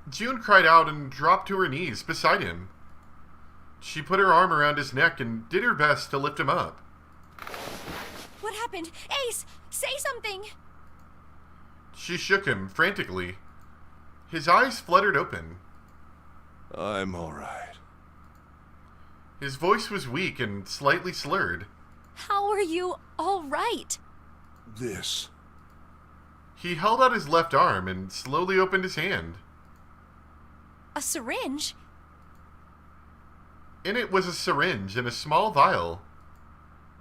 June cried out and dropped to her knees beside him. She put her arm around his neck and did her best to lift him up. What happened? Ace, say something! She shook him frantically. His eyes fluttered open. I'm all right. His voice was weak and slightly slurred. How are you all right? This. He held out his left arm and slowly opened his hand. A syringe? In it was a syringe and a small vial.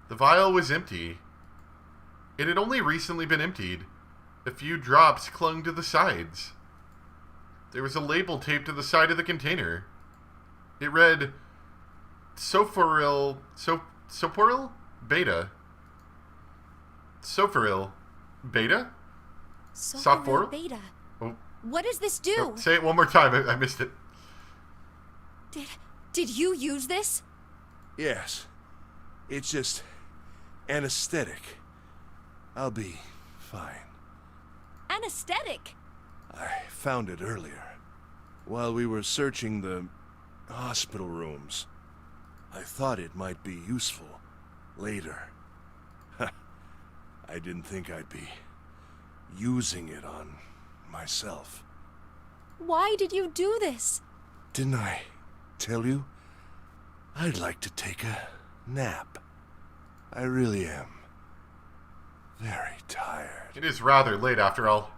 The vial was empty. It had only recently been emptied. A few drops clung to the sides. There was a label taped to the side of the container. It read, Soforil Beta. Soforil Beta? Soforil Beta. Oh. What does this do? Oh, say it one more time. I missed it. Did you use this? Yes. It's just anesthetic. I'll be fine. Anesthetic? I found it earlier. While we were searching the hospital rooms. I thought it might be useful later. I didn't think I'd be using it on myself. Why did you do this? Didn't I tell you? I'd like to take a nap. I really am. Very tired. It is rather late after all.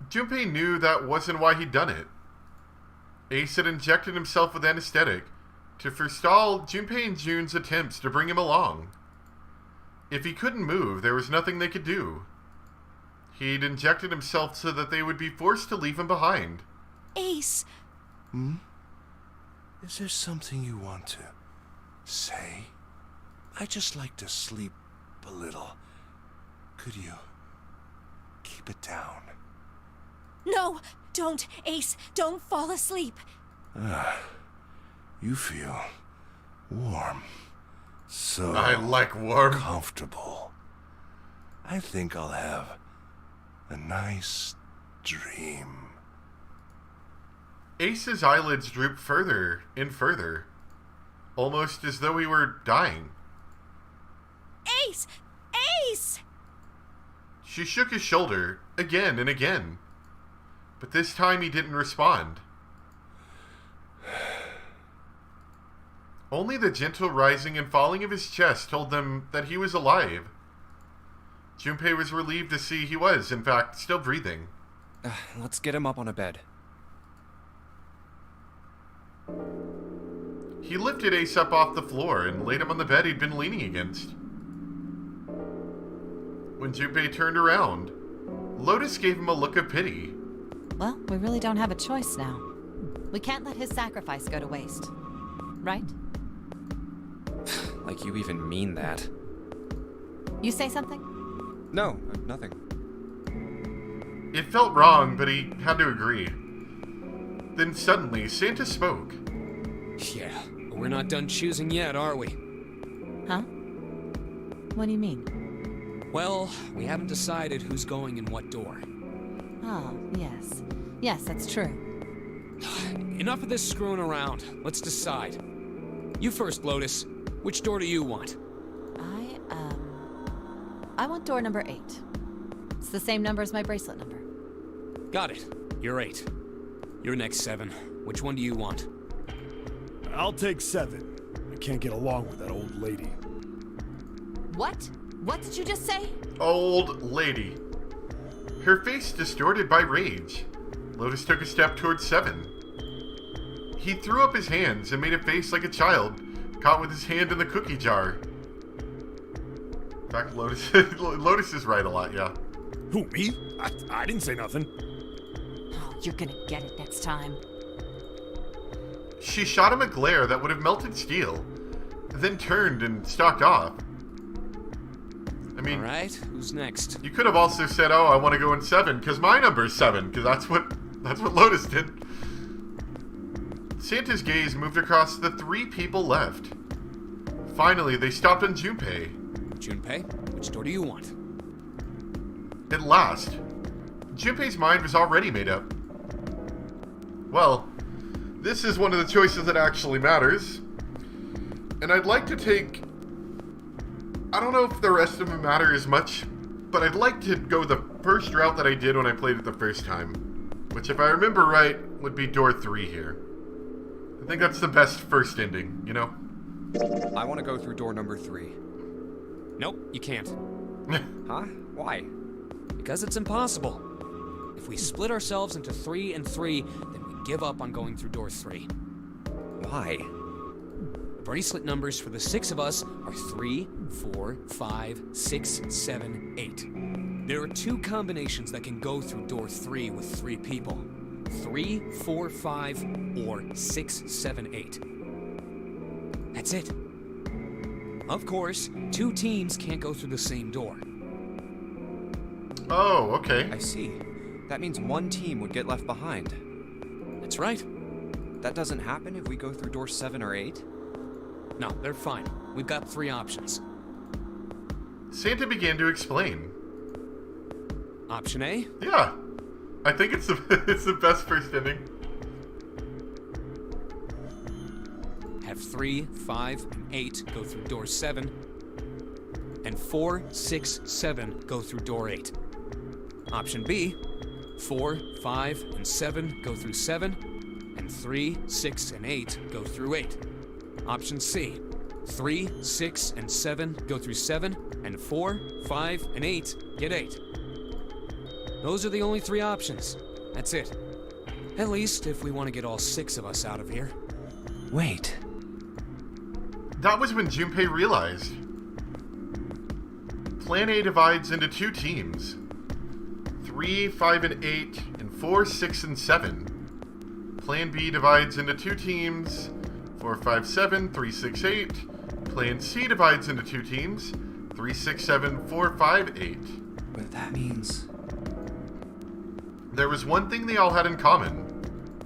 Junpei knew that wasn't why he'd done it. Ace had injected himself with anesthetic to forestall Junpei and June's attempts to bring him along. If he couldn't move, there was nothing they could do. He'd injected himself so that they would be forced to leave him behind. Ace. Is there something you want to say? I just like to sleep a little. Could you keep it down? No, don't, Ace. Don't fall asleep. You feel warm. So I like warm. Comfortable. I think I'll have a nice dream. Ace's eyelids drooped further and further, almost as though he were dying. Ace! Ace! She shook his shoulder again and again, but this time he didn't respond. Only the gentle rising and falling of his chest told them that he was alive. Junpei was relieved to see he was, in fact, still breathing. Let's get him up on a bed. He lifted Ace up off the floor and laid him on the bed he'd been leaning against. When Junpei turned around, Lotus gave him a look of pity. Well, we really don't have a choice now. We can't let his sacrifice go to waste. Right? Like you even mean that. You say something? No, nothing. It felt wrong, but he had to agree. Then suddenly, Santa spoke. Yeah, but we're not done choosing yet, are we? Huh? What do you mean? Well, we haven't decided who's going in what door. Oh, yes. Yes, that's true. Enough of this screwing around. Let's decide. You first, Lotus. Which door do you want? I want door number 8. It's the same number as my bracelet number. Got it. You're 8. You're next, 7. Which one do you want? I'll take 7. I can't get along with that old lady. What? What did you just say? Old lady. Her face distorted by rage. Lotus took a step towards 7. He threw up his hands and made a face like a child, caught with his hand in the cookie jar. In fact, Lotus is right a lot, yeah. Who, me? I didn't say nothing. Oh, you're gonna get it next time. She shot him a glare that would have melted steel, then turned and stalked off. I mean, all right, who's next? You could have also said, "Oh, I want to go in 7 because my number is 7," because that's what Lotus did. Santa's gaze moved across the 3 people left. Finally, they stopped on Junpei. Junpei, which door do you want? At last, Junpei's mind was already made up. Well, this is one of the choices that actually matters. And I'd like to take... I don't know if the rest of them matter as much, but I'd like to go the first route that I did when I played it the first time. Which, if I remember right, would be door 3 here. I think that's the best first ending, you know? I want to go through door number 3. Nope, you can't. Huh? Why? Because it's impossible. If we split ourselves into 3 and 3, then we give up on going through door 3. Why? The bracelet numbers for the 6 of us are 3, 4, 5, 6, 7, 8. There are 2 combinations that can go through door 3 with 3 people. 3, 4, 5, or 6, 7, 8. That's it. Of course, 2 teams can't go through the same door. Oh, okay. I see. That means one team would get left behind. That's right. That doesn't happen if we go through door 7 or 8? No, they're fine. We've got 3 options. Santa began to explain. Option A, Yeah, I think it's the it's the best first ending. have 3, 5, and 8 go through door 7, and 4, 6, 7 go through door 8. Option B, 4, 5, and 7 go through 7, and 3, 6, and 8 go through 8. Option C, 3, 6, and 7 go through 7, and 4, 5, and 8 get 8. Those are the only 3 options. That's it. At least if we want to get all 6 of us out of here. Wait. That was when Junpei realized. Plan A divides into 2 teams. 3, 5, and 8, and 4, 6, and 7. Plan B divides into 2 teams. 4, 5, 7, 3, 6, 8. Plan C divides into 2 teams. 3, 6, 7, 4, 5, 8. But that means There was one thing they all had in common.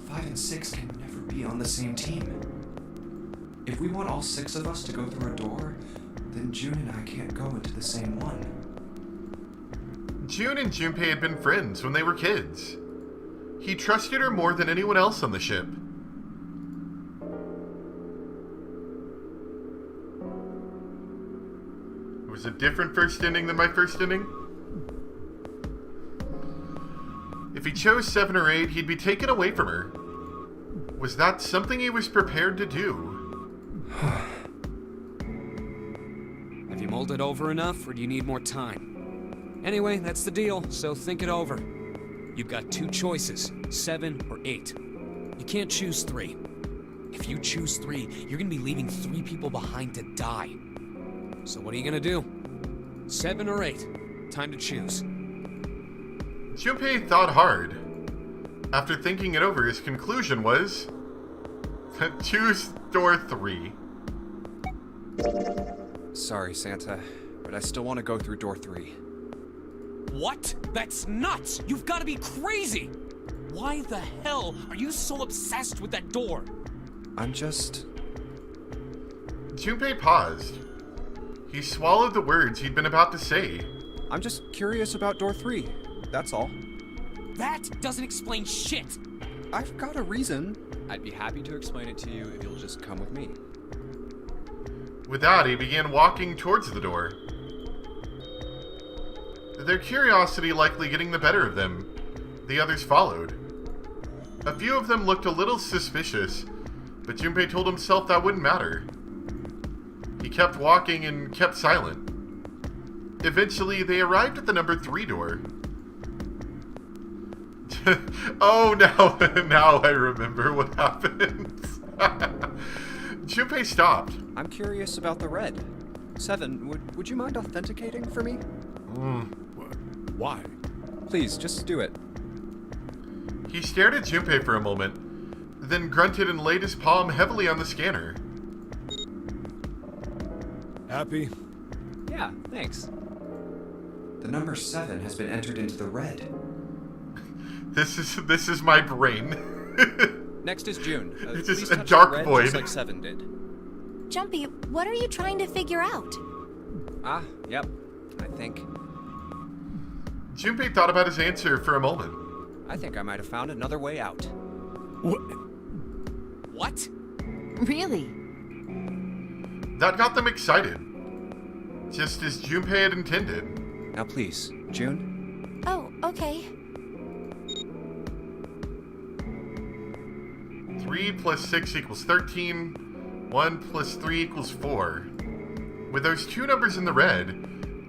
5 and 6 can never be on the same team. If we want all 6 of us to go through a door, then June and I can't go into the same one. June and Junpei had been friends when they were kids. He trusted her more than anyone else on the ship. It was a different first ending than my first ending. If he chose 7 or 8, he'd be taken away from her. Was that something he was prepared to do? Have you mulled it over enough, or do you need more time? Anyway, that's the deal, so think it over. You've got 2 choices, 7 or 8. You can't choose 3. If you choose 3, you're gonna be leaving 3 people behind to die. So what are you gonna do? 7 or 8? Time to choose. Junpei thought hard. After thinking it over, his conclusion was... choose door 3. Sorry, Santa, but I still want to go through door 3. What? That's nuts! You've got to be crazy! Why the hell are you so obsessed with that door? I'm just... Junpei paused. He swallowed the words he'd been about to say. I'm just curious about door 3. That's all. That doesn't explain shit! I've got a reason. I'd be happy to explain it to you if you'll just come with me. With that, he began walking towards the door. Their curiosity likely getting the better of them, the others followed. A few of them looked a little suspicious, but Junpei told himself that wouldn't matter. He kept walking and kept silent. Eventually, they arrived at the number 3 door. Oh, now I remember what happened. Junpei stopped. I'm curious about the red. 7, would you mind authenticating for me? Why? Please, just do it. He stared at Junpei for a moment, then grunted and laid his palm heavily on the scanner. Happy? Yeah, thanks. The number 7 has been entered into the red. This is my brain. Next is June. It's just please a touch dark the red void. Just like 7 did. Jumpy, what are you trying to figure out? Ah, yep. I think Junpei thought about his answer for a moment. I might have found another way out. What? Really? That got them excited. Just as Junpei had intended. Now please, June. Oh, okay. 3 plus 6 equals 13. 1 plus 3 equals 4. With those two numbers in the red,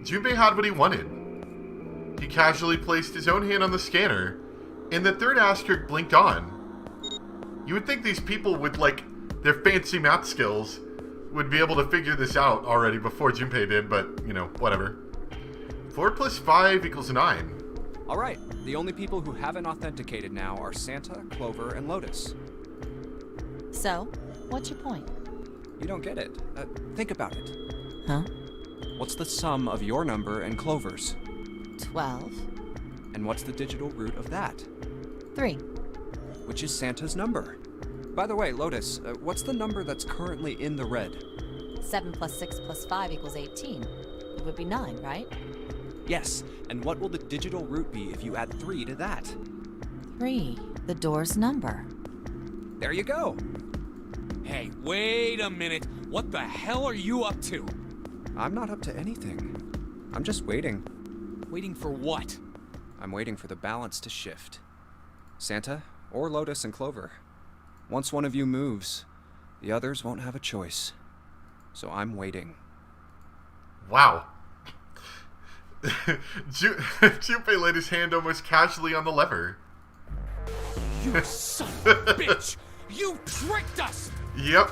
Junpei had what he wanted. He casually placed his own hand on the scanner, and the third asterisk blinked on. You would think these people with, like, their fancy math skills would be able to figure this out already before Junpei did, but, you know, whatever. 4 plus 5 equals 9. Alright, the only people who haven't authenticated now are Santa, Clover, and Lotus. So, what's your point? You don't get it. Think about it. Huh? What's the sum of your number and Clover's? 12. And what's the digital root of that? 3. Which is Santa's number. By the way, Lotus, what's the number that's currently in the red? 7 plus 6 plus 5 equals 18. It would be 9, right? Yes, and what will the digital root be if you add 3 to that? 3. The door's number. There you go. Hey, wait a minute. What the hell are you up to? I'm not up to anything. I'm just waiting. Waiting for what? I'm waiting for the balance to shift. Santa, or Lotus and Clover. Once one of you moves, the others won't have a choice. So I'm waiting. Wow. Junpei laid his hand almost casually on the lever. You son of a bitch! You tricked us! Yep.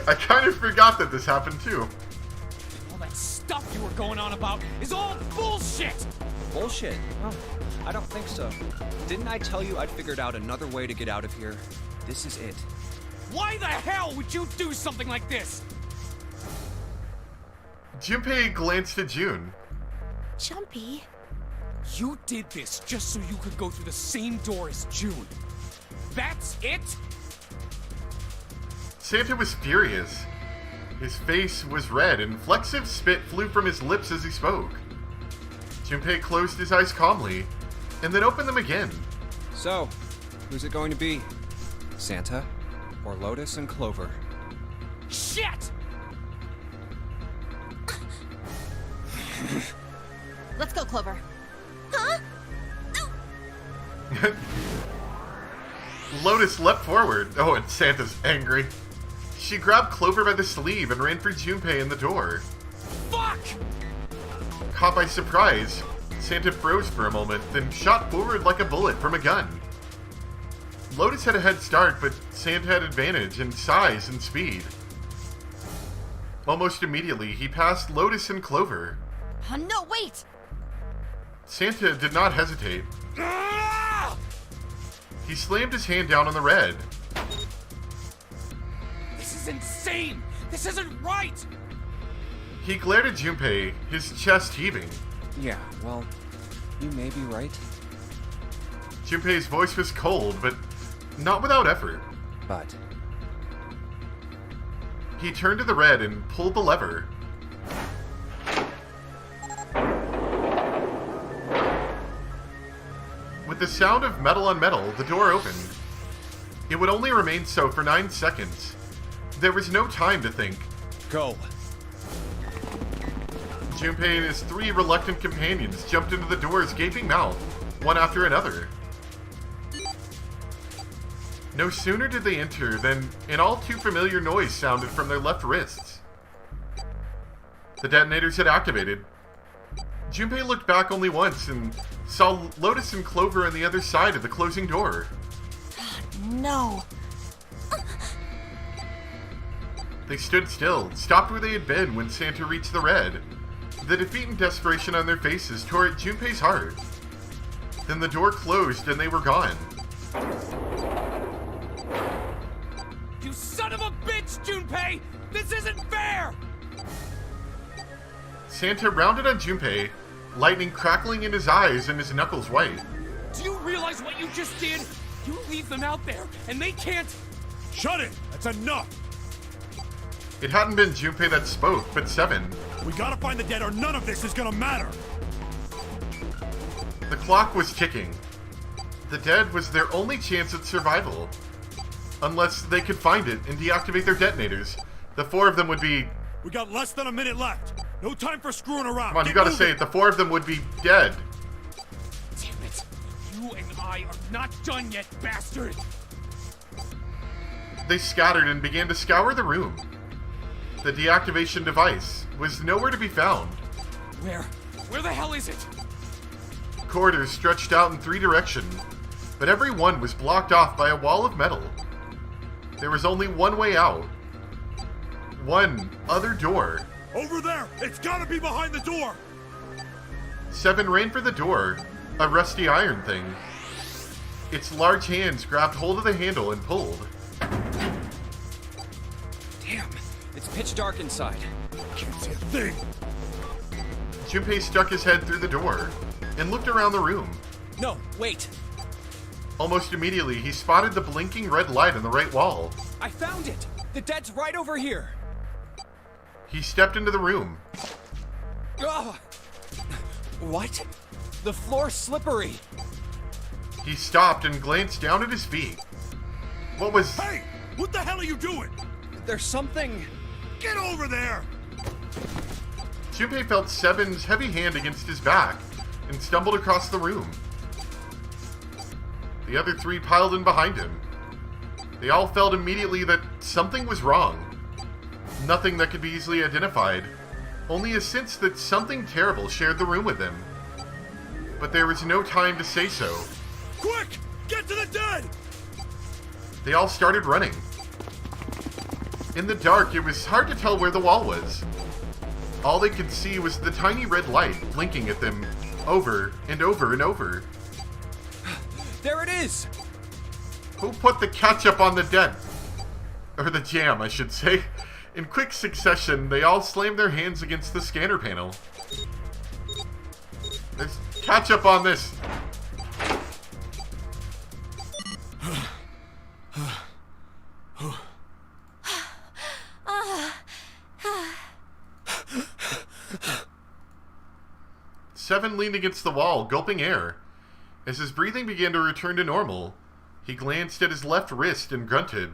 I kind of forgot that this happened too. All that stuff you were going on about is all bullshit! Bullshit. Oh, I don't think so. Didn't I tell you I'd figured out another way to get out of here? This is it. Why the hell would you do something like this? Junpei glanced at June. Jumpy. You did this just so you could go through the same door as June. That's it? Santa was furious. His face was red, and flecks of spit flew from his lips as he spoke. Junpei closed his eyes calmly, and then opened them again. So, who's it going to be? Santa, or Lotus and Clover? Shit! Let's go, Clover. Huh? Lotus leapt forward. Oh, and Santa's angry. She grabbed Clover by the sleeve and ran for Junpei in the door. Fuck! Caught by surprise, Santa froze for a moment, then shot forward like a bullet from a gun. Lotus had a head start, but Santa had advantage in size and speed. Almost immediately, he passed Lotus and Clover. No, wait! Santa did not hesitate. Ah! He slammed his hand down on the red. This is insane! This isn't right! He glared at Junpei, his chest heaving. Yeah, well, you may be right. Junpei's voice was cold, but not without effort. But He turned to the red and pulled the lever. With the sound of metal on metal, the door opened. It would only remain so for 9 seconds. There was no time to think. Go. Junpei and his 3 reluctant companions jumped into the door's gaping mouth, one after another. No sooner did they enter than an all too familiar noise sounded from their left wrists. The detonators had activated. Junpei looked back only once and saw Lotus and Clover on the other side of the closing door. No. They stood still, stopped where they had been when Santa reached the red. The defeat and desperation on their faces tore at Junpei's heart. Then the door closed and they were gone. You son of a bitch, Junpei! This isn't fair! Santa rounded on Junpei, lightning crackling in his eyes and his knuckles white. Do you realize what you just did? You leave them out there, and they can't... Shut it! That's enough! It hadn't been Junpei that spoke, but Seven. We gotta find the dead or none of this is gonna matter! The clock was ticking. The dead was their only chance at survival. Unless they could find it and deactivate their detonators. The 4 of them would be... We got less than a minute left! No time for screwing around! Come on, you gotta say it. The 4 of them would be dead. Damn it! You and I are not done yet, bastard! They scattered and began to scour the room. The deactivation device was nowhere to be found. Where the hell is it? Corridors stretched out in 3 directions, but every one was blocked off by a wall of metal. There was only one way out. One other door. Over there! It's gotta be behind the door! Seven ran for the door, a rusty iron thing. Its large hands grabbed hold of the handle and pulled. Damn, it's pitch dark inside. Can't see a thing! Junpei stuck his head through the door and looked around the room. No, wait. Almost immediately, he spotted the blinking red light on the right wall. I found it! The dead's right over here! He stepped into the room. Oh. What? The floor's slippery. He stopped and glanced down at his feet. What was... Hey! What the hell are you doing? There's something... Get over there! Junpei felt Seven's heavy hand against his back and stumbled across the room. The other 3 piled in behind him. They all felt immediately that something was wrong. Nothing that could be easily identified, only a sense that something terrible shared the room with them. But there was no time to say so. Quick! Get to the dead! They all started running. In the dark, it was hard to tell where the wall was. All they could see was the tiny red light blinking at them over and over and over. There it is! Who put the ketchup on the dead? Or the jam, I should say. In quick succession, they all slammed their hands against the scanner panel. There's ketchup on this! Seven leaned against the wall, gulping air. As his breathing began to return to normal, he glanced at his left wrist and grunted.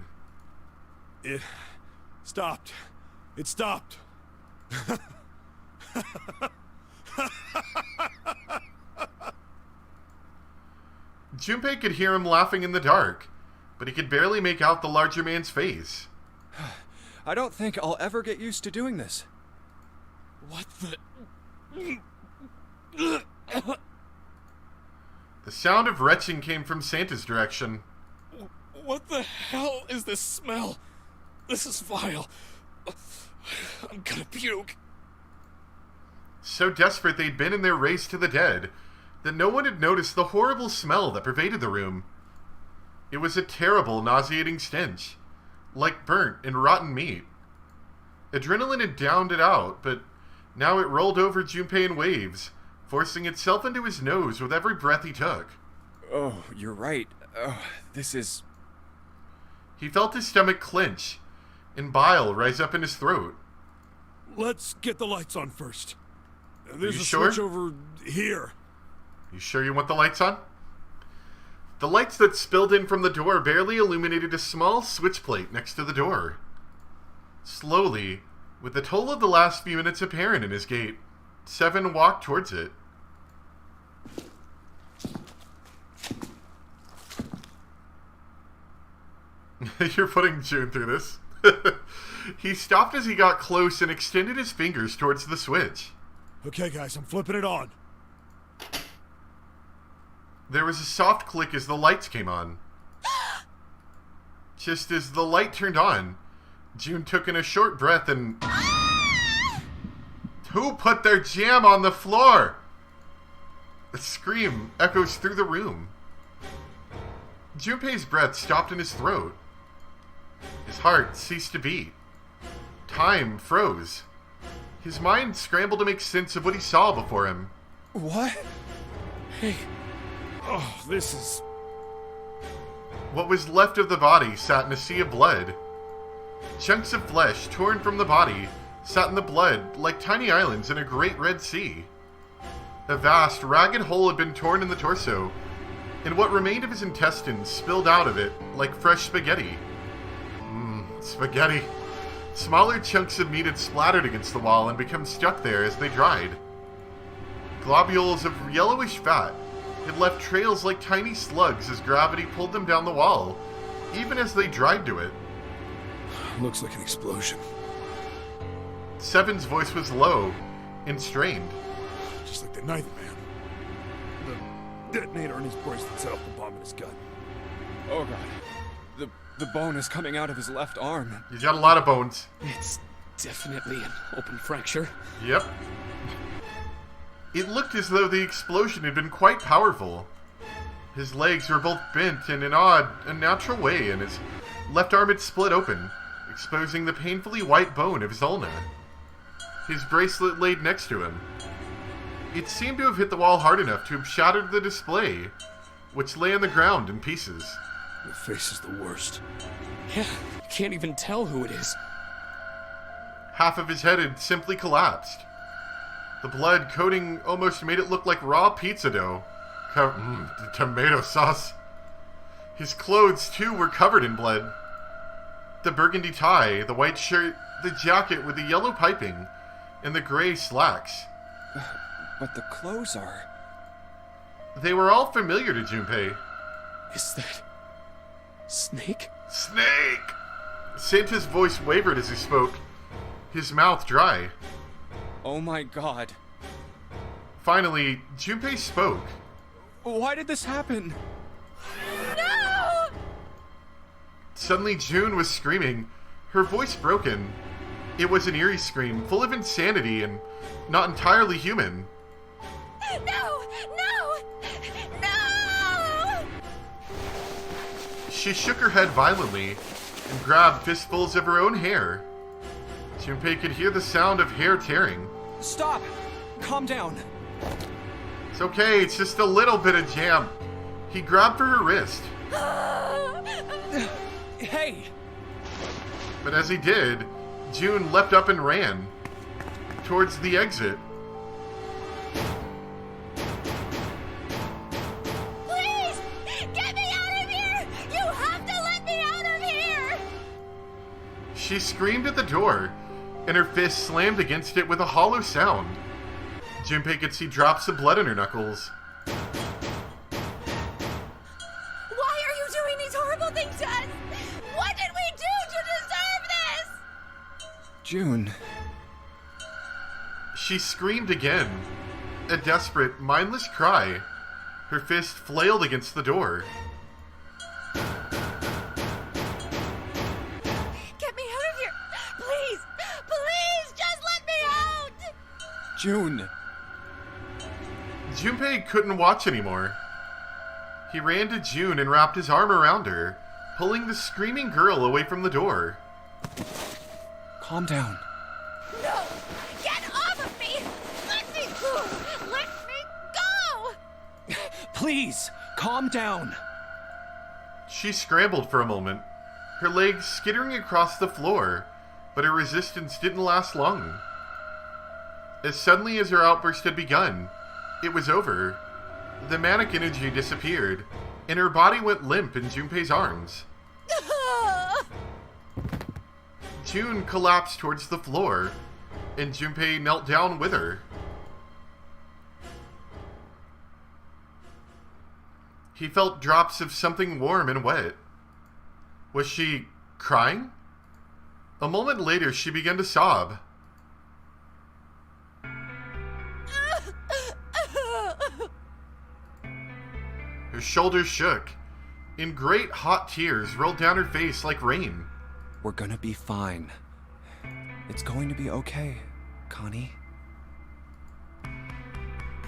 It stopped. It stopped. Junpei could hear him laughing in the dark, but he could barely make out the larger man's face. I don't think I'll ever get used to doing this. What the... The sound of retching came from Santa's direction. What the hell is this smell? This is vile. I'm gonna puke. So desperate they'd been in their race to the dead that no one had noticed the horrible smell that pervaded the room. It was a terrible, nauseating stench, like burnt and rotten meat. Adrenaline had downed it out, but now it rolled over Junpei in waves, forcing itself into his nose with every breath he took. Oh, you're right. This is... He felt his stomach clench and bile rise up in his throat. Let's get the lights on first. There's you a sure? switch over here. You sure you want the lights on? The lights that spilled in from the door barely illuminated a small switch plate next to the door. Slowly, with the toll of the last few minutes apparent in his gait, Seven walked towards it. You're putting June through this. He stopped as he got close and extended his fingers towards the switch. Okay, guys, I'm flipping it on. There was a soft click as the lights came on. Just as the light turned on, June took in a short breath and... Who put their jam on the floor? A scream echoes through the room. Junpei's breath stopped in his throat. His heart ceased to beat. Time froze. His mind scrambled to make sense of what he saw before him. What? Hey. Oh, this is... What was left of the body sat in a sea of blood. Chunks of flesh torn from the body sat in the blood like tiny islands in a great red sea. A vast, ragged hole had been torn in the torso, and what remained of his intestines spilled out of it like fresh spaghetti. Spaghetti. Smaller chunks of meat had splattered against the wall and become stuck there as they dried. Globules of yellowish fat had left trails like tiny slugs as gravity pulled them down the wall, even as they dried to it. Looks like an explosion. Seven's voice was low and strained. Just like the Ninth Man. The detonator in his bracelet set off the bomb in his gut. Oh god. The bone is coming out of his left arm. He's got a lot of bones. It's definitely an open fracture. Yep. It looked as though the explosion had been quite powerful. His legs were both bent in an odd, unnatural way, and his left arm had split open, exposing the painfully white bone of his ulna. His bracelet laid next to him. It seemed to have hit the wall hard enough to have shattered the display, which lay on the ground in pieces. The face is the worst. Yeah, can't even tell who it is. Half of his head had simply collapsed. The blood coating almost made it look like raw pizza dough. The tomato sauce. His clothes, too, were covered in blood. The burgundy tie, the white shirt, the jacket with the yellow piping, and the gray slacks. But the clothes are... They were all familiar to Junpei. Is that... Snake? Snake! Santa's voice wavered as he spoke, his mouth dry. Oh my god. Finally, Junpei spoke. Why did this happen? No! Suddenly, June was screaming, her voice broken. It was an eerie scream, full of insanity and not entirely human. No! No! No! She shook her head violently and grabbed fistfuls of her own hair. Junpei could hear the sound of hair tearing. Stop! Calm down. It's okay, it's just a little bit of jam. He grabbed for her wrist. Hey! But as he did, June leapt up and ran towards the exit. Please! Get me out of here! You have to let me out of here! She screamed at the door, and her fist slammed against it with a hollow sound. Junpei could see drops of blood in her knuckles. Why are you doing these horrible things to us? What did we do to deserve this? June. She screamed again, a desperate, mindless cry. Her fist flailed against the door. Get me out of here! Please! Please! Just let me out! June. Junpei couldn't watch anymore. He ran to June and wrapped his arm around her, pulling the screaming girl away from the door. Calm down. No! Get off of me! Let me go! Let me go! Please, calm down. She scrambled for a moment, her legs skittering across the floor, but her resistance didn't last long. As suddenly as her outburst had begun, it was over. The manic energy disappeared, and her body went limp in Junpei's arms. June collapsed towards the floor, and Junpei knelt down with her. He felt drops of something warm and wet. Was she crying? A moment later, she began to sob. Her shoulders shook, and great hot tears rolled down her face like rain. We're gonna be fine. It's going to be okay, Connie.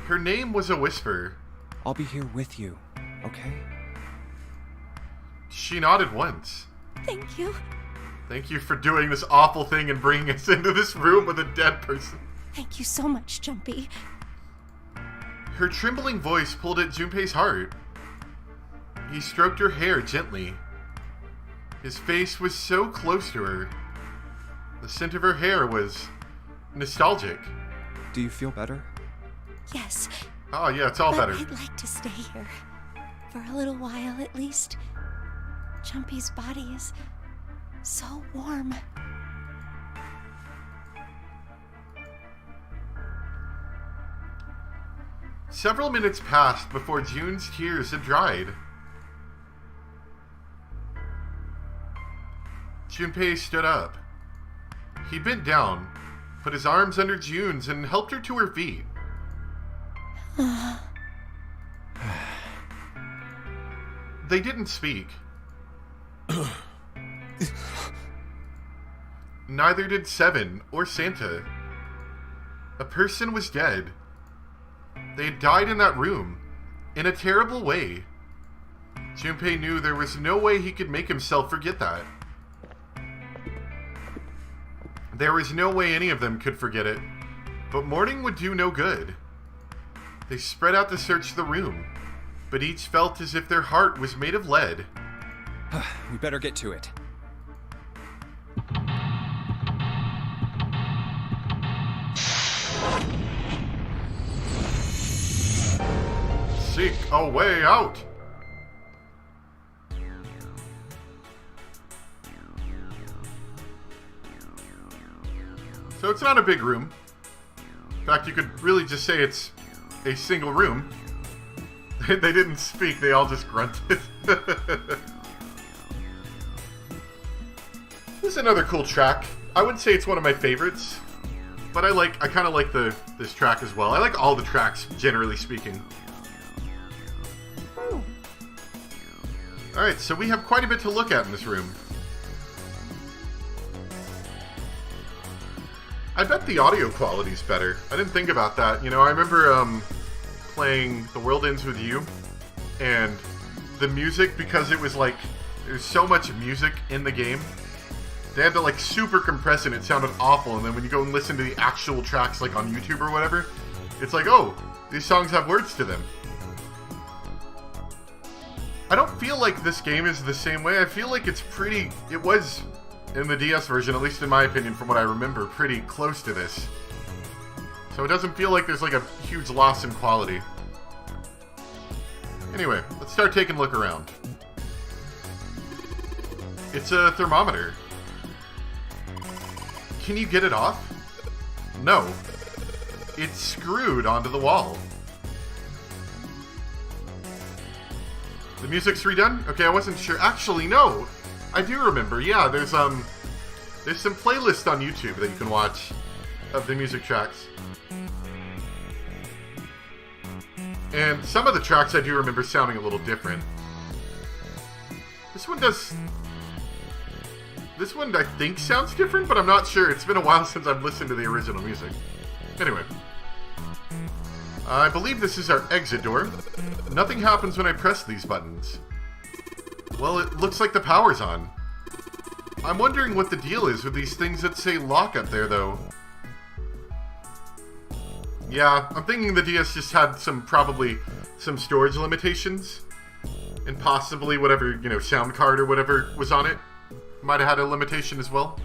Her name was a whisper. I'll be here with you, okay? She nodded once. Thank you. Thank you for doing this awful thing and bringing us into this room with a dead person. Thank you so much, Jumpy. Her trembling voice pulled at Junpei's heart. He stroked her hair gently. His face was so close to her, The scent of her hair was nostalgic. Do you feel better? Yes. Oh, yeah, it's all But better. I'd like to stay here. For a little while, at least. Jumpy's body is so warm. Several minutes passed before June's tears had dried. Junpei stood up. He bent down, put his arms under June's, and helped her to her feet. They didn't speak. Neither did Seven or Santa. A person was dead. They had died in that room, in a terrible way. Junpei knew there was no way he could make himself forget that. There was no way any of them could forget it, but mourning would do no good. They spread out to search the room, but each felt as if their heart was made of lead. We better get to it. Seek a way out! So it's not a big room. In fact, you could really just say it's a single room. They didn't speak, they all just grunted. This is another cool track. I wouldn't say it's one of my favorites, but I kind of like this track as well. I like all the tracks, generally speaking. Alright, so we have quite a bit to look at in this room. I bet the audio quality's better. I didn't think about that. You know, I remember playing The World Ends With You, and the music, because it was like, there's so much music in the game, they had to like super compress it, it sounded awful, and then when you go and listen to the actual tracks like on YouTube or whatever, it's like, oh, these songs have words to them. I don't feel like this game is the same way. I feel like it was, in the DS version, at least in my opinion, from what I remember, pretty close to this. So it doesn't feel like there's like a huge loss in quality. Anyway, let's start taking a look around. It's a thermometer. Can you get it off? No. It's screwed onto the wall. The music's redone? Okay, I wasn't sure. Actually, no. I do remember. Yeah, there's some playlists on YouTube that you can watch of the music tracks. And some of the tracks I do remember sounding a little different. This one I think sounds different, but I'm not sure. It's been a while since I've listened to the original music. Anyway. I believe this is our exit door. Nothing happens when I press these buttons. Well, it looks like the power's on. I'm wondering what the deal is with these things that say lock up there, though. Yeah, I'm thinking the DS just had probably some storage limitations. And possibly whatever, sound card or whatever was on it might have had a limitation as well.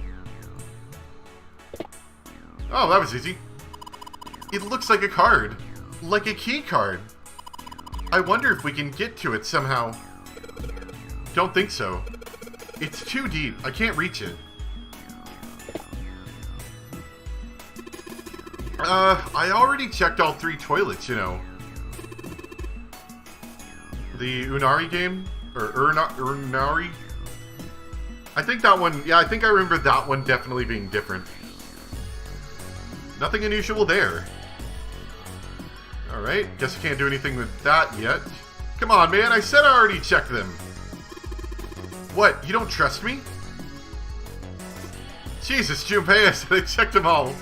Oh, that was easy. It looks like a card. Like a key card. I wonder if we can get to it somehow. Don't think so. It's too deep. I can't reach it. I already checked all 3 toilets, The Unari game? Or Urnari? I think that one, I think I remember that one definitely being different. Nothing unusual there. Alright, guess I can't do anything with that yet. Come on, man, I said I already checked them. What, you don't trust me? Jesus, Junpei, I said I checked them all.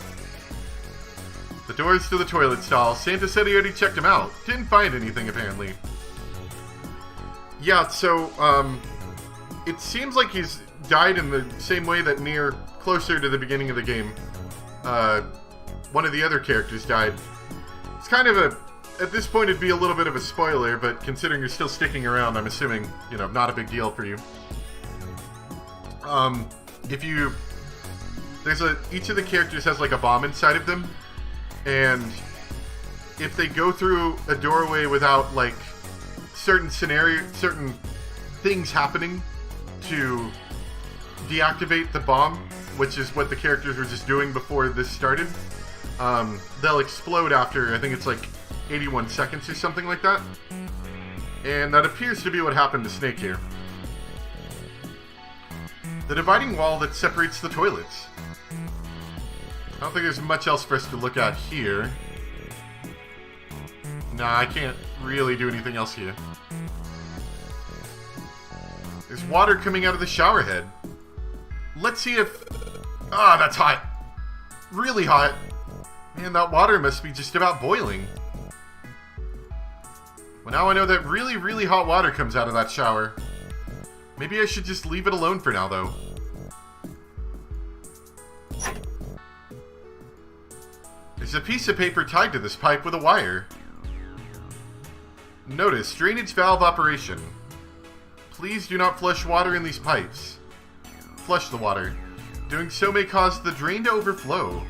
The doors to the toilet stall. Santa said he already checked them out. Didn't find anything, apparently. Yeah, so, it seems like he's died in the same way that closer to the beginning of the game, one of the other characters died. It's kind of at this point it'd be a little bit of a spoiler, but considering you're still sticking around, I'm assuming, not a big deal for you. each of the characters has like a bomb inside of them, and if they go through a doorway without like certain things happening to deactivate the bomb, which is what the characters were just doing before this started, they'll explode after, I think it's like 81 seconds or something like that. And that appears to be what happened to Snake here. The dividing wall that separates the toilets. I don't think there's much else for us to look at here. Nah, I can't really do anything else here. There's water coming out of the shower head. Let's see if... Ah, that's hot. Really hot. Man, that water must be just about boiling. Well, now I know that really, really hot water comes out of that shower. Maybe I should just leave it alone for now, though. There's a piece of paper tied to this pipe with a wire. Notice, drainage valve operation. Please do not flush water in these pipes. Flush the water. Doing so may cause the drain to overflow.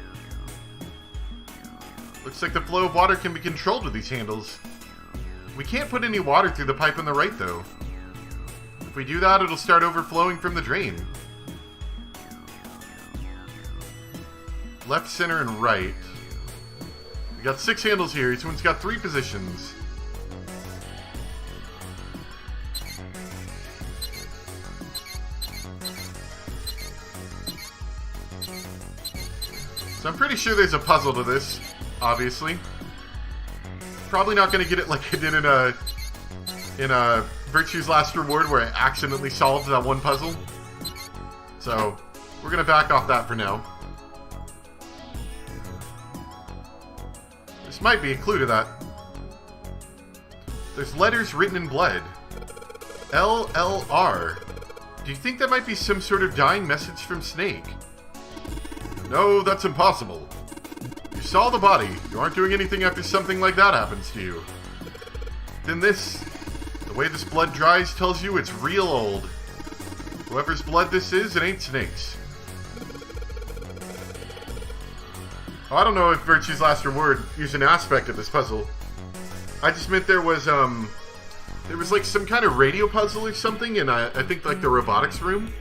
Looks like the flow of water can be controlled with these handles. We can't put any water through the pipe on the right, though. If we do that, it'll start overflowing from the drain. Left, center, and right. We got 6 handles here. Each one's got 3 positions. So I'm pretty sure there's a puzzle to this, obviously. Probably not going to get it like I did in a Virtue's Last Reward where I accidentally solved that one puzzle. So we're going to back off that for now. This might be a clue to that. There's letters written in blood. LLR. Do you think that might be some sort of dying message from Snake? No, that's impossible. You saw the body. You aren't doing anything after something like that happens to you. Then this, the way this blood dries tells you it's real old. Whoever's blood this is, it ain't Snake's. Oh, I don't know if Virtue's Last Reward used an aspect of this puzzle. I just meant there was like some kind of radio puzzle or something in I think like the robotics room.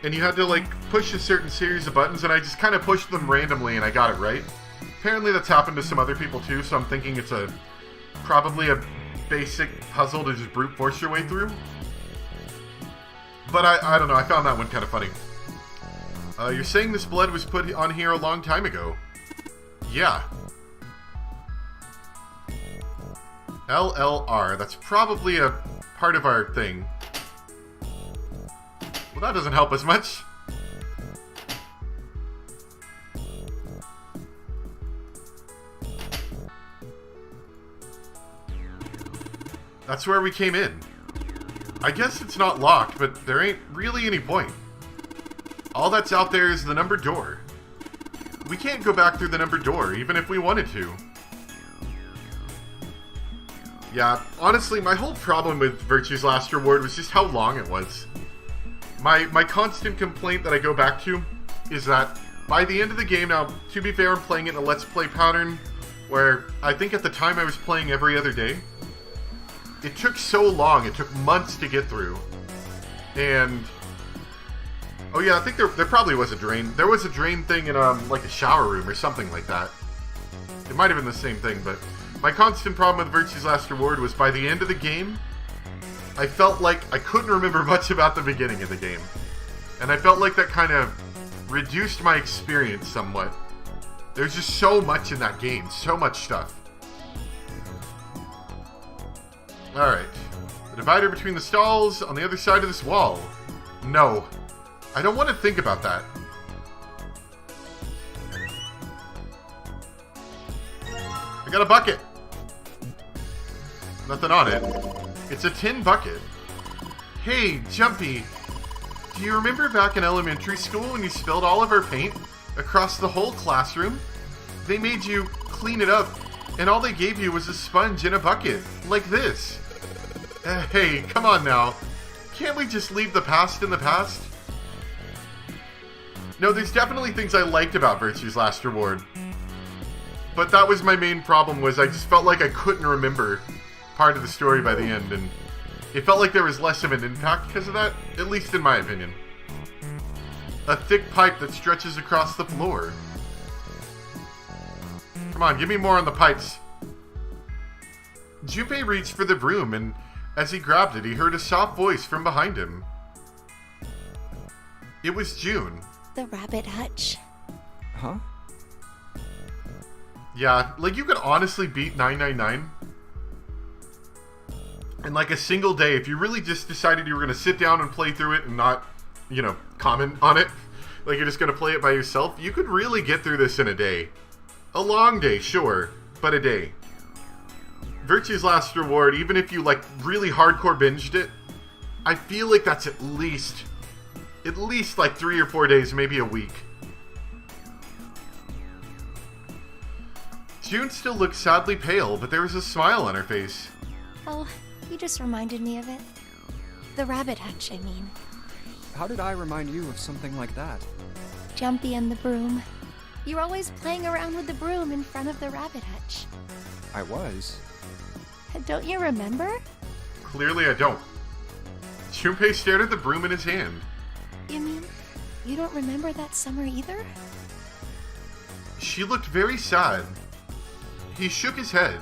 And you had to like push a certain series of buttons, and I just kind of pushed them randomly and I got it right. Apparently that's happened to some other people too, so I'm thinking it's probably a basic puzzle to just brute force your way through. But I don't know, I found that one kind of funny. You're saying this blood was put on here a long time ago. Yeah. LLR, that's probably a part of our thing. Well, that doesn't help us much. That's where we came in. I guess it's not locked, but there ain't really any point. All that's out there is the numbered door. We can't go back through the numbered door, even if we wanted to. Yeah, honestly, my whole problem with Virtue's Last Reward was just how long it was. My constant complaint that I go back to is that by the end of the game, now, to be fair, I'm playing it in a Let's Play pattern, where I think at the time I was playing every other day. It took so long, it took months to get through. And... oh yeah, I think there probably was a drain. There was a drain thing in like a shower room or something like that. It might have been the same thing, but my constant problem with Virtue's Last Reward was by the end of the game, I felt like I couldn't remember much about the beginning of the game. And I felt like that kind of reduced my experience somewhat. There's just so much in that game, so much stuff. Alright, the divider between the stalls on the other side of this wall. No. I don't want to think about that. I got a bucket. Nothing on it. It's a tin bucket. Hey, Jumpy. Do you remember back in elementary school when you spilled all of our paint across the whole classroom? They made you clean it up, and all they gave you was a sponge and a bucket, like this. Hey, come on now. Can't we just leave the past in the past? No, there's definitely things I liked about Virtue's Last Reward. But that was my main problem, was I just felt like I couldn't remember part of the story by the end, and it felt like there was less of an impact because of that, at least in my opinion. A thick pipe that stretches across the floor. Come on, give me more on the pipes. Junpei reached for the broom, and as he grabbed it, he heard a soft voice from behind him. It was June. The rabbit hutch. Huh? Yeah, like you could honestly beat 999 in like a single day if you really just decided you were going to sit down and play through it and not, you know, comment on it. Like you're just going to play it by yourself. You could really get through this in a day. A long day, sure, but a day. Virtue's Last Reward, even if you like really hardcore binged it, I feel like that's at least like 3 or 4 days, maybe a week. June still looked sadly pale, but there was a smile on her face. Oh, you just reminded me of it. The rabbit hutch, I mean. How did I remind you of something like that? Jumpy and the broom. You're always playing around with the broom in front of the rabbit hutch. I was. Don't you remember? Clearly I don't. Junpei stared at the broom in his hand. You mean you don't remember that summer either? She looked very sad. He shook his head.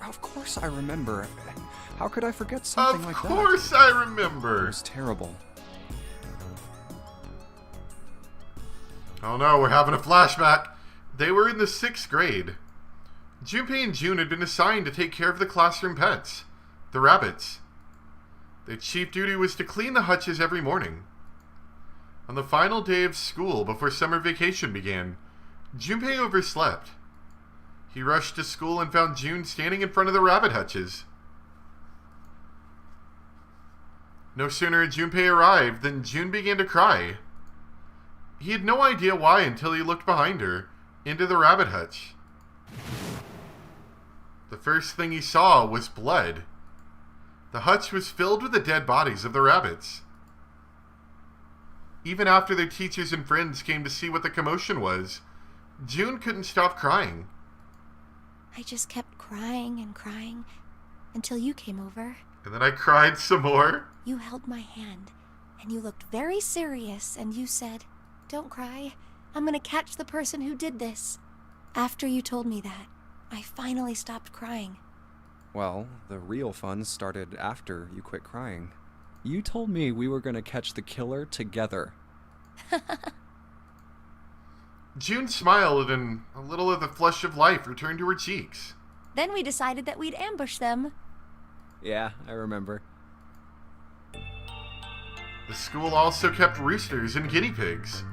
Of course I remember. How could I forget something like that? Of course I remember. It was terrible. Oh no, we're having a flashback. They were in the 6th grade. Junpei and June had been assigned to take care of the classroom pets, the rabbits. Their chief duty was to clean the hutches every morning. On the final day of school before summer vacation began, Junpei overslept. He rushed to school and found June standing in front of the rabbit hutches. No sooner had Junpei arrived than June began to cry. He had no idea why until he looked behind her, into the rabbit hutch. The first thing he saw was blood. The hutch was filled with the dead bodies of the rabbits. Even after their teachers and friends came to see what the commotion was, June couldn't stop crying. I just kept crying and crying until you came over. And then I cried some more. You held my hand, and you looked very serious, and you said, "Don't cry. I'm gonna catch the person who did this." After you told me that, I finally stopped crying. Well, the real fun started after you quit crying. You told me we were going to catch the killer together. June smiled, and a little of the flush of life returned to her cheeks. Then we decided that we'd ambush them. Yeah, I remember. The school also kept roosters and guinea pigs.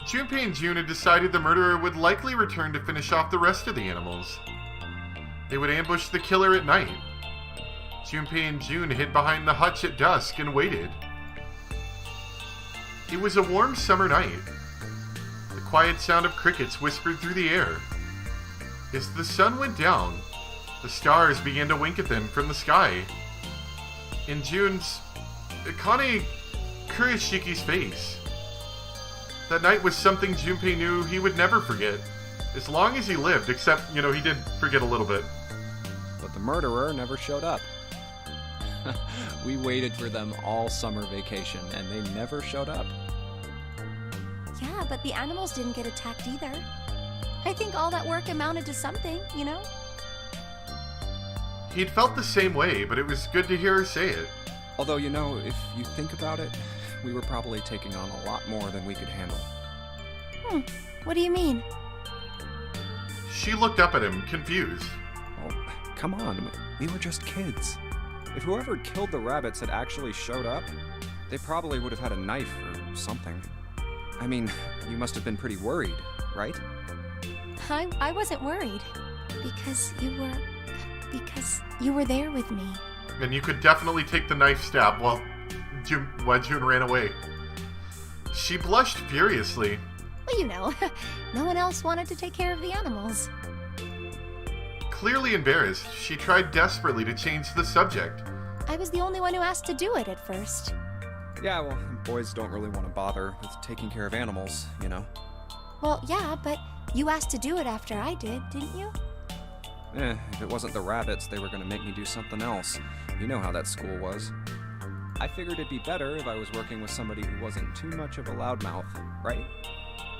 Junpei and June had decided the murderer would likely return to finish off the rest of the animals. They would ambush the killer at night. Junpei and June hid behind the hutch at dusk and waited. It was a warm summer night. The quiet sound of crickets whispered through the air. As the sun went down, the stars began to wink at them from the sky. In June's, Kane Kuroshiki's face. That night was something Junpei knew he would never forget, as long as he lived, except, he did forget a little bit. But the murderer never showed up. We waited for them all summer vacation, and they never showed up. Yeah, but the animals didn't get attacked either. I think all that work amounted to something, you know? He'd felt the same way, but it was good to hear her say it. Although, if you think about it, we were probably taking on a lot more than we could handle. What do you mean? She looked up at him, confused. Oh, come on, we were just kids. If whoever killed the rabbits had actually showed up, they probably would have had a knife or something. I mean, you must have been pretty worried, right? I wasn't worried. Because you were there with me. And you could definitely take the knife stab while June ran away. She blushed furiously. Well, no one else wanted to take care of the animals. Clearly embarrassed, she tried desperately to change the subject. I was the only one who asked to do it at first. Yeah, well, boys don't really want to bother with taking care of animals, you know? Well, yeah, but you asked to do it after I did, didn't you? If it wasn't the rabbits, they were gonna make me do something else. You know how that school was. I figured it'd be better if I was working with somebody who wasn't too much of a loudmouth, right?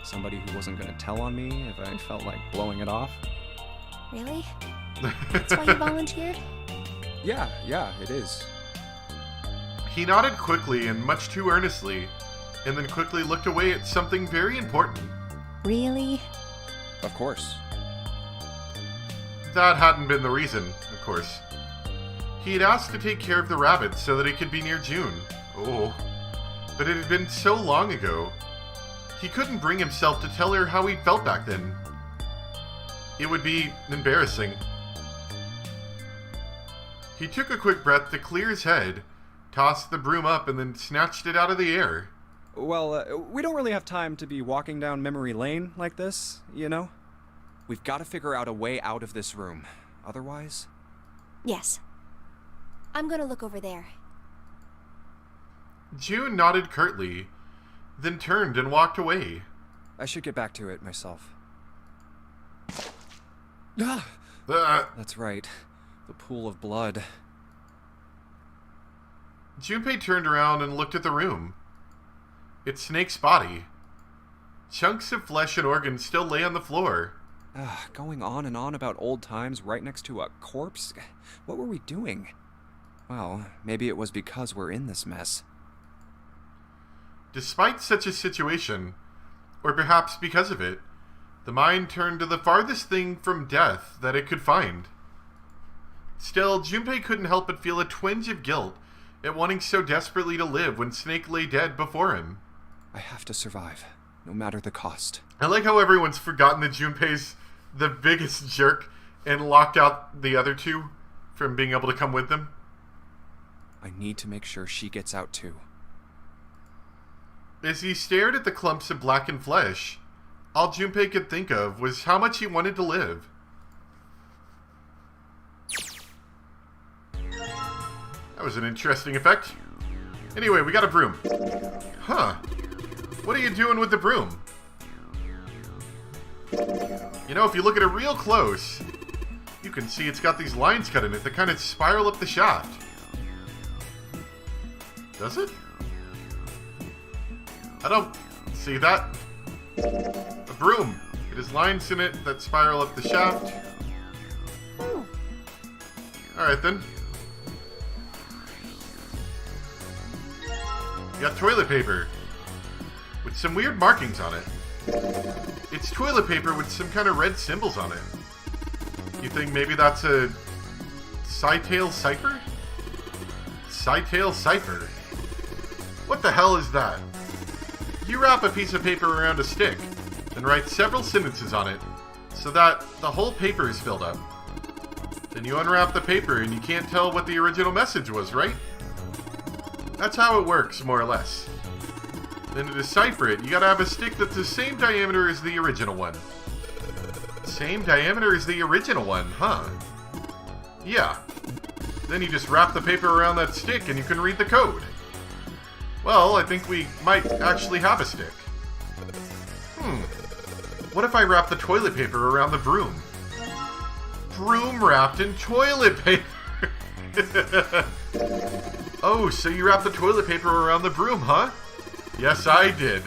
Somebody who wasn't gonna tell on me if I felt like blowing it off. Really? That's why you volunteered? Yeah, it is. He nodded quickly and much too earnestly, and then quickly looked away at something very important. Really? Of course. That hadn't been the reason, of course. He had asked to take care of the rabbits so that it could be near June. Oh. But it had been so long ago. He couldn't bring himself to tell her how he'd felt back then. It would be embarrassing. He took a quick breath to clear his head, tossed the broom up, and then snatched it out of the air. Well, we don't really have time to be walking down memory lane like this, you know? We've got to figure out a way out of this room. Otherwise... Yes. I'm gonna look over there. June nodded curtly, then turned and walked away. I should get back to it myself. That's right. The pool of blood. Junpei turned around and looked at the room. It's Snake's body. Chunks of flesh and organs still lay on the floor. Going on and on about old times right next to a corpse? What were we doing? Well, maybe it was because we're in this mess. Despite such a situation, or perhaps because of it, the mind turned to the farthest thing from death that it could find. Still, Junpei couldn't help but feel a twinge of guilt at wanting so desperately to live when Snake lay dead before him. I have to survive, no matter the cost. I like how everyone's forgotten that Junpei's the biggest jerk and locked out the other two from being able to come with them. I need to make sure she gets out too. As he stared at the clumps of blackened flesh, all Junpei could think of was how much he wanted to live. That was an interesting effect. Anyway, we got a broom. Huh. What are you doing with the broom? You know, if you look at it real close, you can see it's got these lines cut in it that kind of spiral up the shaft. Does it? I don't see that. A broom. It has lines in it that spiral up the shaft. Alright then. You got toilet paper with some weird markings on it. It's toilet paper with some kind of red symbols on it. You think maybe that's a Cytail cipher? Cytail cipher? What the hell is that? You wrap a piece of paper around a stick and write several sentences on it so that the whole paper is filled up. Then you unwrap the paper and you can't tell what the original message was, right? That's how it works, more or less. Then to decipher it, you gotta have a stick that's the same diameter as the original one. Same diameter as the original one, huh? Yeah. Then you just wrap the paper around that stick and you can read the code. Well, I think we might actually have a stick. What if I wrap the toilet paper around the broom? Broom wrapped in toilet paper! Oh, so you wrapped the toilet paper around the broom, huh? Yes, I did.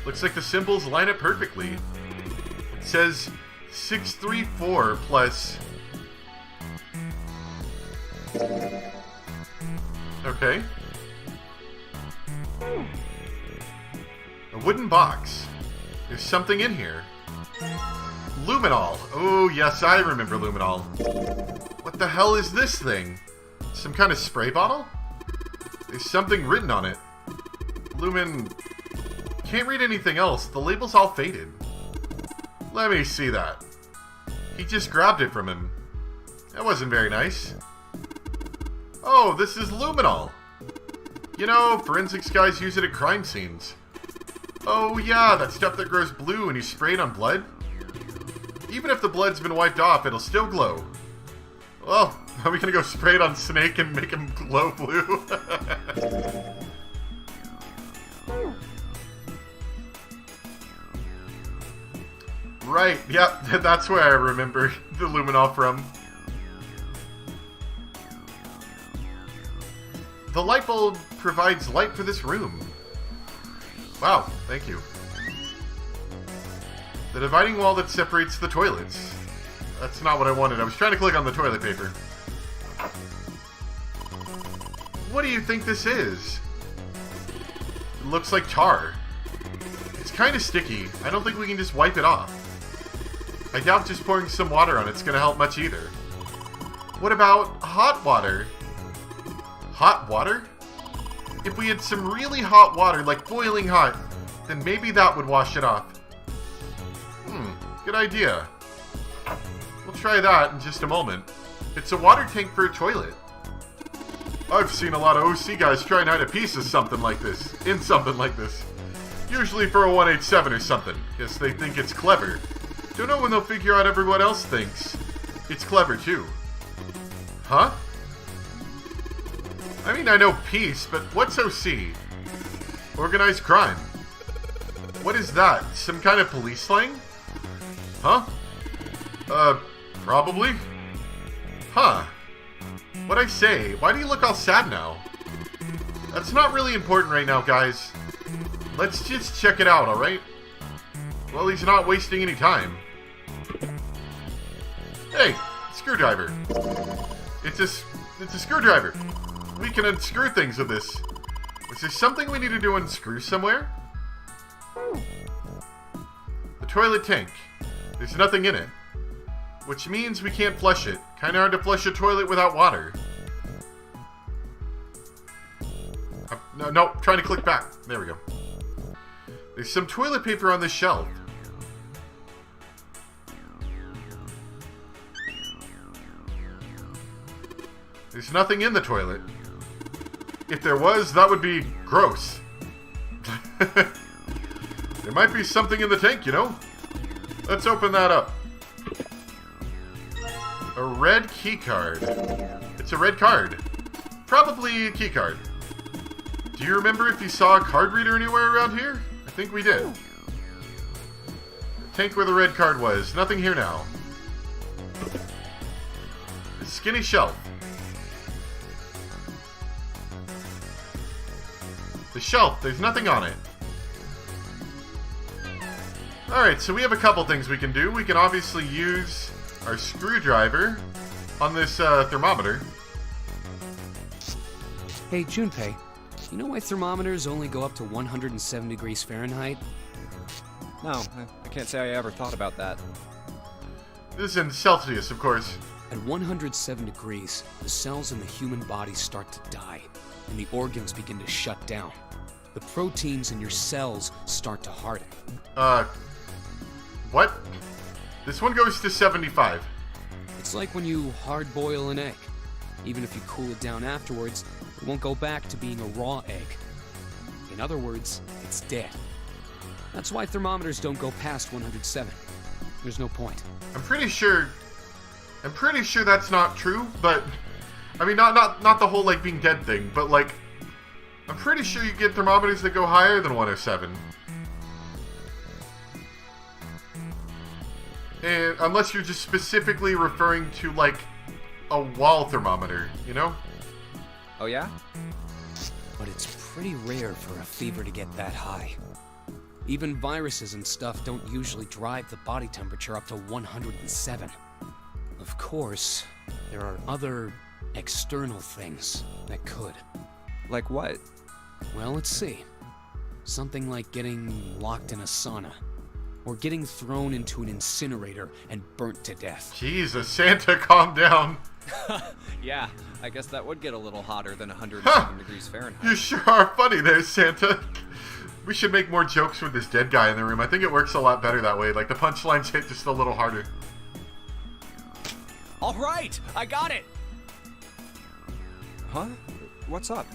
Looks like the symbols line up perfectly. It says 634 plus... Okay. A wooden box. There's something in here. Luminol. Oh, yes, I remember luminol. What the hell is this thing? Some kind of spray bottle? There's something written on it. Lumen... Can't read anything else. The label's all faded. Let me see that. He just grabbed it from him. That wasn't very nice. Oh, this is luminol. You know, forensics guys use it at crime scenes. Oh yeah, that stuff that grows blue and you spray it on blood? Even if the blood's been wiped off, it'll still glow. Well, are we gonna go spray it on Snake and make him glow blue? Right, yep, that's where I remember the luminol from. The light bulb provides light for this room. Wow, thank you. The dividing wall that separates the toilets. That's not what I wanted. I was trying to click on the toilet paper. What do you think this is? It looks like tar. It's kind of sticky. I don't think we can just wipe it off. I doubt just pouring some water on it's going to help much either. What about hot water? Hot water? If we had some really hot water, like boiling hot, then maybe that would wash it off. Good idea. We'll try that in just a moment. It's a water tank for a toilet. I've seen a lot of OC guys try and hide a piece of something like this, in something like this. Usually for a 187 or something. Guess they think it's clever. Don't know when they'll figure out everyone else thinks it's clever too. Huh? I mean, I know peace, but what's OC? Organized crime. What is that? Some kind of police slang? Huh? Probably? Huh. What'd I say? Why do you look all sad now? That's not really important right now, guys. Let's just check it out, alright? Well, he's not wasting any time. Hey, screwdriver. It's a screwdriver. We can unscrew things with this. Is there something we need to do unscrew somewhere? The toilet tank. There's nothing in it. Which means we can't flush it. Kinda hard to flush a toilet without water. No, trying to click back. There we go. There's some toilet paper on this shelf. There's nothing in the toilet. If there was, that would be gross. There might be something in the tank, you know? Let's open that up. A red key card. It's a red card. Probably a key card. Do you remember if you saw a card reader anywhere around here? I think we did. The tank where the red card was. Nothing here now. A skinny shelf. The shelf, there's nothing on it. Alright, so we have a couple things we can do. We can obviously use our screwdriver on this thermometer. Hey, Junpei, you know why thermometers only go up to 107 degrees Fahrenheit? No, I can't say I ever thought about that. This is in Celsius, of course. At 107 degrees, the cells in the human body start to die, and the organs begin to shut down. The proteins in your cells start to harden. What? This one goes to 75. It's like when you hard-boil an egg. Even if you cool it down afterwards, it won't go back to being a raw egg. In other words, it's dead. That's why thermometers don't go past 107. There's no point. I'm pretty sure that's not true, but I mean not the whole like being dead thing, but like I'm pretty sure you get thermometers that go higher than 107. And unless you're just specifically referring to like a wall thermometer, you know? Oh yeah? But it's pretty rare for a fever to get that high. Even viruses and stuff don't usually drive the body temperature up to 107. Of course, there are other external things that could. Like what? Well, let's see. Something like getting locked in a sauna. Or getting thrown into an incinerator and burnt to death. Jesus, Santa, calm down. Yeah, I guess that would get a little hotter than 107 degrees Fahrenheit. You sure are funny there, Santa. We should make more jokes with this dead guy in the room. I think it works a lot better that way. Like, the punchlines hit just a little harder. All right, I got it. Huh? What's up?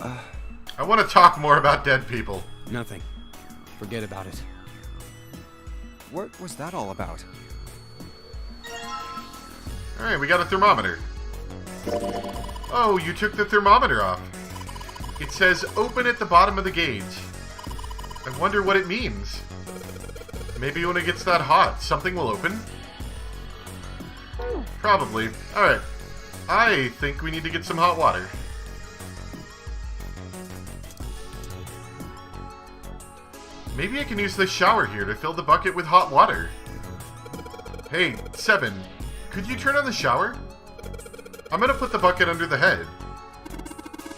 I want to talk more about dead people. Nothing. Forget about it. What was that all about? Alright, we got a thermometer. Oh, you took the thermometer off. It says open at the bottom of the gauge. I wonder what it means. Maybe when it gets that hot, something will open? Probably. Alright. I think we need to get some hot water. Maybe I can use this shower here to fill the bucket with hot water. Hey, 7, could you turn on the shower? I'm gonna put the bucket under the head.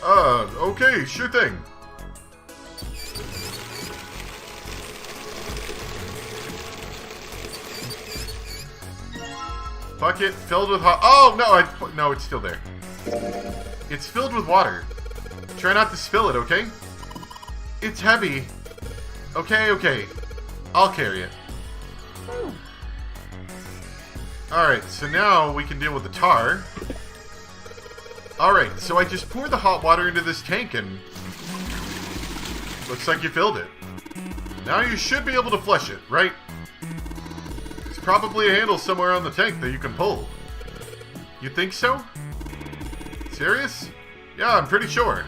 Okay, sure thing. Bucket filled with hot... Oh, no, no, it's still there. It's filled with water. Try not to spill it, okay? It's heavy. Okay. I'll carry it. Alright, so now we can deal with the tar. Alright, so I just poured the hot water into this tank and... looks like you filled it. Now you should be able to flush it, right? There's probably a handle somewhere on the tank that you can pull. You think so? Serious? Yeah, I'm pretty sure.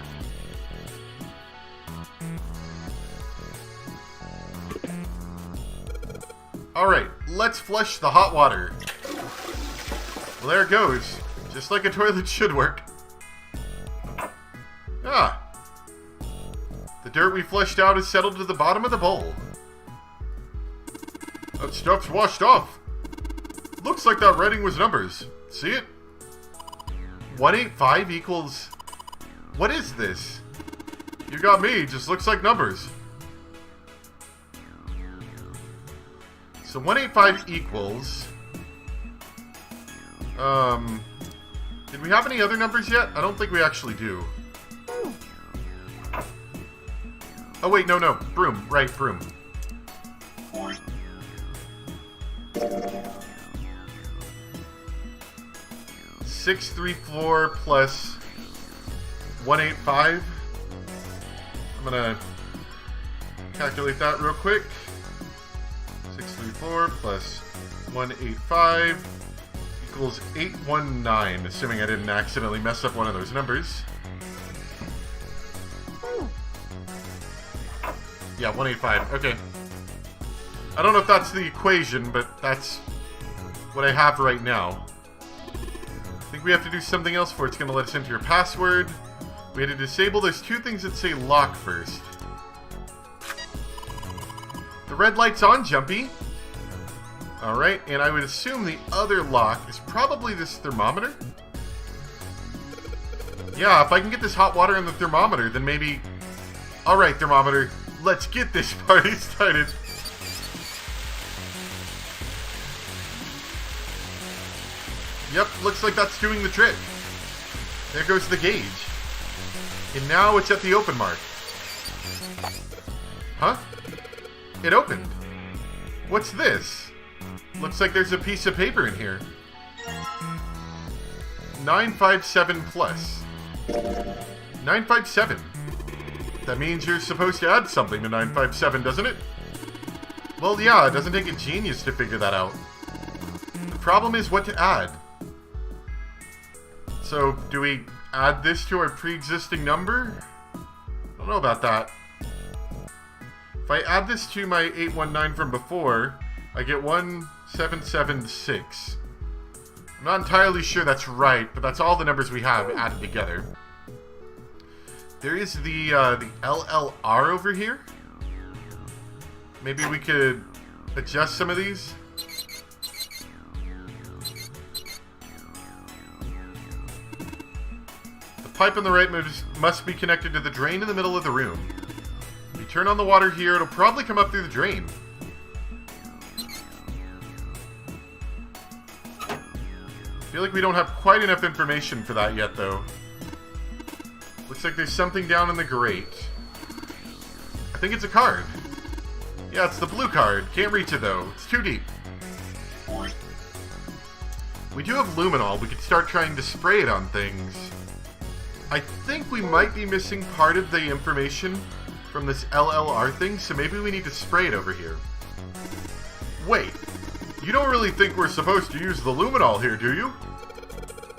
Alright, let's flush the hot water. Well, there it goes. Just like a toilet should work. Ah. The dirt we flushed out is settled to the bottom of the bowl. That stuff's washed off. Looks like that writing was numbers. See it? 185 equals... What is this? You got me, just looks like numbers. So 185 equals... Did we have any other numbers yet? I don't think we actually do. Oh wait, no. Broom, right, broom. $634 plus 185. I'm gonna calculate that real quick. 634 plus 185 equals 819, assuming I didn't accidentally mess up one of those numbers. Yeah, 185. Okay. I don't know if that's the equation, but that's what I have right now. I think we have to do something else for it. It's going to let us enter your password. We had to disable those two things that say lock first. The red light's on, Jumpy. Alright, and I would assume the other lock is probably this thermometer. Yeah, if I can get this hot water in the thermometer, then maybe... Alright, thermometer, let's get this party started. Yep, looks like that's doing the trick. There goes the gauge. And now it's at the open mark. Huh? It opened. What's this? Looks like there's a piece of paper in here. 957 plus. 957. That means you're supposed to add something to 957, doesn't it? Well, yeah, it doesn't take a genius to figure that out. The problem is what to add. So, do we add this to our pre-existing number? I don't know about that. If I add this to my 819 from before, I get 1776. I'm not entirely sure that's right, but that's all the numbers we have added together. There is the LLR over here. Maybe we could adjust some of these. The pipe on the right must be connected to the drain in the middle of the room. If you turn on the water here, it'll probably come up through the drain. I feel like we don't have quite enough information for that yet, though. Looks like there's something down in the grate. I think it's a card. Yeah, it's the blue card. Can't reach it, though. It's too deep. We do have luminol. We could start trying to spray it on things. I think we might be missing part of the information from this LLR thing, so maybe we need to spray it over here. Wait. You don't really think we're supposed to use the luminol here, do you?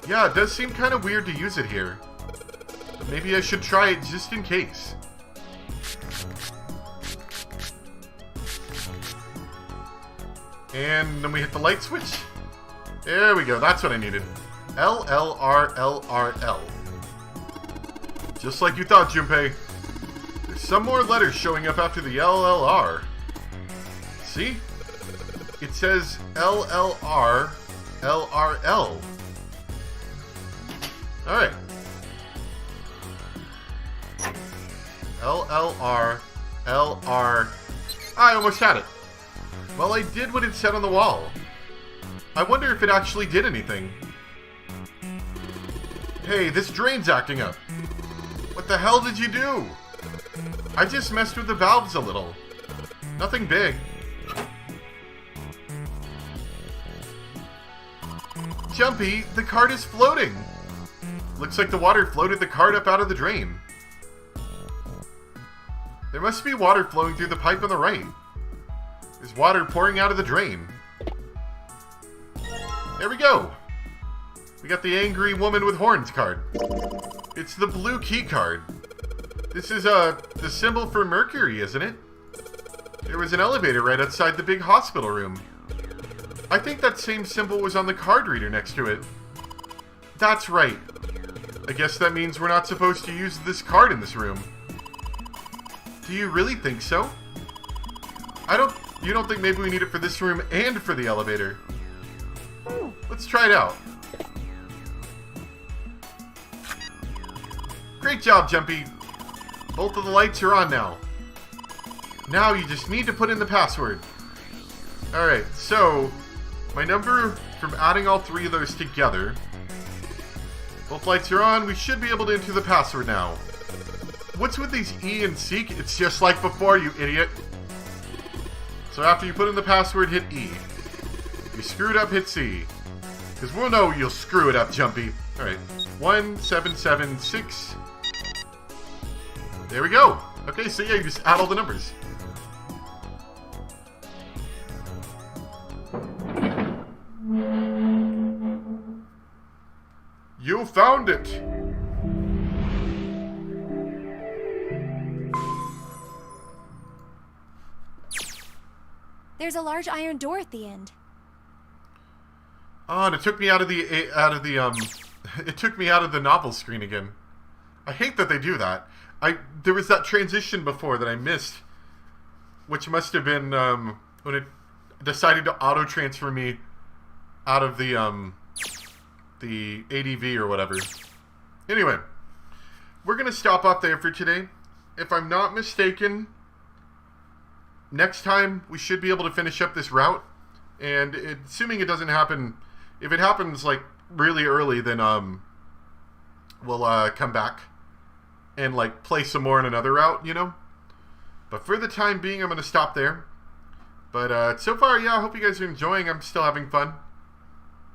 Yeah, it does seem kind of weird to use it here. But maybe I should try it just in case. And then we hit the light switch. There we go. That's what I needed. LLRLRL. Just like you thought, Junpei. There's some more letters showing up after the LLR. See? It says LLR LRL. Alright. LLR LR. I almost had it. Well, I did what it said on the wall. I wonder if it actually did anything. Hey, this drain's acting up. What the hell did you do? I just messed with the valves a little. Nothing big. Jumpy, the cart is floating. Looks like the water floated the cart up out of the drain. There must be water flowing through the pipe on the right. There's water pouring out of the drain. There we go. We got the angry woman with horns card. It's the blue key card. This is the symbol for Mercury, isn't it? There was an elevator right outside the big hospital room. I think that same symbol was on the card reader next to it. That's right. I guess that means we're not supposed to use this card in this room. Do you really think so? You don't think maybe we need it for this room and for the elevator? Let's try it out. Great job, Jumpy. Both of the lights are on now. Now you just need to put in the password. Alright, so my number from adding all three of those together. Both lights are on. We should be able to enter the password now. What's with these E and C? It's just like before, you idiot. So after you put in the password, hit E. If you screw it up, hit C. Because we'll know you'll screw it up, Jumpy. Alright. 1776. There we go. Okay, so yeah, you just add all the numbers. You found it! There's a large iron door at the end. Oh, and it took me out of the it took me out of the novel screen again. I hate that they do that. There was that transition before that I missed, which must have been when it decided to auto transfer me out of the ADV or whatever. Anyway, we're gonna stop off there for today. If I'm not mistaken, next time we should be able to finish up this route, and assuming it doesn't happen, if it happens like really early, then we'll come back and like play some more in another route, you know. But for the time being, I'm gonna stop there. But so far, yeah, I hope you guys are enjoying. I'm still having fun.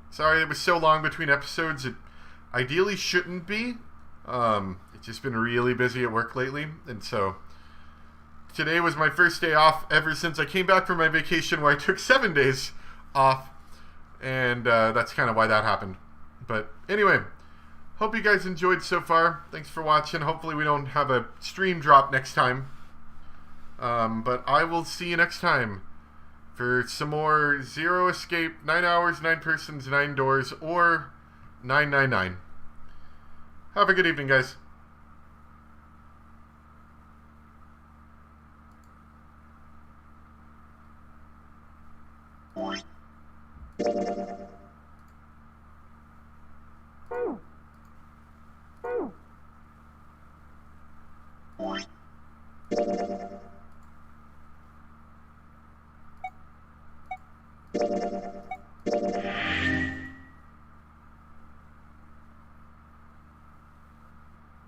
Sorry it was so long between episodes. It ideally shouldn't be. It's just been really busy at work lately, and so today was my first day off ever since I came back from my vacation where I took 7 days off, and that's kind of why that happened. But anyway, hope you guys enjoyed so far. Thanks for watching. Hopefully we don't have a stream drop next time. But I will see you next time for some more Zero Escape, 9 Hours, 9 Persons, 9 Doors, or 999. Have a good evening, guys.